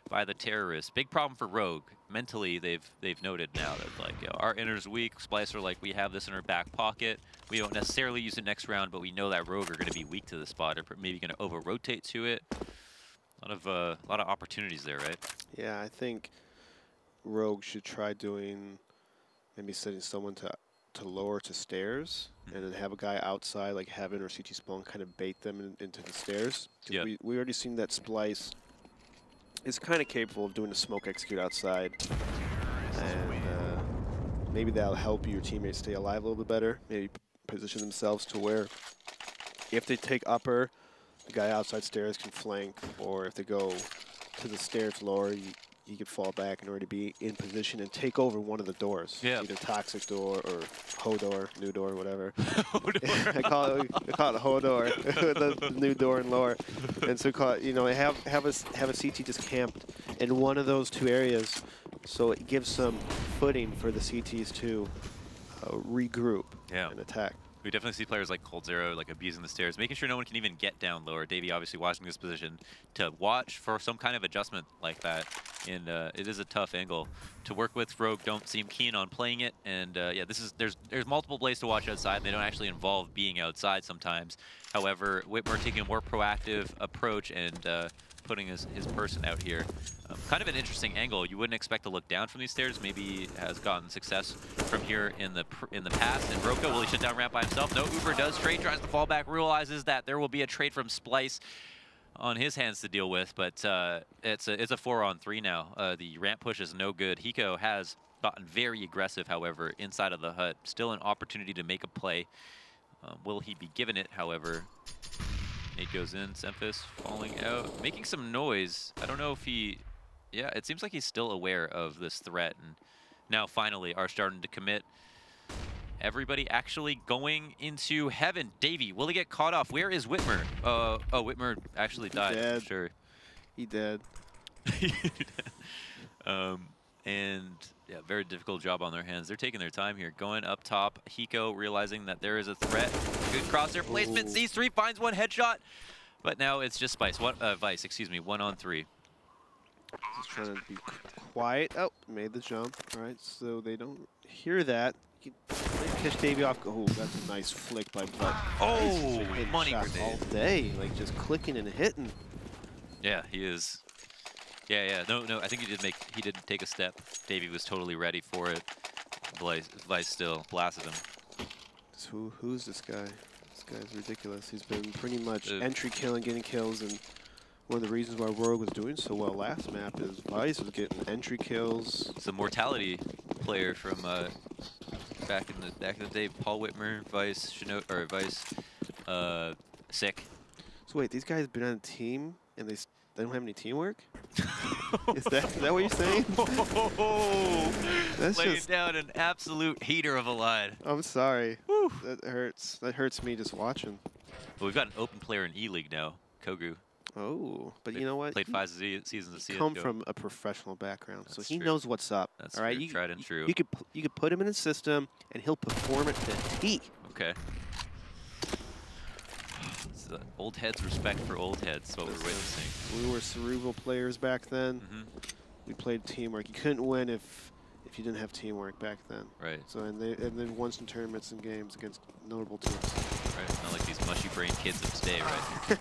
Speaker 7: by the terrorists. Big problem for Rogue. Mentally, they've noted now that, like, our Inner's weak. Splyce are like, we have this in our back pocket. We don't necessarily use it next round, but we know that Rogue are going to be weak to the spot, or maybe going to over-rotate to it. A lot of opportunities there, right?
Speaker 9: Yeah, I think Rogue should try doing, maybe setting someone to lower to stairs, and then have a guy outside, like have Inner CT spawn, kind of bait them into the stairs.
Speaker 7: Yeah.
Speaker 9: We already seen that Splyce is kind of capable of doing a smoke execute outside, and maybe that'll help your teammates stay alive a little bit better. Maybe position themselves to where if they take upper, the guy outside stairs can flank, or if they go to the stairs lower, you could fall back in order to be in position and take over one of the doors.
Speaker 7: Yeah.
Speaker 9: Either Toxic door or Ho door, new door, whatever. I call it a Ho door, the new door and lower. And so have a CT just camped in one of those 2 areas, so it gives some footing for the CTs to regroup and attack.
Speaker 7: We definitely see players like Cold Zero, like abusing the stairs, making sure no one can even get down lower. Davey obviously watching this position to watch for some kind of adjustment like that. And it is a tough angle to work with. Rogue don't seem keen on playing it. And yeah, there's multiple plays to watch outside, and they don't actually involve being outside sometimes. However, Whitmer taking a more proactive approach and putting his person out here. Kind of an interesting angle. You wouldn't expect to look down from these stairs. Maybe has gotten success from here in the past. And Roka, will he shut down ramp by himself? No, Uber does trade, tries to fall back, realizes that there will be a trade from Splyce on his hands to deal with, but it's a 4-on-3 now. The ramp push is no good. Hiko has gotten very aggressive, however, inside of the hut. Still an opportunity to make a play. Will he be given it, however? Nate goes in, Semphis falling out, making some noise. I don't know if he... Yeah, it seems like he's still aware of this threat, and now finally are starting to commit. Everybody actually going into heaven. Davey, will he get caught off? Where is Whitmer? Oh, Whitmer actually died.
Speaker 9: Dead.
Speaker 7: I'm sure.
Speaker 9: He dead.
Speaker 7: And yeah, very difficult job on their hands. They're taking their time here. Going up top, Hiko realizing that there is a threat. Good crosshair placement. Sees 3, finds 1 headshot. But now it's just Vice, 1-on-3.
Speaker 9: Just trying to be quiet. Oh, made the jump. All right, so they don't hear that. You can catch Davey off. Oh, that's a nice flick by Butt.
Speaker 7: Oh,
Speaker 9: nice
Speaker 7: money
Speaker 9: shots
Speaker 7: grenade.
Speaker 9: all day, like just clicking and hitting.
Speaker 7: Yeah, he is Yeah. No. I think he did take a step. Davey was totally ready for it. Vice still blasted him.
Speaker 9: So who's this guy? This guy's ridiculous. He's been pretty much entry killing, getting kills, and one of the reasons why Rogue was doing so well last map is Vice was getting entry kills.
Speaker 7: It's a mortality player from back in the day. Paul Whitmer, Vice, Sick.
Speaker 9: So wait, these guys have been on a team and they don't have any teamwork? Is that what you're saying? That's
Speaker 7: laying
Speaker 9: just
Speaker 7: down an absolute heater of a line.
Speaker 9: I'm sorry.
Speaker 7: Whew.
Speaker 9: That hurts. That hurts me just watching.
Speaker 7: Well, we've got an open player in E-League now, Kogu.
Speaker 9: Oh, but you know what?
Speaker 7: Played 5 seasons of CSGO.
Speaker 9: Come from a professional background,
Speaker 7: That's
Speaker 9: so he
Speaker 7: true.
Speaker 9: knows what's up.
Speaker 7: That's
Speaker 9: all right,
Speaker 7: true. Tried and true.
Speaker 9: You could put him in a system, and he'll perform it to a T.
Speaker 7: Okay. Old heads respect for old heads. What we're witnessing.
Speaker 9: We were cerebral players back then. We played teamwork. You couldn't win if you didn't have teamwork back then.
Speaker 7: Right.
Speaker 9: So and then won some tournaments and games against notable teams.
Speaker 7: Right. Not like these mushy-brained kids of today, right?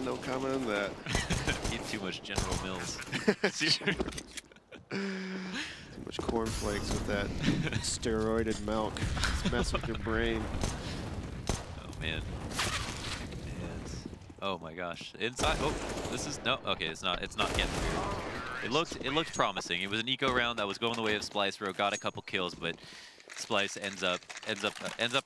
Speaker 9: No comment on that.
Speaker 7: Eat too much General Mills.
Speaker 9: Too much cornflakes with that steroided milk. It's messing with your brain.
Speaker 7: Oh man. Oh my gosh. Inside. Oh, this is no. Okay, it's not getting weird. It looked promising. It was an eco round that was going the way of Splyce. Rogue got a couple kills, but Splyce ends up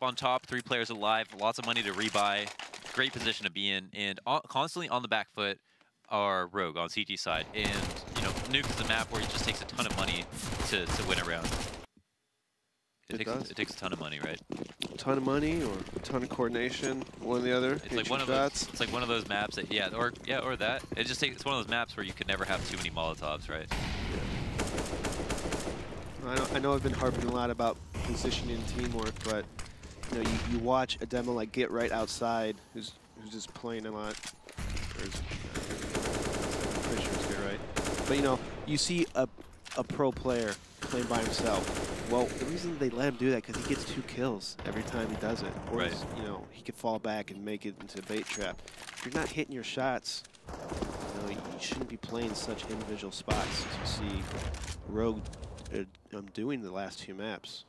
Speaker 7: on top. 3 players alive. Lots of money to rebuy. Great position to be in, and constantly on the back foot are Rogue on CT side. And you know, Nuke is a map where it just takes a ton of money to win a round. It takes a ton of money, right?
Speaker 9: A ton of money or a ton of coordination, one or the other.
Speaker 7: It's like one of those. It's like one of those maps that or that. It's one of those maps where you could never have too many Molotovs, right?
Speaker 9: Yeah. I know I've been harping a lot about positioning and teamwork, but you know, you watch a demo like Get Right Outside, who's just playing a lot. I'm pretty sure it's Get Right. But you know, you see a pro player playing by himself. Well, the reason they let him do that because he gets 2 kills every time he does it. Or
Speaker 7: right.
Speaker 9: You know, he could fall back and make it into a bait trap. If you're not hitting your shots, you know, you shouldn't be playing such individual spots as you see Rogue doing the last 2 maps.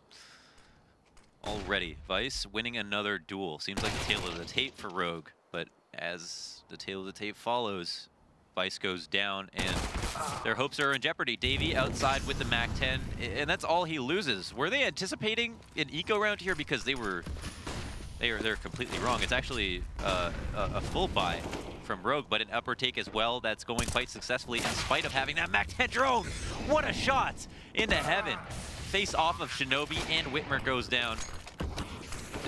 Speaker 7: Already, Vice winning another duel. Seems like the tail of the tape for Rogue, but as the tail of the tape follows, Vice goes down, and their hopes are in jeopardy. Davey outside with the MAC-10, and that's all he loses. Were they anticipating an eco round here? Because they're completely wrong. It's actually a full buy from Rogue, but an upper take as well. That's going quite successfully in spite of having that MAC-10 drone. What a shot into heaven. Face off of Shinobi, and Whitmer goes down.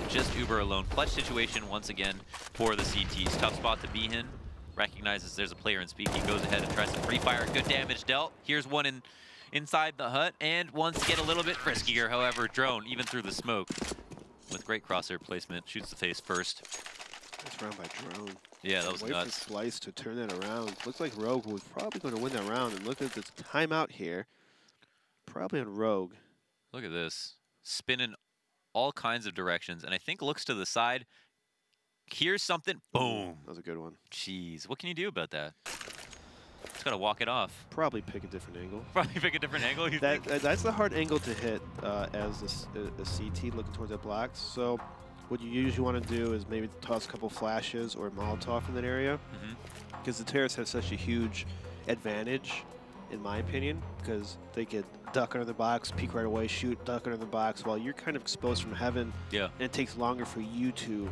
Speaker 7: Just Uber alone. Clutch situation once again for the CTs. Tough spot to be in. Recognizes there's a player in speed. He goes ahead and tries to free fire. Good damage dealt. Here's one inside the hut and wants to get a little bit friskier. However, drone even through the smoke with great crosshair placement. Shoots the face first.
Speaker 9: That's round by drone.
Speaker 7: Yeah, that was
Speaker 9: Wait
Speaker 7: nuts.
Speaker 9: for Splyce to turn that around. Looks like Rogue was probably going to win that round. And look at the timeout here. Probably on Rogue.
Speaker 7: Look at this. Spinning all kinds of directions. And I think looks to the side. Here's something. Boom.
Speaker 9: That was a good one.
Speaker 7: Jeez. What can you do about that? Just got to walk it off.
Speaker 9: Probably pick a different angle.
Speaker 7: Probably pick a different angle, you think?
Speaker 9: That's the hard angle to hit as a CT looking towards that block. So what you usually want to do is maybe toss a couple flashes or Molotov in that area. Because the terrorists have such a huge advantage, in my opinion, because they could duck under the box, peek right away, shoot, duck under the box, while you're kind of exposed from heaven.
Speaker 7: Yeah.
Speaker 9: And it takes longer for you to,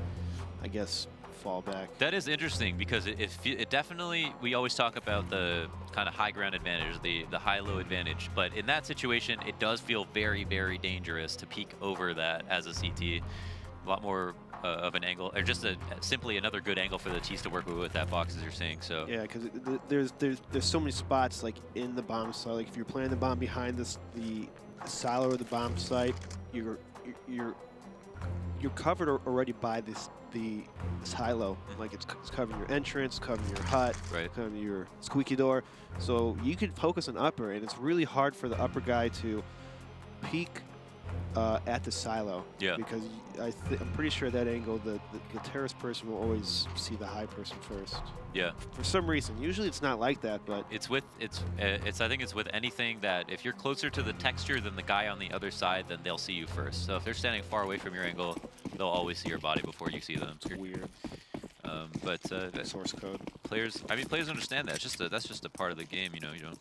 Speaker 9: I guess, fall back.
Speaker 7: That is interesting because it definitely, we always talk about the kind of high ground advantage, the high-low advantage, but in that situation, it does feel very, very dangerous to peek over that as a CT. A lot more of an angle, or just simply another good angle for the T's to work with that box, as you're saying. So
Speaker 9: yeah, because there's so many spots like in the bomb site. Like if you're planting the bomb behind the silo or the bomb site, you're covered already by the silo. Like it's covering your entrance, covering your hut,
Speaker 7: right,
Speaker 9: covering your squeaky door. So you can focus on upper, and it's really hard for the upper guy to peek at the silo.
Speaker 7: Yeah.
Speaker 9: Because I'm pretty sure that angle, the terrorist person will always see the high person first.
Speaker 7: Yeah.
Speaker 9: For some reason. Usually it's not like that, but
Speaker 7: I think it's with anything that if you're closer to the texture than the guy on the other side, then they'll see you first. So if they're standing far away from your angle, they'll always see your body before you see them.
Speaker 9: It's weird.
Speaker 7: Source code. Players understand that. That's just a part of the game, you know. You don't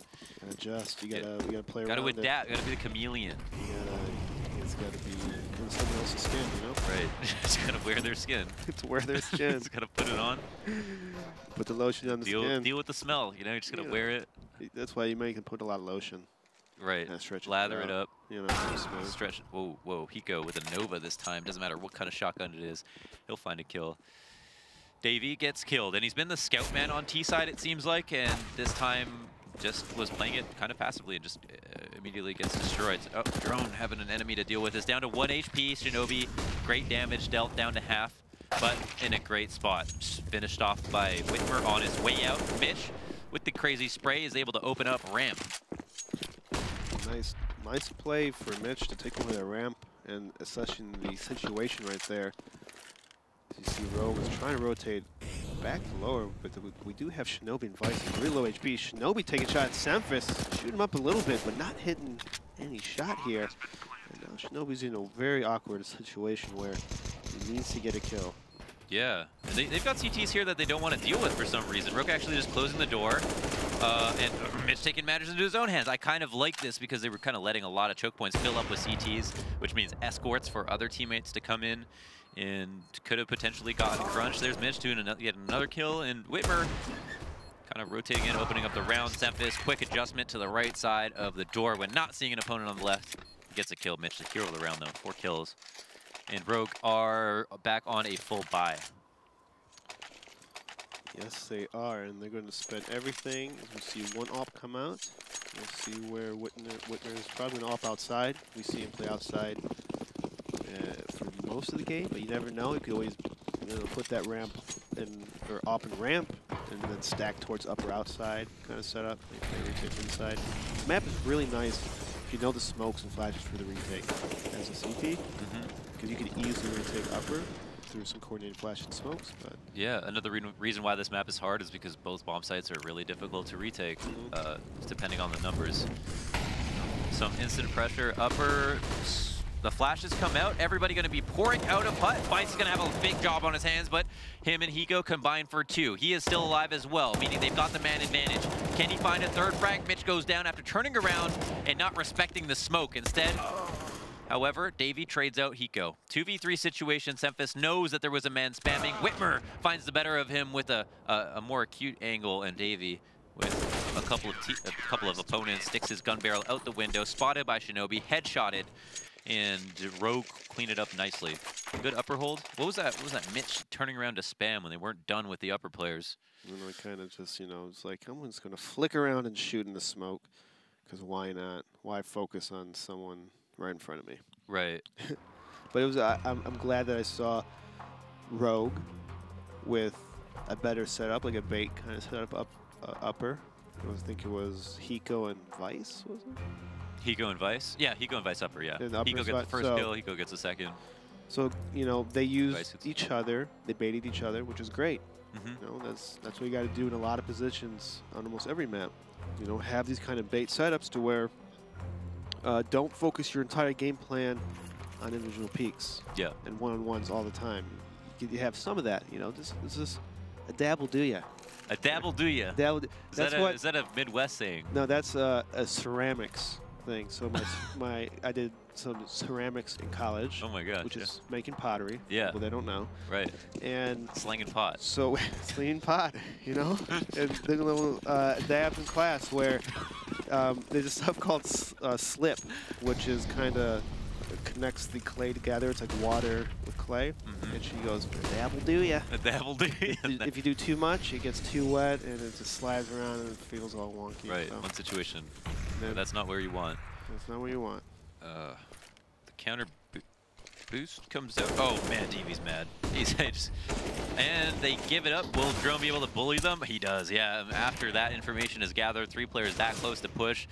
Speaker 9: adjust. You gotta play around.
Speaker 7: Gotta adapt. Gotta be the chameleon.
Speaker 9: It's gotta be in someone else's skin, you know.
Speaker 7: Right. Just gotta wear their skin.
Speaker 9: To wear their skin.
Speaker 7: Just gotta put it on.
Speaker 9: Put the lotion on the skin.
Speaker 7: Deal with the smell. You know, you just gotta wear it.
Speaker 9: That's why you can put a lot of lotion.
Speaker 7: Right.
Speaker 9: Stretch
Speaker 7: Lather it up.
Speaker 9: You know,
Speaker 7: stretch. Whoa. Hiko with a Nova this time. Doesn't matter what kind of shotgun it is. He'll find a kill. Davey gets killed, and he's been the scout man on T side, it seems like, and this time just was playing it kind of passively and just immediately gets destroyed. Oh, Drone having an enemy to deal with is down to 1 HP. Shinobi, great damage dealt down to half, but in a great spot. Just finished off by Whitmer on his way out. Mitch, with the crazy spray, is able to open up ramp.
Speaker 9: Nice play for Mitch to take over that ramp, and especially in the situation right there. You see Rogue is trying to rotate back to lower, but we do have Shinobi and Vice in really low HP. Shinobi taking a shot at Semphis, shooting him up a little bit, but not hitting any shot here. And now Shinobi's in a very awkward situation where he needs to get a kill.
Speaker 7: Yeah, and they've got CTs here that they don't want to deal with for some reason. Rogue actually just closing the door, and Mitch taking matters into his own hands. I kind of like this because they were kind of letting a lot of choke points fill up with CTs, which means escorts for other teammates to come in. And could have potentially gotten crunched. There's Mitch doing yet another kill, and Whitmer kind of rotating in, opening up the round. Semphis, quick adjustment to the right side of the door when not seeing an opponent on the left. Gets a kill. Mitch, the hero of the round, though. 4 kills. And Rogue are back on a full buy.
Speaker 9: Yes, they are, and they're going to spend everything. We see one AWP come out. We'll see where Whitmer is probably going to AWP outside. We see him play outside for most of the game, but you never know. You could always put that ramp or AWP and ramp, and then stack towards upper outside kind of setup. Maybe rotate inside. This map is really nice if you know the smokes and flashes for the retake as a CT, because you can easily retake upper through some coordinated flash and smokes. But
Speaker 7: yeah, another reason why this map is hard is because both bomb sites are really difficult to retake, depending on the numbers. Some instant pressure upper. The flashes come out. Everybody going to be pouring out of putt. Vice is going to have a big job on his hands, but him and Hiko combine for 2. He is still alive as well, meaning they've got the man advantage. Can he find a third frag? Mitch goes down after turning around and not respecting the smoke. Instead, however, Davey trades out Hiko. 2v3 situation. Semphis knows that there was a man spamming. Whitmer finds the better of him with a more acute angle, and Davey with a couple of opponents sticks his gun barrel out the window. Spotted by Shinobi, headshotted. And Rogue cleaned it up nicely. Good upper hold. What was that? What was that? Mitch turning around to spam when they weren't done with the upper players.
Speaker 9: And I kind of just, it's like, I'm just going to flick around and shoot in the smoke. Because why not? Why focus on someone right in front of me?
Speaker 7: Right.
Speaker 9: But it was. I'm glad that I saw Rogue with a better setup, like a bait kind of setup upper. I think it was Hiko and Vice, was it?
Speaker 7: Hiko and Vice? Yeah, Hiko and Vice upper, yeah. Hiko gets the first kill, Hiko gets the second.
Speaker 9: So, they used each other, they baited each other, which is great. That's what you got to do in a lot of positions on almost every map. Have these kind of bait setups to where don't focus your entire game plan on individual peaks.
Speaker 7: Yeah.
Speaker 9: And one-on-ones all the time. You have some of that, just a dab will do ya.
Speaker 7: A dab will do ya. Is that a Midwest saying?
Speaker 9: No, that's a ceramics thing. So I did some ceramics in college.
Speaker 7: Oh my gosh.
Speaker 9: Which is making pottery.
Speaker 7: Yeah.
Speaker 9: Well, they don't know.
Speaker 7: Right.
Speaker 9: And
Speaker 7: slinging pot.
Speaker 9: So slinging pot, and there's a little dabs in class where there's a stuff called slip, which is kind of connects the clay together. It's like water with clay. And she goes, a dab will do ya.
Speaker 7: A dab will do ya.
Speaker 9: If you do too much, it gets too wet and it just slides around and it feels all wonky.
Speaker 7: Right,
Speaker 9: so.
Speaker 7: one situation. That's not where you want.
Speaker 9: That's not what you want.
Speaker 7: The counter boost comes out. Oh man, Davey's mad. And they give it up. Will Drone be able to bully them? He does, yeah. After that information is gathered, 3 players that close to push.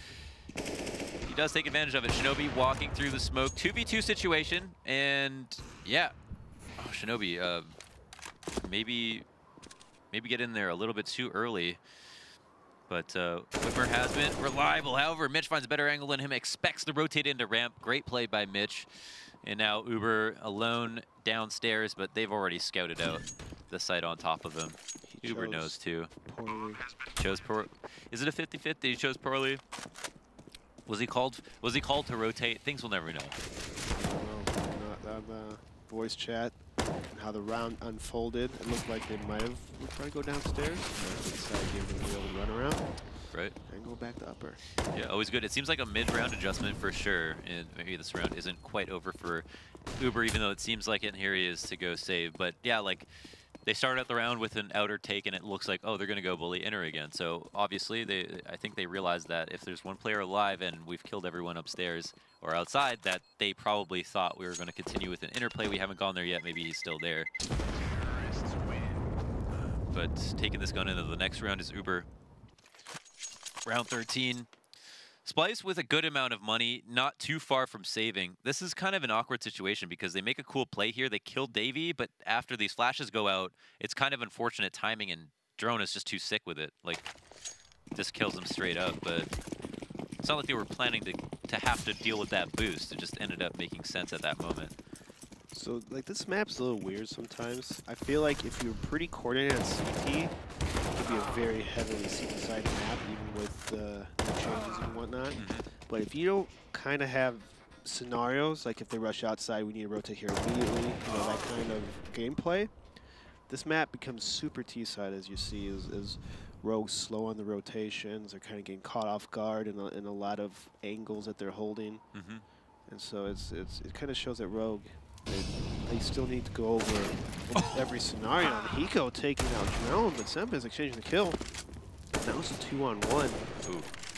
Speaker 7: he does take advantage of it. Shinobi walking through the smoke. 2v2 situation, and yeah. Oh, Shinobi, maybe get in there a little bit too early. But Whitmer has been reliable. However, Mitch finds a better angle than him, expects to rotate into ramp. Great play by Mitch. And now Uber alone downstairs, but they've already scouted out the site on top of him. Uber knows too.
Speaker 9: Poorly.
Speaker 7: Chose poor. Is it a 50-50? He chose poorly. Was he called to rotate? Things we'll never know.
Speaker 9: Not on the voice chat and how the round unfolded. It looked like they might have tried to go downstairs. Decided to give them a real run around.
Speaker 7: Right.
Speaker 9: And go back to upper.
Speaker 7: Yeah, always good. It seems like a mid-round adjustment for sure. And maybe this round isn't quite over for Uber, even though it seems like it. And here he is to go save. But yeah, like they started out the round with an outer take, and it looks like, oh, they're going to go bully inner again. So obviously, I think they realized that if there's one player alive and we've killed everyone upstairs or outside, that they probably thought we were going to continue with an interplay. We haven't gone there yet. Maybe he's still there. But taking this gun into the next round is Uber. Round 13. Splyce with a good amount of money, not too far from saving. This is kind of an awkward situation because they make a cool play here. They kill Davey, but after these flashes go out, it's kind of unfortunate timing, and Drone is just too sick with it. Like, just kills them straight up, but it's not like they were planning to have to deal with that boost. It just ended up making sense at that moment.
Speaker 9: So, like, this map's a little weird sometimes. I feel like if you're pretty coordinated at CT, it could be a very heavily CT-side map, even with the changes and whatnot. But if you don't kind of have scenarios, like if they rush outside, we need to rotate here immediately, you know, that kind of gameplay, this map becomes super T-side, as you see, as Rogue's slow on the rotations. They're kind of getting caught off guard in a lot of angles that they're holding. And so it kind of shows that Rogue, they still need to go over almost every scenario. And Hiko taking out Drone, but Sempe's exchanging the kill. That was a 2-on-1.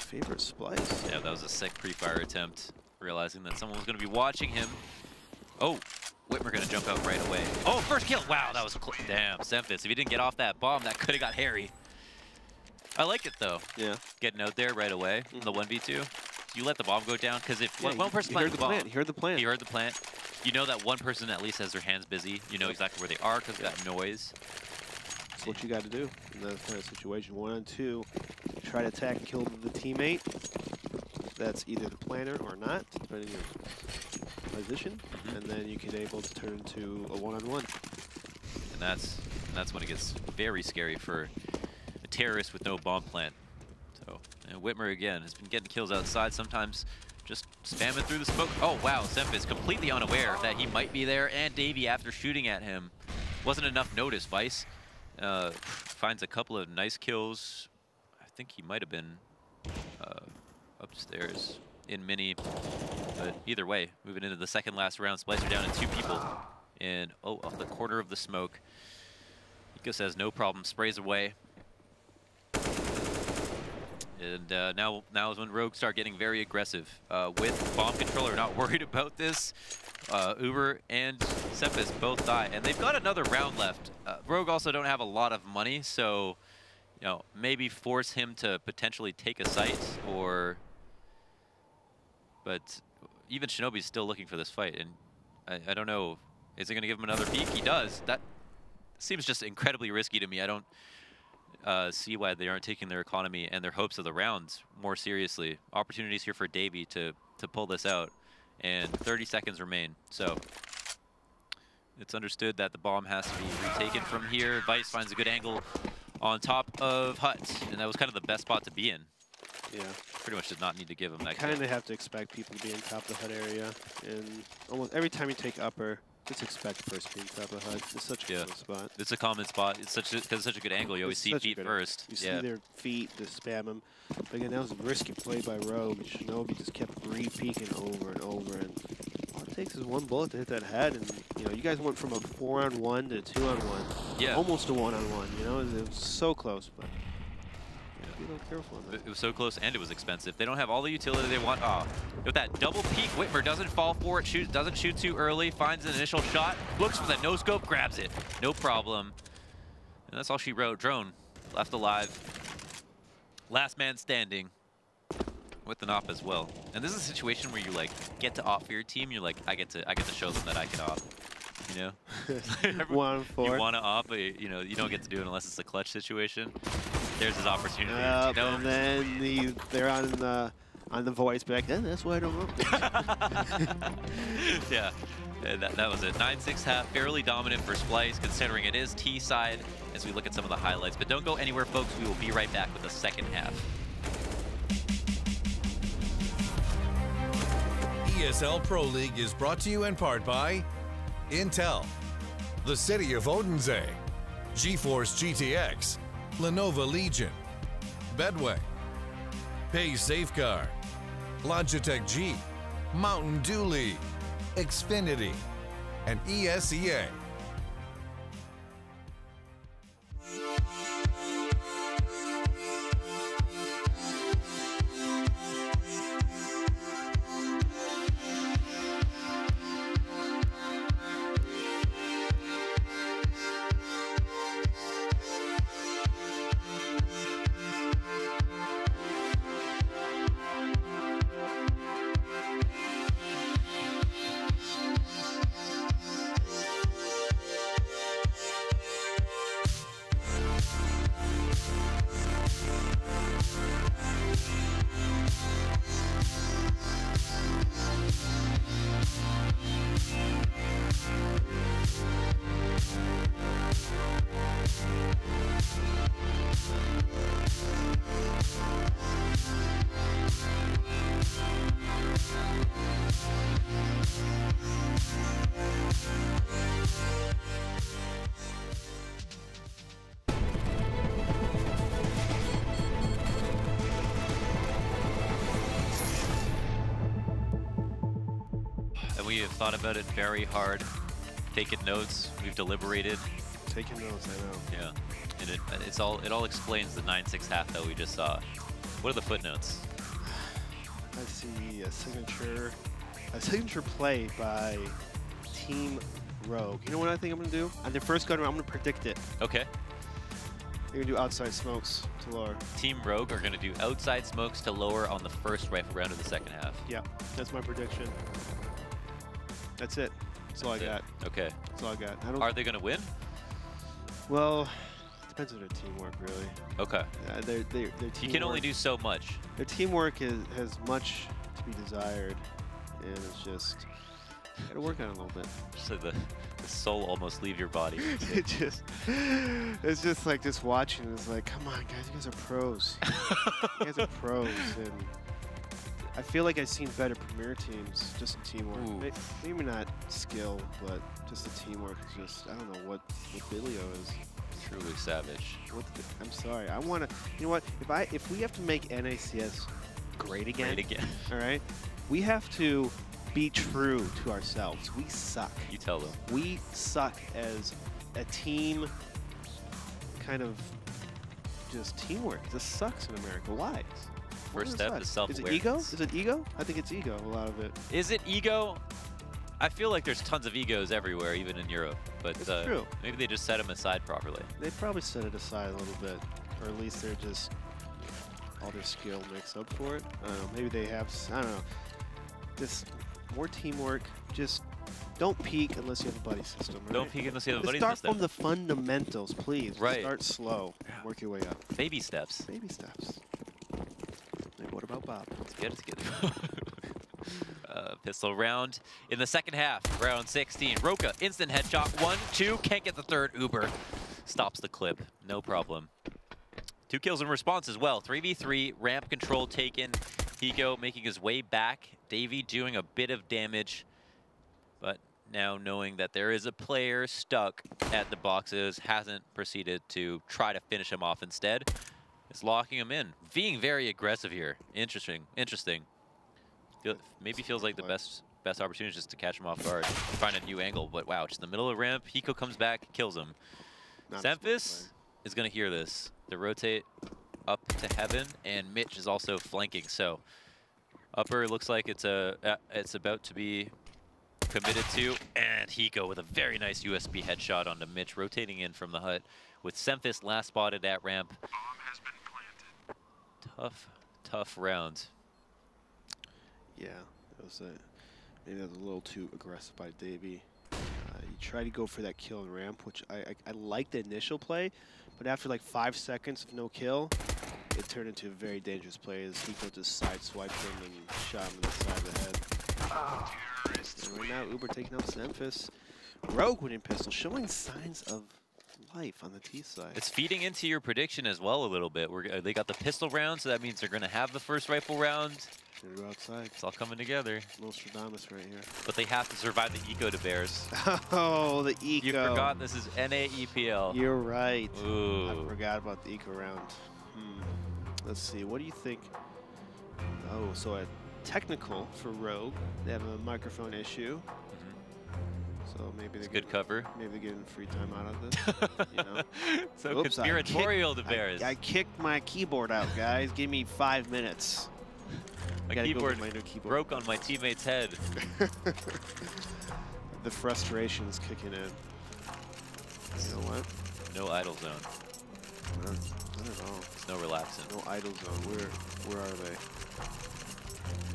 Speaker 9: Favorite Splyce.
Speaker 7: Yeah, that was a sick pre-fire attempt, realizing that someone was going to be watching him. Oh, Whitmer going to jump out right away. Oh, first kill. Wow, that was damn, Semphis. If he didn't get off that bomb, that could have got hairy. I like it, though.
Speaker 9: Yeah.
Speaker 7: Getting out there right away, the 1v2. You let the bomb go down, because if one person plants the bomb,
Speaker 9: he heard the plant.
Speaker 7: He heard the plant. You know that one person at least has their hands busy. You know exactly where they are because of that noise.
Speaker 9: That's what you got to do in that kind of situation. 1-on-2, try to attack and kill the teammate. That's either the planner or not, depending on your position. And then you can able to turn to a 1-on-1.
Speaker 7: And that's when it gets very scary for a terrorist with no bomb plant. So, and Whitmer again has been getting kills outside, sometimes just spamming through the smoke. Oh wow, Semphis completely unaware that he might be there, and Davey, after shooting at him, wasn't enough notice. Vice finds a couple of nice kills. I think he might have been upstairs in mini, but either way, moving into the second last round, Splyce are down to 2 people, and off the corner of the smoke. Hiko says no problem, sprays away. And now is when Rogue start getting very aggressive. With bomb controller, not worried about this. Uber and Semphis both die, and they've got another round left. Rogue also don't have a lot of money, so you know, maybe force him to potentially take a site, or. But even Shinobi's still looking for this fight, and I don't know. Is it going to give him another peek? He does. That seems just incredibly risky to me. I don't see why they aren't taking their economy and their hopes of the rounds more seriously. Opportunities here for Davey to pull this out, and 30 seconds remain. So it's understood that the bomb has to be retaken from here. Vice finds a good angle on top of Hut, and that was kind of the best spot to be in.
Speaker 9: Yeah.
Speaker 7: Pretty much did not need to give him that
Speaker 9: kill. You kind of have to expect people to be in top of the Hut area, and almost every time you take upper, just expect first being top of the HUD. It's such a common spot.
Speaker 7: It's a common spot. It's such a good angle. You always see feet first.
Speaker 9: You see their feet, just spam them. But again, that was a risky play by Rogue. Shinobi just kept re-peeking over and over. And all it takes is one bullet to hit that head. And you know, you guys went from a 4-on-1 to a 2-on-1.
Speaker 7: Yeah.
Speaker 9: Almost a 1-on-1. You know, it was so close. But be a little careful on that.
Speaker 7: It was so close, and it was expensive. They don't have all the utility they want. Oh, with that double peek, Whitmer doesn't fall for it, doesn't shoot too early, finds an initial shot, looks for the no-scope, grabs it. No problem. And that's all she wrote. Drone left alive. Last man standing. with an op as well. And this is a situation where you like get to op for your team. You're like, I get to show them that I can op. You know,
Speaker 9: 1-4.
Speaker 7: You want to op, but you know you don't get to do it unless it's a clutch situation. There's his opportunity.
Speaker 9: And then they're on the voice back then. That's why I don't know.
Speaker 7: Yeah, that was it. 9-6 half, fairly dominant for Splyce, considering it is T side. As we look at some of the highlights, but don't go anywhere, folks. We will be right back with the second half.
Speaker 10: ESL Pro League is brought to you in part by Intel, the City of Odense, GeForce GTX, Lenovo Legion, Bedway, Pay Safeguard, Logitech G, Mountain Dew League, Xfinity, and ESEA.
Speaker 7: We have thought about it very hard, taken notes, we've deliberated.
Speaker 9: Taking notes, I know.
Speaker 7: Yeah, and it all explains the 9-6 half that we just saw. What are the footnotes?
Speaker 9: I see a signature play by Team Rogue. You know what I think I'm gonna do? On their first gun round, I'm gonna predict it.
Speaker 7: Okay.
Speaker 9: They're gonna do outside smokes to lower.
Speaker 7: Team Rogue are gonna do outside smokes to lower on the first rifle round of the second half.
Speaker 9: Yeah, that's my prediction. That's it. That's all I got.
Speaker 7: Okay.
Speaker 9: That's all I got.
Speaker 7: Are they going to win?
Speaker 9: Well, it depends on their teamwork, really.
Speaker 7: Okay.
Speaker 9: Their teamwork,
Speaker 7: you can only do so much.
Speaker 9: Their teamwork has much to be desired, and it's just got to work on it a little bit.
Speaker 7: So the soul almost leave your body.
Speaker 9: It's just like just watching. It's like, come on, guys, you guys are pros. You guys are pros, and I feel like I've seen better Premier teams just in teamwork. Maybe not skill, but just the teamwork is just, I don't know what Bilio is.
Speaker 7: Truly savage.
Speaker 9: I'm sorry. I want to, you know what? If we have to make NACS great again, all right, we have to be true to ourselves. We suck.
Speaker 7: You tell them.
Speaker 9: We suck as a team, kind of just teamwork. This sucks in America. Why?
Speaker 7: First step is self-awareness.
Speaker 9: Is it ego? Is it ego? I think it's ego, a lot of it.
Speaker 7: Is it ego? I feel like there's tons of egos everywhere, even in Europe. But
Speaker 9: true.
Speaker 7: Maybe they just set them aside properly.
Speaker 9: They probably set it aside a little bit. Or at least they're just, all their skill makes up for it. I don't know, maybe they have, I don't know. Just more teamwork. Just don't peak unless you have a buddy system, right?
Speaker 7: Don't peak unless you have a buddy
Speaker 9: Start
Speaker 7: system.
Speaker 9: from the fundamentals, please.
Speaker 7: Right.
Speaker 9: Start slow. Work your way up.
Speaker 7: Baby steps.
Speaker 9: Baby steps. What about Bob?
Speaker 7: Let's get it together. Pistol round in the second half, round 16. Roka, instant headshot, 1-2, can't get the third Uber. Stops the clip, no problem. 2 kills in response as well. 3v3, ramp control taken. Hiko making his way back. Davey doing a bit of damage, but now knowing that there is a player stuck at the boxes, hasn't proceeded to try to finish him off instead. Is locking him in, being very aggressive here. Interesting. Maybe feels like the best opportunity is just to catch him off guard, find a new angle. But wow, just in the middle of the ramp, Hiko comes back, kills him. Semphis is gonna hear this. They rotate up to heaven, and Mitch is also flanking. So upper looks like it's about to be committed to, and Hiko with a very nice USB headshot onto Mitch, rotating in from the hut with Semphis last spotted at ramp. Tough round.
Speaker 9: Yeah, that was maybe that was a little too aggressive by Davey. You try to go for that kill and ramp, which I like the initial play, but after like 5 seconds of no kill, it turned into a very dangerous play as Hiko just sideswiped him and shot him in the side of the head. And right now, Uber taking out Semphis. Rogue winning pistol, showing signs of life on the T side.
Speaker 7: It's feeding into your prediction as well a little bit. They got the pistol round, so that means they're going to have the first rifle round.
Speaker 9: Gonna go outside.
Speaker 7: It's all coming together.
Speaker 9: Nostradamus right here.
Speaker 7: But they have to survive the eco to bears.
Speaker 9: Oh, the eco.
Speaker 7: You forgot this is NA-EPL.
Speaker 9: You're right.
Speaker 7: Ooh.
Speaker 9: I forgot about the eco round. Let's see. What do you think? Oh, so a technical for Rogue. They have a microphone issue. So maybe they
Speaker 7: good cover.
Speaker 9: Maybe they're getting free time out of this. You know?
Speaker 7: So
Speaker 9: Oops,
Speaker 7: conspiratorial to bears.
Speaker 9: I kicked my keyboard out, guys. Give me 5 minutes.
Speaker 7: My keyboard broke on my teammate's head.
Speaker 9: The frustration is kicking in. You know what?
Speaker 7: No idle zone.
Speaker 9: I don't know.
Speaker 7: It's no relaxing.
Speaker 9: No idle zone. Where are they?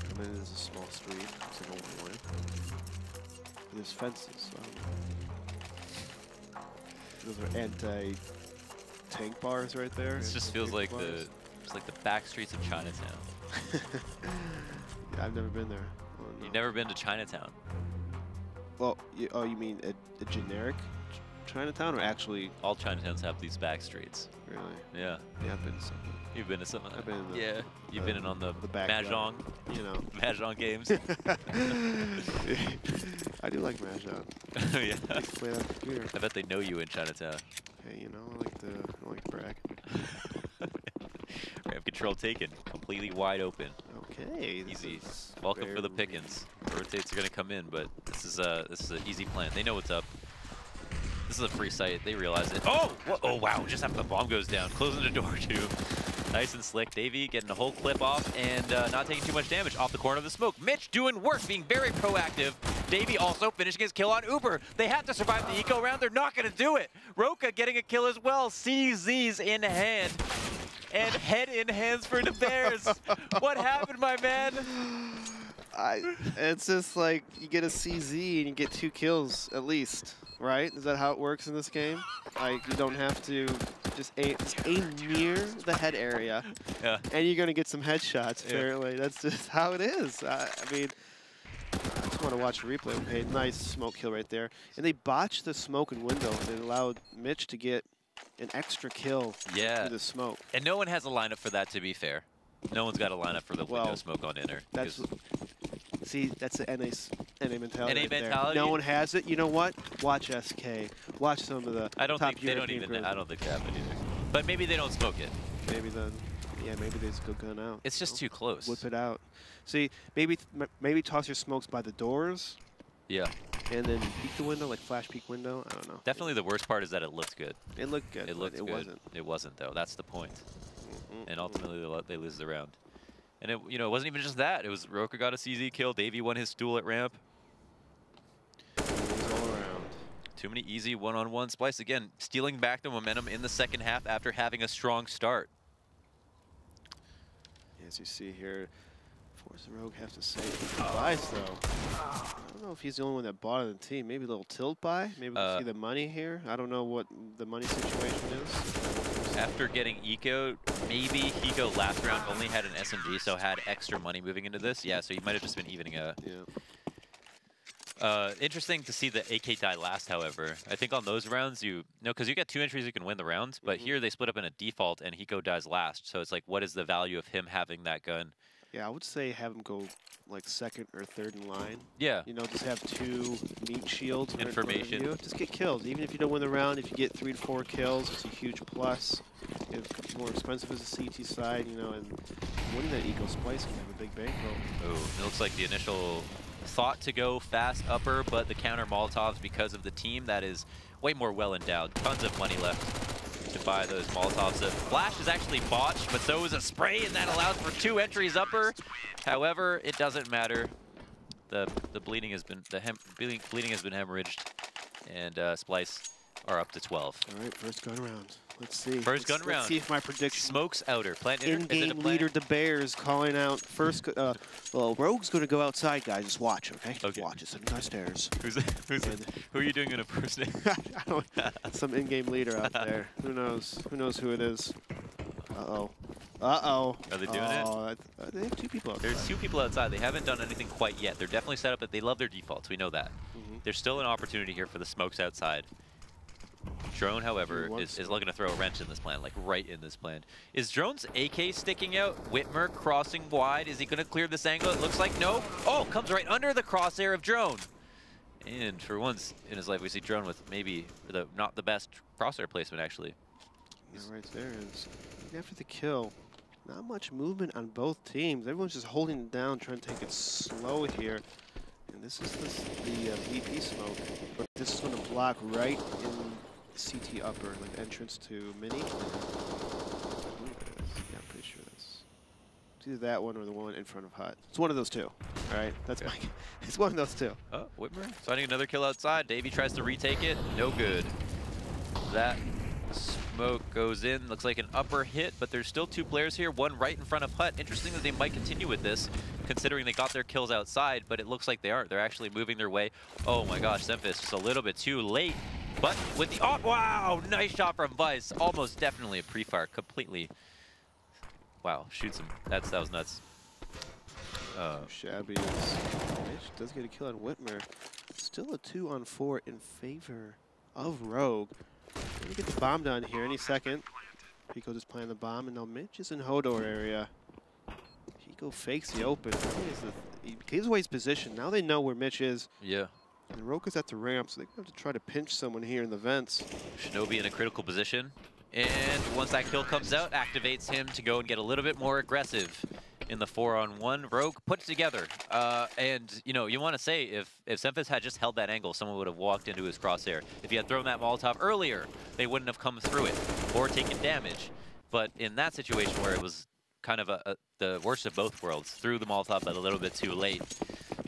Speaker 9: I mean, this is a small street. It's like a one-way. There's fences. Those are anti-tank bars right there.
Speaker 7: This just feels like it's like the back streets of Chinatown.
Speaker 9: Yeah, I've never been there. Oh, no.
Speaker 7: You've never been to Chinatown?
Speaker 9: Well, you mean a generic Chinatown, or actually?
Speaker 7: All Chinatowns have these back streets.
Speaker 9: Really?
Speaker 7: Yeah.
Speaker 9: Yeah, I've been to something.
Speaker 7: You've been to something.
Speaker 9: I've been in the,
Speaker 7: yeah. You've been in on the Mahjong.
Speaker 9: You know.
Speaker 7: Mahjong games.
Speaker 9: I do like Mahjong.
Speaker 7: Yeah.
Speaker 9: I like to play that on the computer.
Speaker 7: I bet they know you in Chinatown.
Speaker 9: Hey, you know, I like to brag.
Speaker 7: Ramp control taken. Completely wide open.
Speaker 9: Okay.
Speaker 7: Easy. Welcome for the pickings. Rotates are going to come in, but this is an easy plan. They know what's up. This is a free site. They realize it. Oh! Oh, wow. Just after the bomb goes down. Closing the door, too. Nice and slick. Davey getting a whole clip off and not taking too much damage off the corner of the smoke. Mitch doing work, being very proactive. Davey also finishing his kill on Uber. They have to survive the eco round. They're not going to do it. Roka getting a kill as well. CZ's in hand. And head in hands for the Bears. What happened, my man?
Speaker 9: It's just like you get a CZ and you get 2 kills at least, right? Is that how it works in this game? Like you don't have to just aim near the head area, and you're gonna get some headshots. Apparently, that's just how it is. I mean, I just want to watch a replay. Okay, nice smoke kill right there, and they botched the smoke and window. They allowed Mitch to get an extra kill through the smoke.
Speaker 7: And no one has a lineup for that, to be fair. No one's got a lineup for the window smoke on inner.
Speaker 9: See, that's the NA mentality.
Speaker 7: NA mentality?
Speaker 9: No one has it. You know what? Watch SK. Watch some of the
Speaker 7: I don't
Speaker 9: top
Speaker 7: think they don't even. I don't think they have it either. But maybe they don't smoke it.
Speaker 9: Maybe then, yeah, maybe they just go gun out.
Speaker 7: It's just too close.
Speaker 9: Whip it out. See, maybe toss your smokes by the doors.
Speaker 7: Yeah.
Speaker 9: And then peek the window, like flash peek window. I don't know.
Speaker 7: Definitely the worst part is that it looked good.
Speaker 9: It looked good.
Speaker 7: It looked good.
Speaker 9: Wasn't.
Speaker 7: It wasn't though. That's the point. And ultimately they lose the round. And it wasn't even just that. It was Roka got a CZ kill. Davey won his duel at ramp.
Speaker 9: All around.
Speaker 7: Too many easy one-on-one. Splyce again stealing back the momentum in the second half after having a strong start.
Speaker 9: As you see here, Force and Rogue have to save Splyce though. I don't know if he's the only one that bought on the team. Maybe a little tilt buy. Maybe we can see the money here. I don't know what the money situation is.
Speaker 7: After getting eco'd, maybe Hiko last round only had an SMG, so had extra money moving into this. Yeah, so he might have just been evening out.
Speaker 9: Yeah.
Speaker 7: Interesting to see the AK die last, however. I think on those rounds, because you get 2 entries, you can win the rounds, but here they split up in a default and Hiko dies last. So it's like, what is the value of him having that gun?
Speaker 9: Yeah, I would say have him go like 2nd or 3rd in line.
Speaker 7: Yeah.
Speaker 9: You know, just have 2 meat shields.
Speaker 7: Information.
Speaker 9: Just get kills. Even if you don't win the round, if you get 3 to 4 kills, it's a huge plus. It's more expensive as a CT side, you know, and winning that eco Splyce can have a big bankroll.
Speaker 7: Oh, it looks like the initial thought to go fast upper, but the counter Molotovs because of the team that is way more well endowed. Tons of money left to buy those Molotovs. The flash is actually botched, but so is a spray, and that allows for 2 entries upper. However, it doesn't matter. The bleeding has been bleeding has been hemorrhaged, and Splyce are up to 12.
Speaker 9: All right, first gun round. Let's see.
Speaker 7: First gun round.
Speaker 9: Let's see if my prediction.
Speaker 7: Smokes outer. Plant inner.
Speaker 9: In-game leader the Bears calling out first. Well, Rogue's going to go outside, guys. Just watch, okay?
Speaker 7: Okay.
Speaker 9: Watch. It's sitting downstairs.
Speaker 7: Who are you doing in a person?
Speaker 9: I don't. Some in-game leader out there. Who knows? Who knows who it is? Uh-oh. Uh-oh.
Speaker 7: Are they doing it?
Speaker 9: They have 2 people outside.
Speaker 7: There's 2 people outside. They haven't done anything quite yet. They're definitely set up that they love their defaults. We know that. There's still an opportunity here for the smokes outside. Drone, however, is looking to throw a wrench in this plan, like right in this plan. Is Drone's AK sticking out? Whitmer crossing wide. Is he going to clear this angle? It looks like no. Oh, comes right under the crosshair of Drone. And for once in his life, we see Drone with maybe not the best crosshair placement, actually.
Speaker 9: Yeah, right there is. After the kill, not much movement on both teams. Everyone's just holding it down, trying to take it slow here. And this is the VP smoke. But this is going to block right in CT upper, like entrance to mini. Yeah, I'm pretty sure that's either that one or the one in front of Hut. It's one of those 2. All right, that's my. It's one of those 2.
Speaker 7: Oh, Whitmer finding another kill outside. Davey tries to retake it. No good. That smoke goes in. Looks like an upper hit, but there's still 2 players here. One right in front of Hut. Interesting that they might continue with this, considering they got their kills outside, but it looks like they aren't. They're actually moving their way. Oh my gosh, Semphis just a little bit too late. But with the, oh, wow, nice shot from Vice. Almost definitely a pre-fire, completely. Wow, shoots him. That was nuts.
Speaker 9: Shabby Mitch does get a kill on Whitmer. Still a 2-on-4 in favor of Rogue. Gonna get the bomb down here any second. Pico just playing the bomb, and now Mitch is in Hodor area. Pico fakes the open. He gives away his position. Now they know where Mitch is.
Speaker 7: Yeah.
Speaker 9: And Rogue is at the ramp, so they have to try to pinch someone here in the vents.
Speaker 7: Shinobi in a critical position. And once that kill comes out, activates him to go and get a little bit more aggressive in the 4-on-1. Rogue puts together. And, you know, you want to say if Semphis had just held that angle, someone would have walked into his crosshair. If he had thrown that Molotov earlier, they wouldn't have come through it or taken damage. But in that situation where it was kind of the worst of both worlds, threw the Molotov but a little bit too late,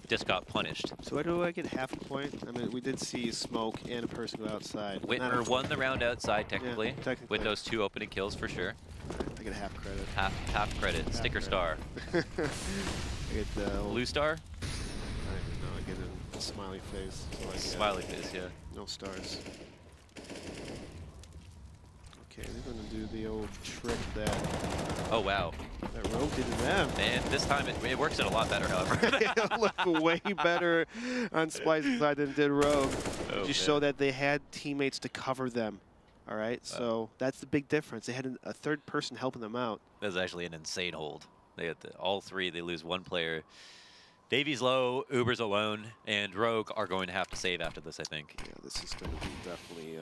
Speaker 7: just got punished.
Speaker 9: So why do I get half a point? I mean, we did see smoke and a person go outside.
Speaker 7: Whitmer won the round outside, technically,
Speaker 9: yeah, technically,
Speaker 7: with those 2 opening kills for sure.
Speaker 9: I get a half credit.
Speaker 7: Half credit. Half sticker
Speaker 9: credit.
Speaker 7: Star.
Speaker 9: I get the
Speaker 7: blue star?
Speaker 9: I don't even know. I get a smiley face. So
Speaker 7: smiley face, yeah.
Speaker 9: No stars. Okay, they're going to do the old trick that...
Speaker 7: Oh, wow.
Speaker 9: That Rogue did to them.
Speaker 7: And this time it works out a lot better, however.
Speaker 9: It looked way better on Splyce's side than did Rogue. Just so that they had teammates to cover them. All right, so that's the big difference. They had a 3rd person helping them out.
Speaker 7: That was actually an insane hold. They had all 3. They lose 1 player. Davies low, Uber's alone, and Rogue are going to have to save after this, I think.
Speaker 9: Yeah, this is going to be definitely.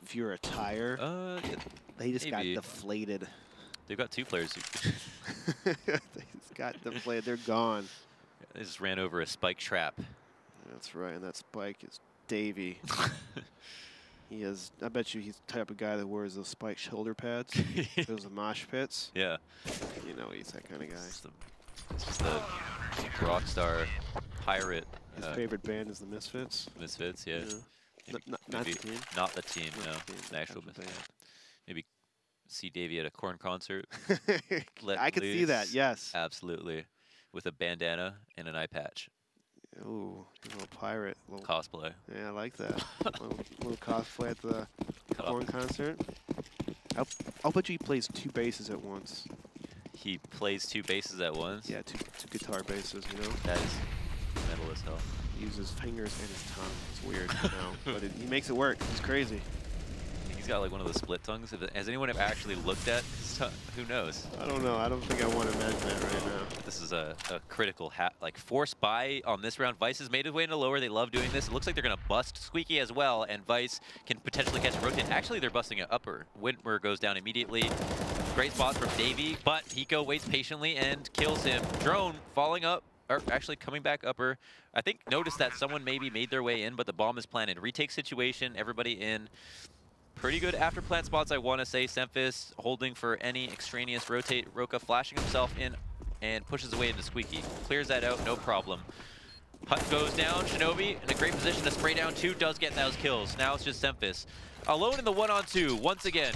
Speaker 9: If you're a tire, they just
Speaker 7: maybe.
Speaker 9: got deflated.
Speaker 7: They've got 2 players who
Speaker 9: they just got deflated. They're gone.
Speaker 7: Yeah, they just ran over a spike trap.
Speaker 9: That's right, and that spike is Davey. He is. I bet you he's the type of guy that wears those spike shoulder pads. Those mosh pits.
Speaker 7: Yeah.
Speaker 9: You know, he's that kind of guy.
Speaker 7: It's just the rock star pirate.
Speaker 9: His favorite band is the Misfits.
Speaker 7: Misfits, yeah.
Speaker 9: Not the team.
Speaker 7: Not the team, no. The actual Misfits. Maybe see Davey at a Korn concert.
Speaker 9: I could see that, yes.
Speaker 7: Absolutely. With a bandana and an eye patch.
Speaker 9: Ooh, a little pirate. Little
Speaker 7: cosplay.
Speaker 9: Yeah, I like that. little cosplay at the Korn concert. I'll bet you he plays 2 basses at once.
Speaker 7: He plays 2 basses at once?
Speaker 9: Yeah, two guitar basses, you know?
Speaker 7: That is metal as hell.
Speaker 9: He uses his fingers and his tongue. It's weird, you know? But he makes it work. He's crazy.
Speaker 7: He's got like one of those split tongues. Has anyone ever actually looked at his tongue? Who knows?
Speaker 9: I don't know. I don't think I want to imagine that right now.
Speaker 7: This is a critical like force buy on this round. Vice has made his way into lower. They love doing this. It looks like they're going to bust Squeaky as well, and Vice can potentially catch a rotate. Actually, they're busting an upper. Whitmer goes down immediately. Great spot from Davey, but Hiko waits patiently and kills him. Drone falling up, or actually coming back upper. I think noticed that someone maybe made their way in, but the bomb is planted. Retake situation, everybody in. Pretty good after plant spots, I want to say. Semphis holding for any extraneous rotate. Roka flashing himself in and pushes away into Squeaky. Clears that out, no problem. Hut goes down. Shinobi in a great position to spray down 2. Does get those kills. Now it's just Semphis. Alone in the 1-on-2 once again.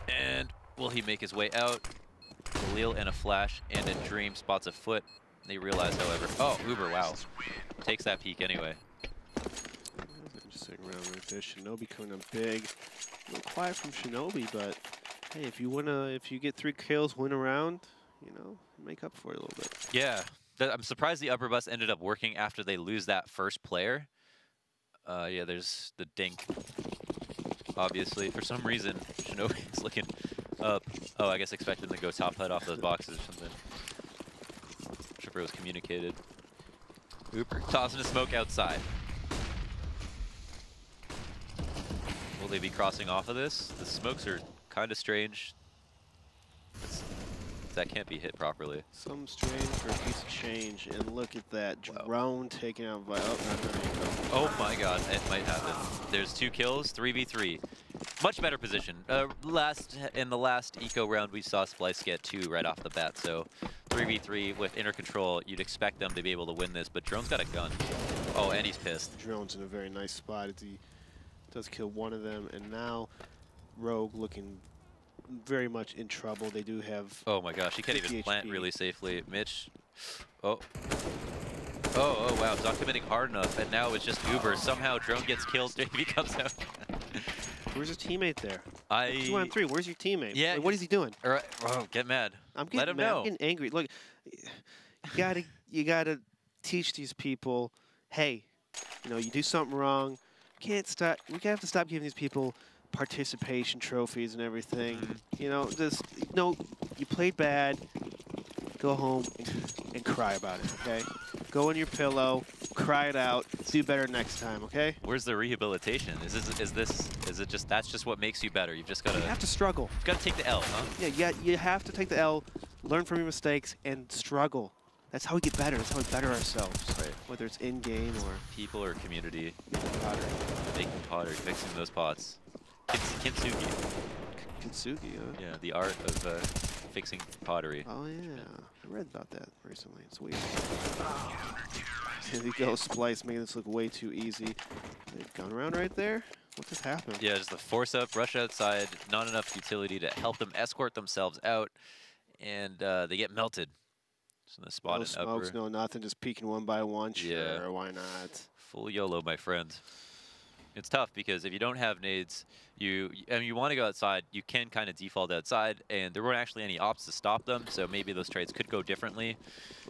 Speaker 7: And will he make his way out? Khalil and a flash and a Dream spots a foot. They realize, however, oh, Uber, wow. Takes that peek anyway.
Speaker 9: Interesting round right there. Shinobi coming up big. A little quiet from Shinobi, but hey, if you get 3 kills, win a round, you know, make up for it a little bit.
Speaker 7: Yeah, I'm surprised the upper bus ended up working after they lose that first player. Yeah, there's the dink. Obviously, for some reason, Shinobi's looking up. Oh, I guess expecting to go top hut off those boxes or something. I'm sure if it was communicated. Uber tossing a smoke outside. Will they be crossing off of this? The smokes are kind of strange. That can't be hit properly.
Speaker 9: Some strange for a piece of change, and look at that drone taking out by.
Speaker 7: Oh my God, it might happen. There's 2 kills, 3v3. Much better position. In the last eco round, we saw Splyce get 2 right off the bat. So 3v3 with inner control, you'd expect them to be able to win this. But Drone's got a gun. Oh, and he's pissed.
Speaker 9: Drone's in a very nice spot as he does kill one of them, and now Rogue looking very much in trouble. They do have.
Speaker 7: Oh my gosh, he can't even plant really safely. Mitch. Oh. Oh, wow, it's not committing hard enough, and now it's just Uber. Somehow Drone gets killed, he comes out.
Speaker 9: Where's his teammate there?
Speaker 7: 2-on-3,
Speaker 9: where's your teammate?
Speaker 7: Yeah.
Speaker 9: Like, what is he doing?
Speaker 7: All right. Oh, get mad.
Speaker 9: I'm getting
Speaker 7: Let him
Speaker 9: mad.
Speaker 7: know.
Speaker 9: I'm getting angry. Look, you gotta teach these people, hey, you know, you do something wrong, can't stop. We have to stop giving these people participation trophies and everything. You know, just you played bad. Go home and cry about it, okay? Go in your pillow, cry it out, do better next time, okay?
Speaker 7: Where's the rehabilitation? Is it just that's just what makes you better? You've just got to.
Speaker 9: You have to struggle.
Speaker 7: You've got to take the L, huh?
Speaker 9: Yeah, you have to take the L, learn from your mistakes, and struggle. That's how we get better. That's how we better ourselves.
Speaker 7: Right.
Speaker 9: Whether it's in game or
Speaker 7: people or community.
Speaker 9: Pottery.
Speaker 7: Making pottery, fixing those pots. Kintsugi.
Speaker 9: Kintsugi, huh?
Speaker 7: Yeah, the art of fixing pottery.
Speaker 9: Oh yeah, I read about that recently. It's weird. Here we go, Splyce making this look way too easy. Gun around right there. What just happened?
Speaker 7: Yeah, just the force up, rush outside, not enough utility to help them escort themselves out, and they get melted. So the spot
Speaker 9: no
Speaker 7: in
Speaker 9: smokes,
Speaker 7: upper.
Speaker 9: no nothing, just peeking one by one. Sure,
Speaker 7: Yeah.
Speaker 9: why not?
Speaker 7: Full YOLO, my friend. It's tough because if you don't have nades, you want to go outside, you can kind of default outside, and there weren't actually any ops to stop them, so maybe those trades could go differently.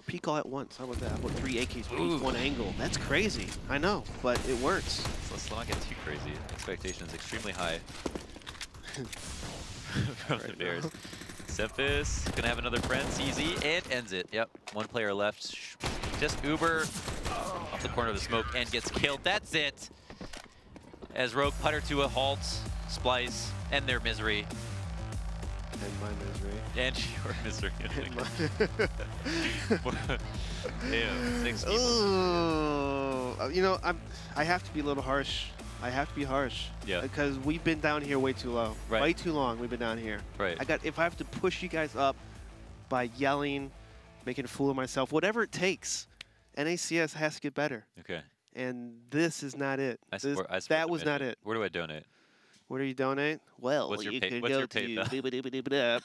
Speaker 9: Peek all at once. How about that? How about 3 AKs peek one angle? That's crazy. I know, but it works.
Speaker 7: So let's not get too crazy. Expectations extremely high from the Bears. Semphis gonna have another friend, CZ, and ends it. Yep, 1 player left. Just Uber off the corner of the smoke and gets killed. That's it. As Rogue putter to a halt, Splyce, and their misery.
Speaker 9: And my misery.
Speaker 7: And your misery. Damn, 6 people.
Speaker 9: Ooh. You know, I have to be a little harsh. I have to be harsh.
Speaker 7: Yeah.
Speaker 9: Because we've been down here way too low.
Speaker 7: Right.
Speaker 9: Way too long we've been down here.
Speaker 7: Right.
Speaker 9: If I have to push you guys up by yelling, making a fool of myself, whatever it takes, NACS has to get better.
Speaker 7: Okay.
Speaker 9: And this is not it.
Speaker 7: I support
Speaker 9: that was not it.
Speaker 7: Where do I donate?
Speaker 9: Where do you donate? Well,
Speaker 7: What's your
Speaker 9: you could
Speaker 7: what's
Speaker 9: go
Speaker 7: your
Speaker 9: to
Speaker 7: PayPal?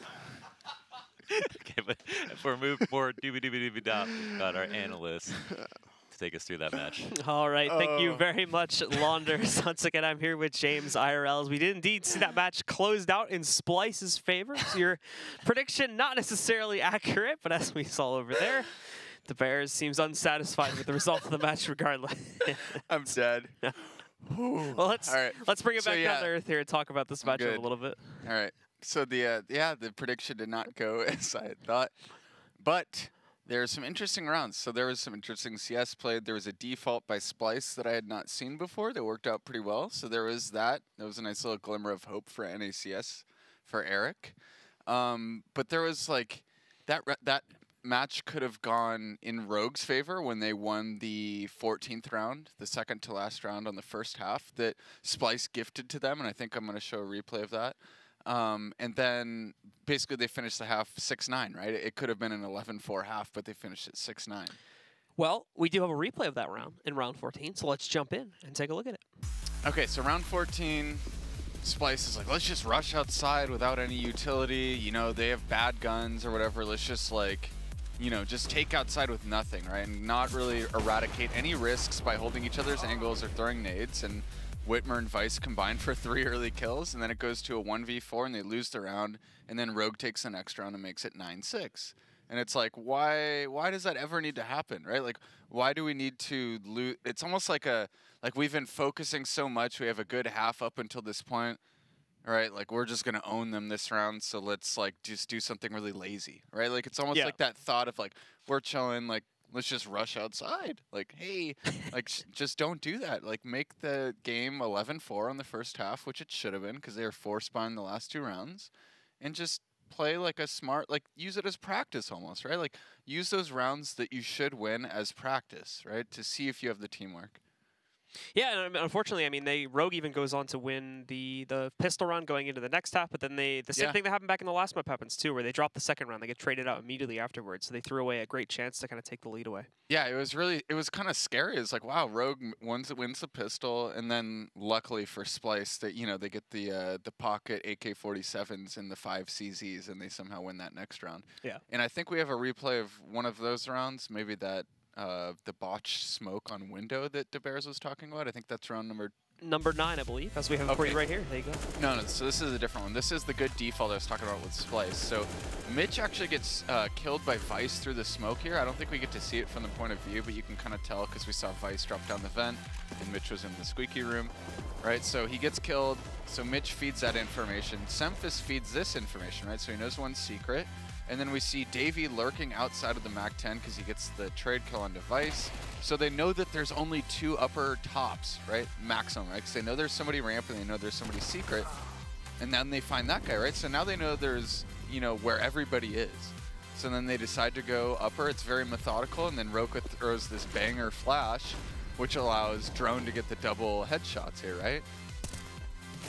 Speaker 7: Okay, but for move more doobie-doobie-doobie-dop, we've got our analyst to take us through that match.
Speaker 1: All right, thank you very much, Launders. Once again, I'm here with James IRLs. We did indeed see that match closed out in Splyce's favor. So your prediction not necessarily accurate, but as we saw over there, the Bears seems unsatisfied with the result of the match regardless.
Speaker 2: I'm dead.
Speaker 1: Well, let's bring it back down to earth here and talk about this matchup a little bit.
Speaker 2: All right. So the prediction did not go as I had thought, but there are some interesting rounds. So there was some interesting CS played. There was a default by Splyce that I had not seen before that worked out pretty well. So there was that. There was a nice little glimmer of hope for NACS for Eric. But there was like that match could have gone in Rogue's favor when they won the 14th round, the second to last round on the first half that Splyce gifted to them, and I think I'm going to show a replay of that. And then basically they finished the half 6-9, right? It could have been an 11-4 half, but they finished at 6-9.
Speaker 1: Well, we do have a replay of that round in round 14, so let's jump in and take a look at it.
Speaker 2: Okay, so round 14, Splyce is like, let's just rush outside without any utility. You know, they have bad guns or whatever. Let's just like, you know, just take outside with nothing, right? And not really eradicate any risks by holding each other's angles or throwing nades. And Whitmer and Vice combine for 3 early kills, and then it goes to a 1v4 and they lose the round. And then Rogue takes the next round and makes it 9-6. And it's like, why does that ever need to happen, right? Like, why do we need to lose? It's almost like we've been focusing so much. We have a good half up until this point, right? Like, we're just going to own them this round, so let's, like, just do something really lazy, right? Like, it's almost like that thought of, like, we're chilling, like, let's just rush outside. Like, hey, like, just don't do that. Like, make the game 11-4 on the first half, which it should have been because they were 4-spine the last 2 rounds, and just play like a smart, like use it as practice almost, right? Like use those rounds that you should win as practice, right? To see if you have the teamwork. Yeah, and unfortunately, I mean, Rogue even goes on to win the pistol round going into the next half, but then the same thing that happened back in the last map happens too, where they drop the second round, they get traded out immediately afterwards, so they threw away a great chance to kind of take the lead away. Yeah, it was kind of scary. It's like, wow, Rogue wins the pistol, and then luckily for Splyce, that they get the pocket AK-47s and the 5 CZs, and they somehow win that next round. Yeah, and I think we have a replay of one of those rounds, maybe that. The botched smoke on window that DeBears was talking about. I think that's round number 9, I believe, as we have it for you right here. There you go. No, so this is a different one. This is the good default I was talking about with Splyce. So Mitch actually gets killed by Vice through the smoke here. I don't think we get to see it from the point of view, but you can kind of tell because we saw Vice drop down the vent and Mitch was in the squeaky room, right? So he gets killed. So Mitch feeds that information. Semphis feeds this information, right? So he knows one's secret. And then we see Davey lurking outside of the MAC-10 because he gets the trade kill on Device. So they know that there's only 2 upper tops, right? Maximum, right? Because they know there's somebody ramp and they know there's somebody secret. And then they find that guy, right? So now they know there's, where everybody is. So then they decide to go upper. It's very methodical. And then Roka throws this banger flash, which allows Drone to get the double headshots here, right?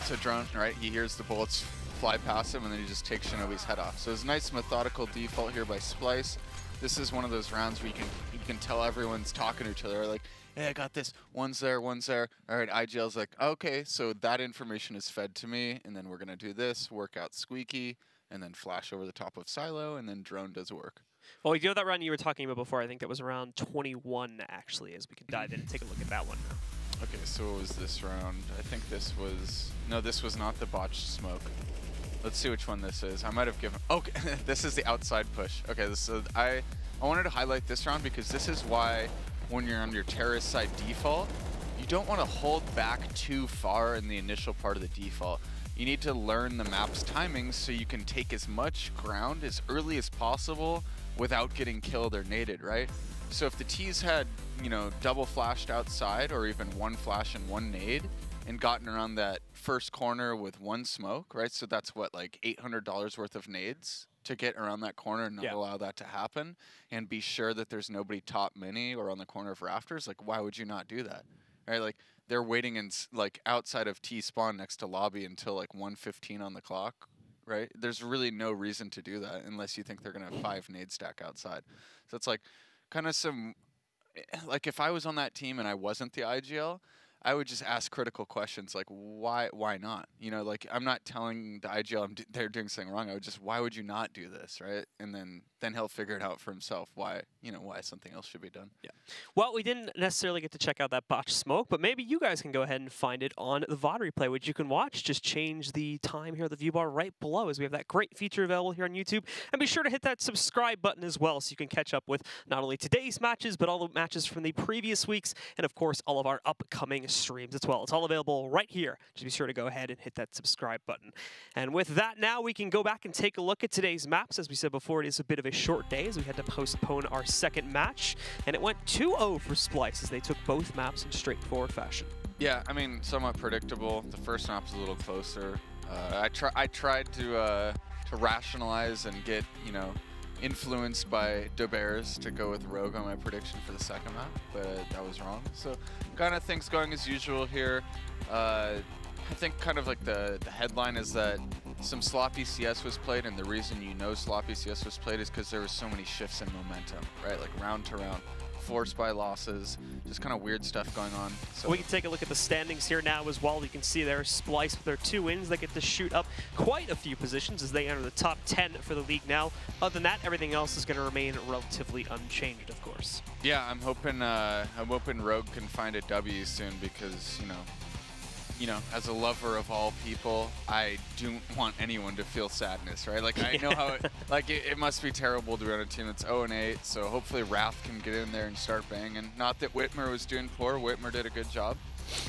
Speaker 2: So Drone, right? He hears the bullets fly past him, and then he just takes Shinobi's head off. So it's a nice methodical default here by Splyce. This is one of those rounds where you can tell everyone's talking to each other, like, hey, I got this. One's there, one's there. All right, IGL's like, okay, so that information is fed to me, and then we're going to do this, work out Squeaky, and then flash over the top of Silo, and then Drone does work. Well, we do have that round you were talking about before. I think that was around 21, actually, as we can dive in and take a look at that one now. Okay, so what was this round? I think this was... No, this was not the botched smoke. Let's see which one this is. I might have given... Okay, this is the outside push. Okay, I wanted to highlight this round because this is why when you're on your terrorist side default, you don't want to hold back too far in the initial part of the default. You need to learn the map's timings so you can take as much ground as early as possible without getting killed or naded, right? So if the T's had, double flashed outside or even 1 flash and 1 nade, and gotten around that first corner with 1 smoke, right? So that's what, like $800 worth of nades to get around that corner and not allow that to happen, and be sure that there's nobody top mini or on the corner of rafters. Like, why would you not do that, right? Like, they're waiting in like outside of T spawn next to lobby until like 1:15 on the clock, right? There's really no reason to do that unless you think they're gonna have 5 nade stack outside. So it's like kind of some, like if I was on that team and I wasn't the IGL, I would just ask critical questions like, why not? Like, I'm not telling the IGL they're doing something wrong. I would just, why would you not do this, right? And then he'll figure it out for himself why something else should be done. Yeah. Well, we didn't necessarily get to check out that botched smoke, but maybe you guys can go ahead and find it on the VOD replay, which you can watch. Just change the time here at the view bar right below, as we have that great feature available here on YouTube. And be sure to hit that subscribe button as well, so you can catch up with not only today's matches, but all the matches from the previous weeks, and of course, all of our upcoming streams as well. It's all available right here. Just be sure to go ahead and hit that subscribe button. And with that, now we can go back and take a look at today's maps. As we said before, it is a bit of a short day, as we had to postpone our second match, and it went 2-0 for Splyce as they took both maps in straightforward fashion. Yeah, I mean, somewhat predictable. The first map's a little closer. I tried to rationalize and get, influenced by DeBears to go with Rogue on my prediction for the second map, but that was wrong. So kind of things going as usual here. I think kind of like the headline is that some sloppy CS was played, and the reason sloppy CS was played is because there was so many shifts in momentum, right? Like round to round. 4 Spy losses, just kind of weird stuff going on. So
Speaker 1: we can take a look at the standings here now as well. You can see there Splyce with their 2 wins. They get to shoot up quite a few positions as they enter the top 10 for the league now. Other than that, everything else is going to remain relatively unchanged, of course.
Speaker 2: Yeah, I'm hoping Rogue can find a W soon because, you know, as a lover of all people, I don't want anyone to feel sadness, right? Like, I know how it must be terrible to run a team that's 0-8, so hopefully Wrath can get in there and start banging. Not that Whitmer was doing poor, Whitmer did a good job.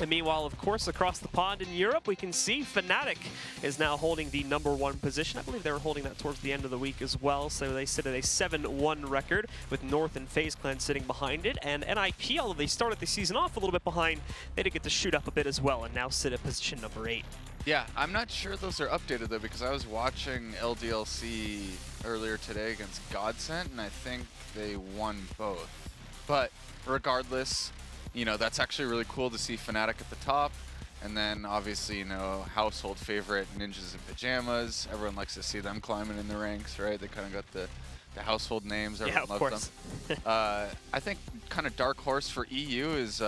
Speaker 1: And meanwhile, of course, across the pond in Europe, we can see Fnatic is now holding the #1 position. I believe they were holding that towards the end of the week as well. So they sit at a 7-1 record with North and FaZe Clan sitting behind it. And NIP, although they started the season off a little bit behind, they did get to shoot up a bit as well and now sit at position #8.
Speaker 2: Yeah, I'm not sure those are updated though because I was watching LDLC earlier today against Godsent and I think they won both. But regardless, you know, that's actually really cool to see Fnatic at the top. And then obviously, you know, household favorite Ninjas in Pajamas. Everyone likes to see them climbing in the ranks, right? They kind of got the household names. Everyone
Speaker 1: yeah, of
Speaker 2: loves
Speaker 1: course.
Speaker 2: them. I think kind of dark horse for EU is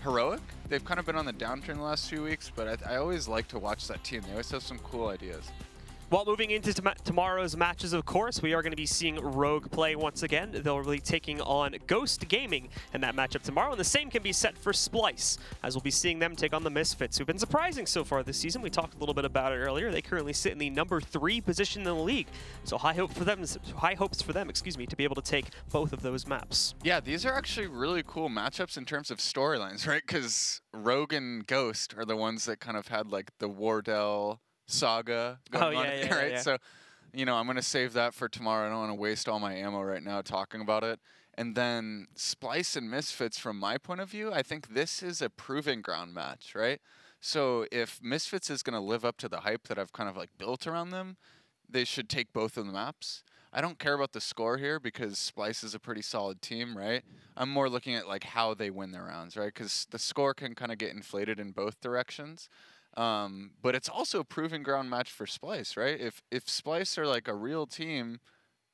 Speaker 2: Heroic. They've kind of been on the downturn the last few weeks, but I always like to watch that team. They always have some cool ideas.
Speaker 1: Well, moving into tomorrow's matches, of course, we are going to be seeing Rogue play once again. They'll be taking on Ghost Gaming in that matchup tomorrow, and the same can be set for Splyce, as we'll be seeing them take on the Misfits, who've been surprising so far this season. We talked a little bit about it earlier. They currently sit in the #3 position in the league, so high hopes for them, excuse me, to be able to take both of those maps.
Speaker 2: Yeah, these are actually really cool matchups in terms of storylines, right? Because Rogue and Ghost are the ones that kind of had like the Wardell saga going on, right?
Speaker 1: Yeah.
Speaker 2: So, you know, I'm going to save that for tomorrow. I don't want to waste all my ammo right now talking about it. And then Splyce and Misfits, from my point of view, I think this is a proving ground match, right? So if Misfits is going to live up to the hype that I've kind of like built around them, they should take both of the maps. I don't care about the score here because Splyce is a pretty solid team, right? I'm more looking at like how they win their rounds, right? Because the score can kind of get inflated in both directions. But it's also a proving ground match for Splyce, right? If Splyce are like a real team,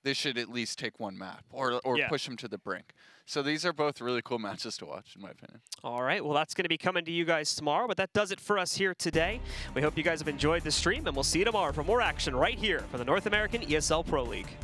Speaker 2: they should at least take one map or push them to the brink. So these are both really cool matches to watch, in my opinion.
Speaker 1: All right, well, that's going to be coming to you guys tomorrow, but that does it for us here today. We hope you guys have enjoyed the stream, and we'll see you tomorrow for more action right here from the North American ESL Pro League.